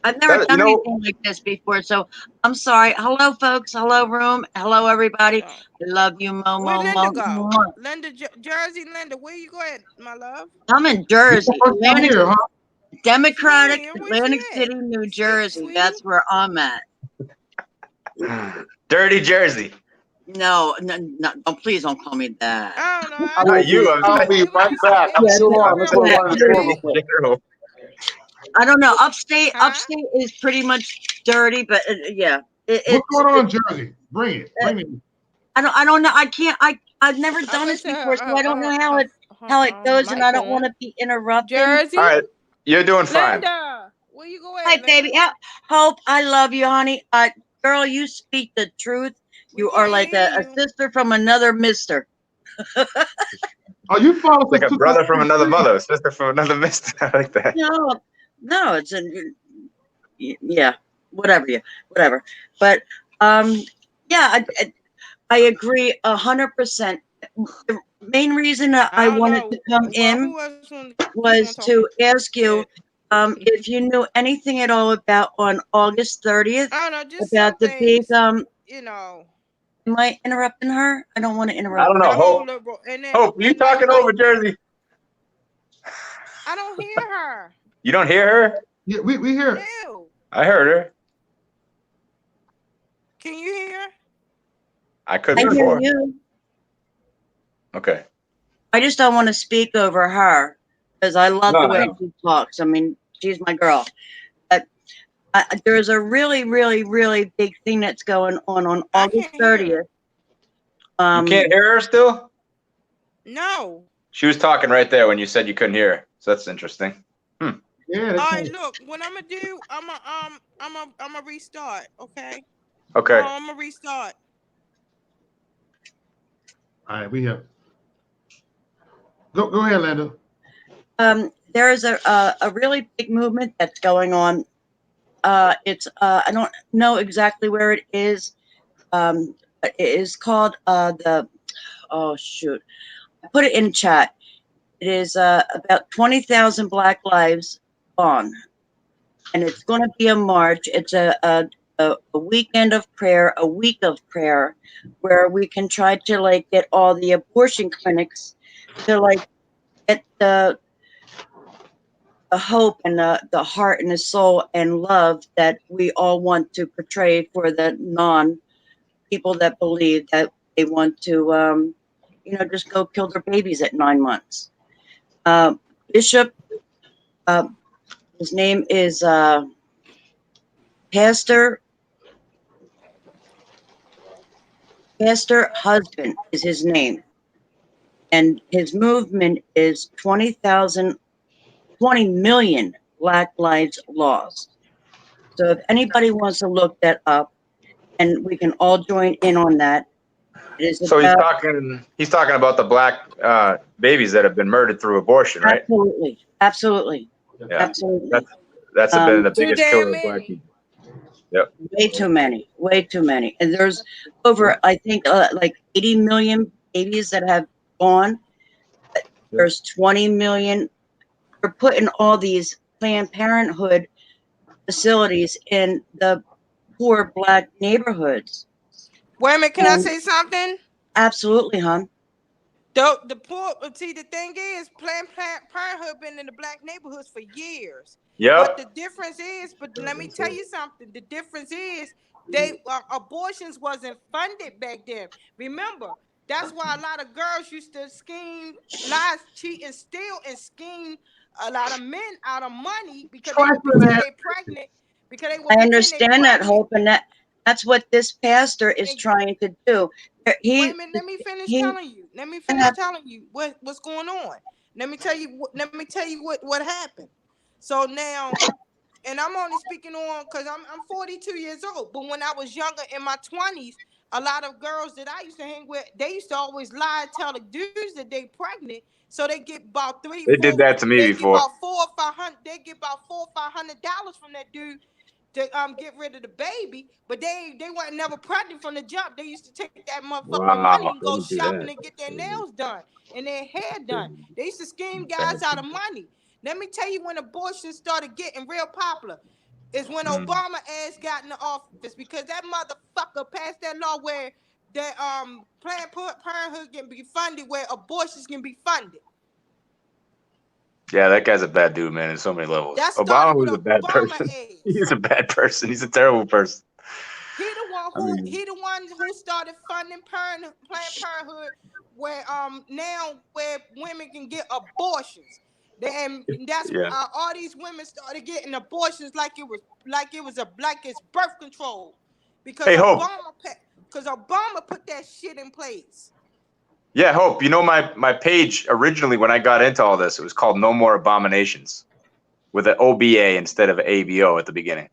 I've never done anything like this before, so I'm sorry. Hello, folks. Hello, room. Hello, everybody. I love you, Momo. Where Linda go? Linda, Jersey, Linda, where you going, my love? I'm in Jersey. Democratic Atlantic City, New Jersey. That's where I'm at. Dirty Jersey. No, oh, please don't call me that. I don't know. I'll be right back. I'm still on. Let's go on. I don't know. Upstate is pretty much dirty, but what's going on in Jersey? Bring it. I don't know. I I've never done this before, so I don't know how it goes, and I don't want to be interrupted. Jersey. All right, you're doing fine. Linda, where you go at, Hi, baby. Linda? Yeah, Hope, I love you, honey. Girl, you speak the truth. You are like a sister from another mister. Oh, you follow Like a brother from another mother, a sister from another mister. I like that. No, it's yeah, whatever. But yeah, I agree 100%. The main reason I wanted to come in was to ask you if you knew anything at all about on August 30th about the big you know. Am I interrupting her? I don't want to interrupt. I don't know. Hope, you talking over Jersey? I don't hear her. You don't hear her? Yeah, we hear her. No. I heard her. Can you hear? I could I before. hear you. Okay. I just don't want to speak over her because I love the way she talks. I mean, she's my girl. But there's a really, really, really big thing that's going on August 30th. You can't hear her still? No. She was talking right there when you said you couldn't hear her. So that's interesting. Yeah. All right, look. What I'm gonna do? I'm a restart. Okay. Okay. I'm gonna restart. All right, we have. Go ahead, Linda. There is a really big movement that's going on. It's I don't know exactly where it is. It is called oh shoot, I put it in chat. It is about 20,000 Black lives gone, and it's going to be a march. It's a weekend of prayer, a week of prayer, where we can try to like get all the abortion clinics to like get the hope and the heart and the soul and love that we all want to portray for the people that believe that they want to, just go kill their babies at 9 months. Bishop, his name is Pastor Husband is his name. And his movement is 20 million Black lives lost. So if anybody wants to look that up, and we can all join in on that. It is so he's talking about the Black babies that have been murdered through abortion, right? Absolutely. Yeah. Absolutely. That's been the biggest killer of Black people. Yep. Way too many. And there's over, I think, like 80 million babies that have gone. There's 20 million. We're putting all these Planned Parenthood facilities in the poor Black neighborhoods. Wait a minute, can I say something? Absolutely, hon. The poor, see, the thing is, Planned Parenthood been in the Black neighborhoods for years. Yep. But the difference is, let me tell you something. The difference is, abortions wasn't funded back then. Remember, that's why a lot of girls used to scheme, lies, cheat, and steal, and scheme a lot of men out of money because they pregnant. Because they were. I understand that, Hope, and that's what this pastor is trying to do. Wait a minute, let me finish telling you. Let me finish telling you what's going on. Let me tell you what happened. So now, and I'm only speaking on because I'm 42 years old. But when I was younger, in my 20s, a lot of girls that I used to hang with, they used to always lie and tell the dudes that they pregnant, so they get about They did that to me before. They get about $400 or $500 from that dude to get rid of the baby, but they weren't never pregnant from the jump. They used to take that motherfucking money and go shopping and get their nails done and their hair done. They used to scheme guys out of money. Let me tell you when abortion started getting real popular is when Obama ass got in the office, because that motherfucker passed that law where that Planned Parenthood can be funded, where abortions can be funded. Yeah, that guy's a bad dude, man, in so many levels. Obama was a bad person. He's a bad person. He's a terrible person. He the one who started funding Planned Parenthood, where now where women can get abortions. And that's all these women started getting abortions like it's birth control, because Obama put that shit in place. Yeah, Hope. You know, my page originally when I got into all this, it was called No More Abominations, with an OBA instead of ABO at the beginning,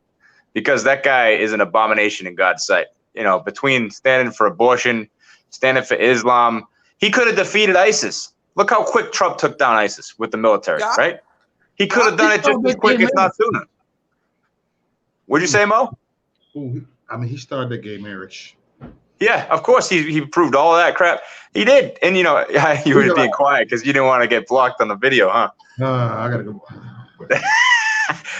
because that guy is an abomination in God's sight. You know, between standing for abortion, standing for Islam, he could have defeated ISIS. Look how quick Trump took down ISIS with the military, Yeah. right? He could have done it just as quick, if not sooner. What'd you say, Mo? Ooh, I mean, he started the gay marriage. Yeah, of course he proved all of that crap. He did, and you know, you were being quiet because you didn't want to get blocked on the video, huh? I gotta go.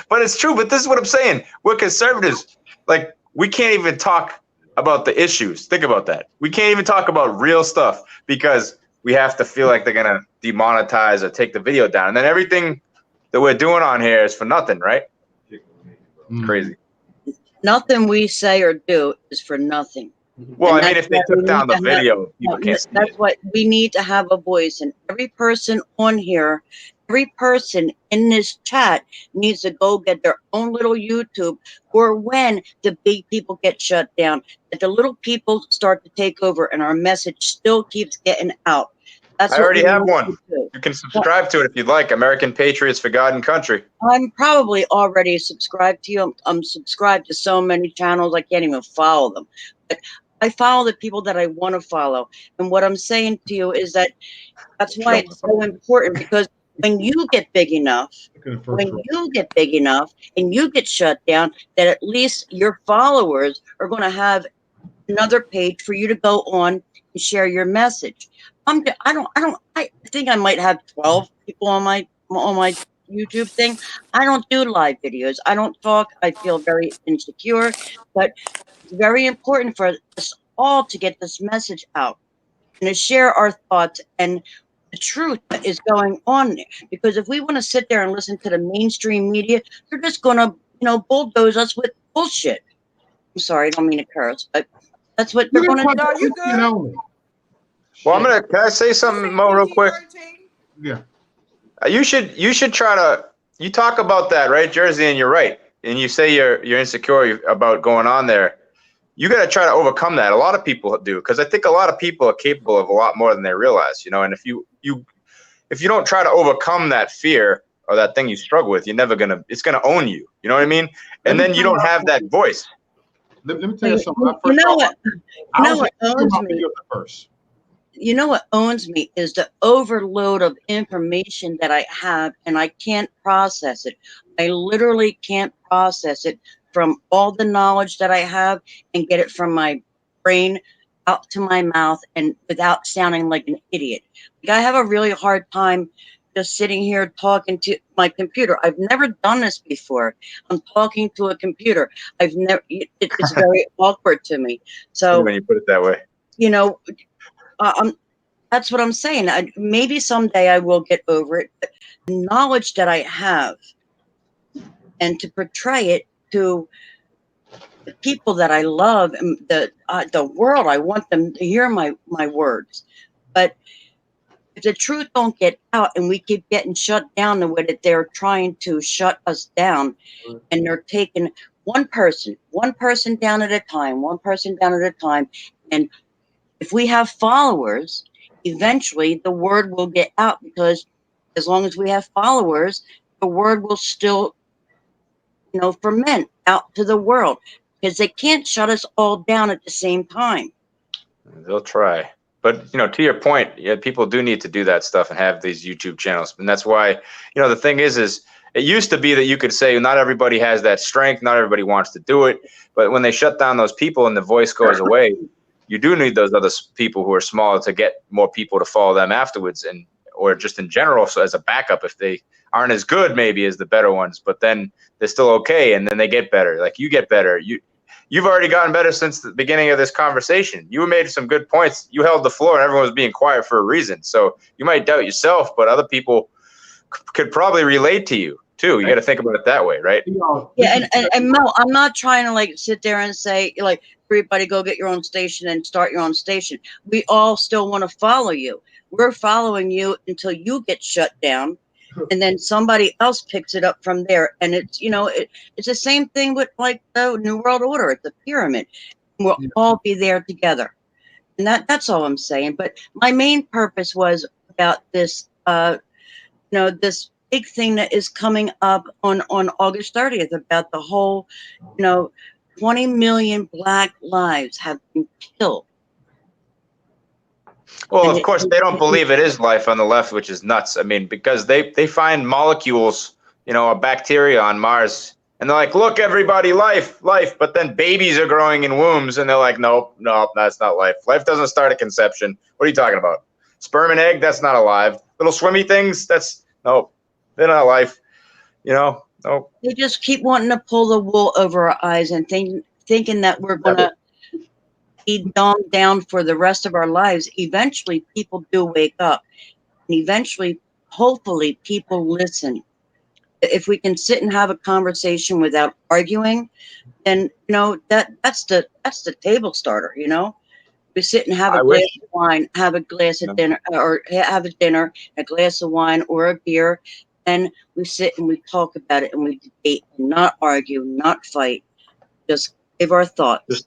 But it's true. But this is what I'm saying. We're conservatives. Like, we can't even talk about the issues. Think about that. We can't even talk about real stuff because we have to feel like they're gonna demonetize or take the video down, and then everything that we're doing on here is for nothing, right? It's crazy. Nothing we say or do is for nothing. Well, And I mean, that's if they why we took down need the to have- video, people can't see That's it. what we need to have a voice, and every person on here, every person in this chat needs to go get their own little YouTube, or when the big people get shut down, that the little people start to take over and our message still keeps getting out. That's I what already we have need one. to do. You can subscribe to it if you'd like. American Patriots for God and Country. I'm probably already subscribed to you. I'm subscribed to so many channels, I can't even follow them. But I follow the people that I want to follow. And what I'm saying to you is that that's why it's so important, because when you get big enough, and you get shut down, that at least your followers are going to have another page for you to go on and share your message. I think I might have 12 people on my YouTube thing. I don't do live videos. I don't talk. I feel very insecure, but it's very important for us all to get this message out and to share our thoughts and the truth that is going on there. Because if we want to sit there and listen to the mainstream media, they're just going to, bulldoze us with bullshit. I'm sorry, I don't mean to curse, but that's what they're going to do. No, you good. Well, can I say something, Mo, real quick? Yeah. You should try to. You talk about that, right, Jersey, and you're right. And you say you're insecure about going on there. You got to try to overcome that. A lot of people do, because I think a lot of people are capable of a lot more than they realize. And if you don't try to overcome that fear or that thing you struggle with, it's gonna own you. You know what I mean? And then you don't have that voice. Let me tell you something. You know what owns me? First. You know what owns me is the overload of information that I have, and I can't process it. I literally can't process it from all the knowledge that I have and get it from my brain out to my mouth and without sounding like an idiot. I have a really hard time just sitting here talking to my computer. I've never done this before. I'm talking to a computer. It's very awkward to me. So when you put it that way, that's what I'm saying. Maybe someday I will get over it. But the knowledge that I have, and to portray it to the people that I love and the world, I want them to hear my words. But if the truth don't get out and we keep getting shut down the way that they're trying to shut us down, and they're taking one person down at a time, and if we have followers, eventually the word will get out, because as long as we have followers, the word will still, ferment out to the world, because they can't shut us all down at the same time. They'll try. But, to your point, people do need to do that stuff and have these YouTube channels. And that's why, the thing is it used to be that you could say not everybody has that strength, not everybody wants to do it. But when they shut down those people and the voice goes away, you do need those other people who are smaller to get more people to follow them afterwards, or just in general, so as a backup if they aren't as good maybe as the better ones, but then they're still okay, and then they get better. Like, you get better. You've already gotten better since the beginning of this conversation. You made some good points. You held the floor, and everyone was being quiet for a reason. So you might doubt yourself, but other people could probably relate to you too. You got to think about it that way, right? Yeah, and Mo, I'm not trying to sit there and say everybody go get your own station and start your own station. We all still want to follow you. We're following you until you get shut down, and then somebody else picks it up from there. And it's it's the same thing with the New World Order. It's a pyramid. We'll all be there together. And that's all I'm saying. But my main purpose was about this, this big thing that is coming up on August 30th about the whole, 20 million Black lives have been killed. Well, And of course, they don't believe it is life on the left, which is nuts. I mean, because they find molecules, a bacteria on Mars, and they're like, look, everybody, life. But then babies are growing in wombs, and they're like, nope, that's not life. Life doesn't start at conception. What are you talking about? Sperm and egg, that's not alive. Little swimmy things, nope, they're not life. Nope. They just keep wanting to pull the wool over our eyes and thinking that we're going to be dumbed down for the rest of our lives. Eventually, people do wake up. And eventually, hopefully, people listen. If we can sit and have a conversation without arguing, then that's the table starter. We sit and have a glass of wine, have a glass of dinner, or have a dinner, a glass of wine or a beer, and we sit and we talk about it and we debate, and not argue, not fight, just give our thoughts.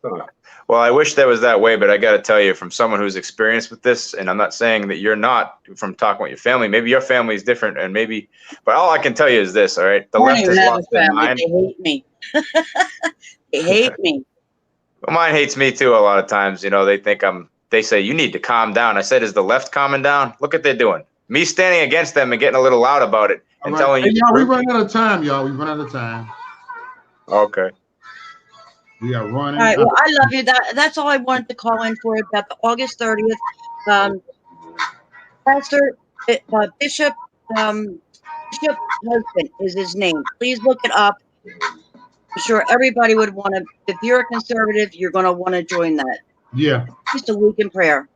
Well, I wish that was that way, but I got to tell you, from someone who's experienced with this, and I'm not saying that you're not, from talking with your family, maybe your family is different, and maybe, but all I can tell you is this, all right? The left has lost their mind. They hate me. They hate me. Well, mine hates me too a lot of times. They think they say, you need to calm down. I said, is the left calming down? Look what they're doing. Me standing against them and getting a little loud about it and telling you. Y'all, we run out of time, y'all. We run out of time. Okay. We are running. All right. Well, I love you. That's all I wanted to call in for about the August 30th. Pastor Bishop Husband is his name. Please look it up. I'm sure everybody would want to. If you're a conservative, you're going to want to join that. Yeah. Just a week in prayer.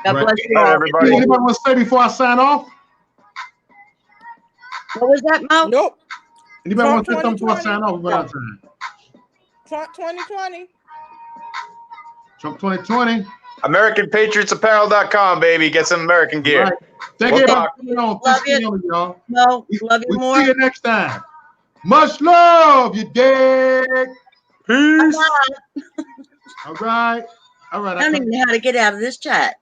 God bless you all. Everybody. Anybody want to say before I sign off? What was that, Mo? Nope. Anybody want to say something before I sign off? We run out of time. Trump 2020. Trump 2020. AmericanPatriotsApparel.com, baby. Get some American gear. Right. Thank you, everybody. Love you. Y'all. No, love you more. See you next time. Much love, you dig? Peace. All right. I don't even know how to get out of this chat.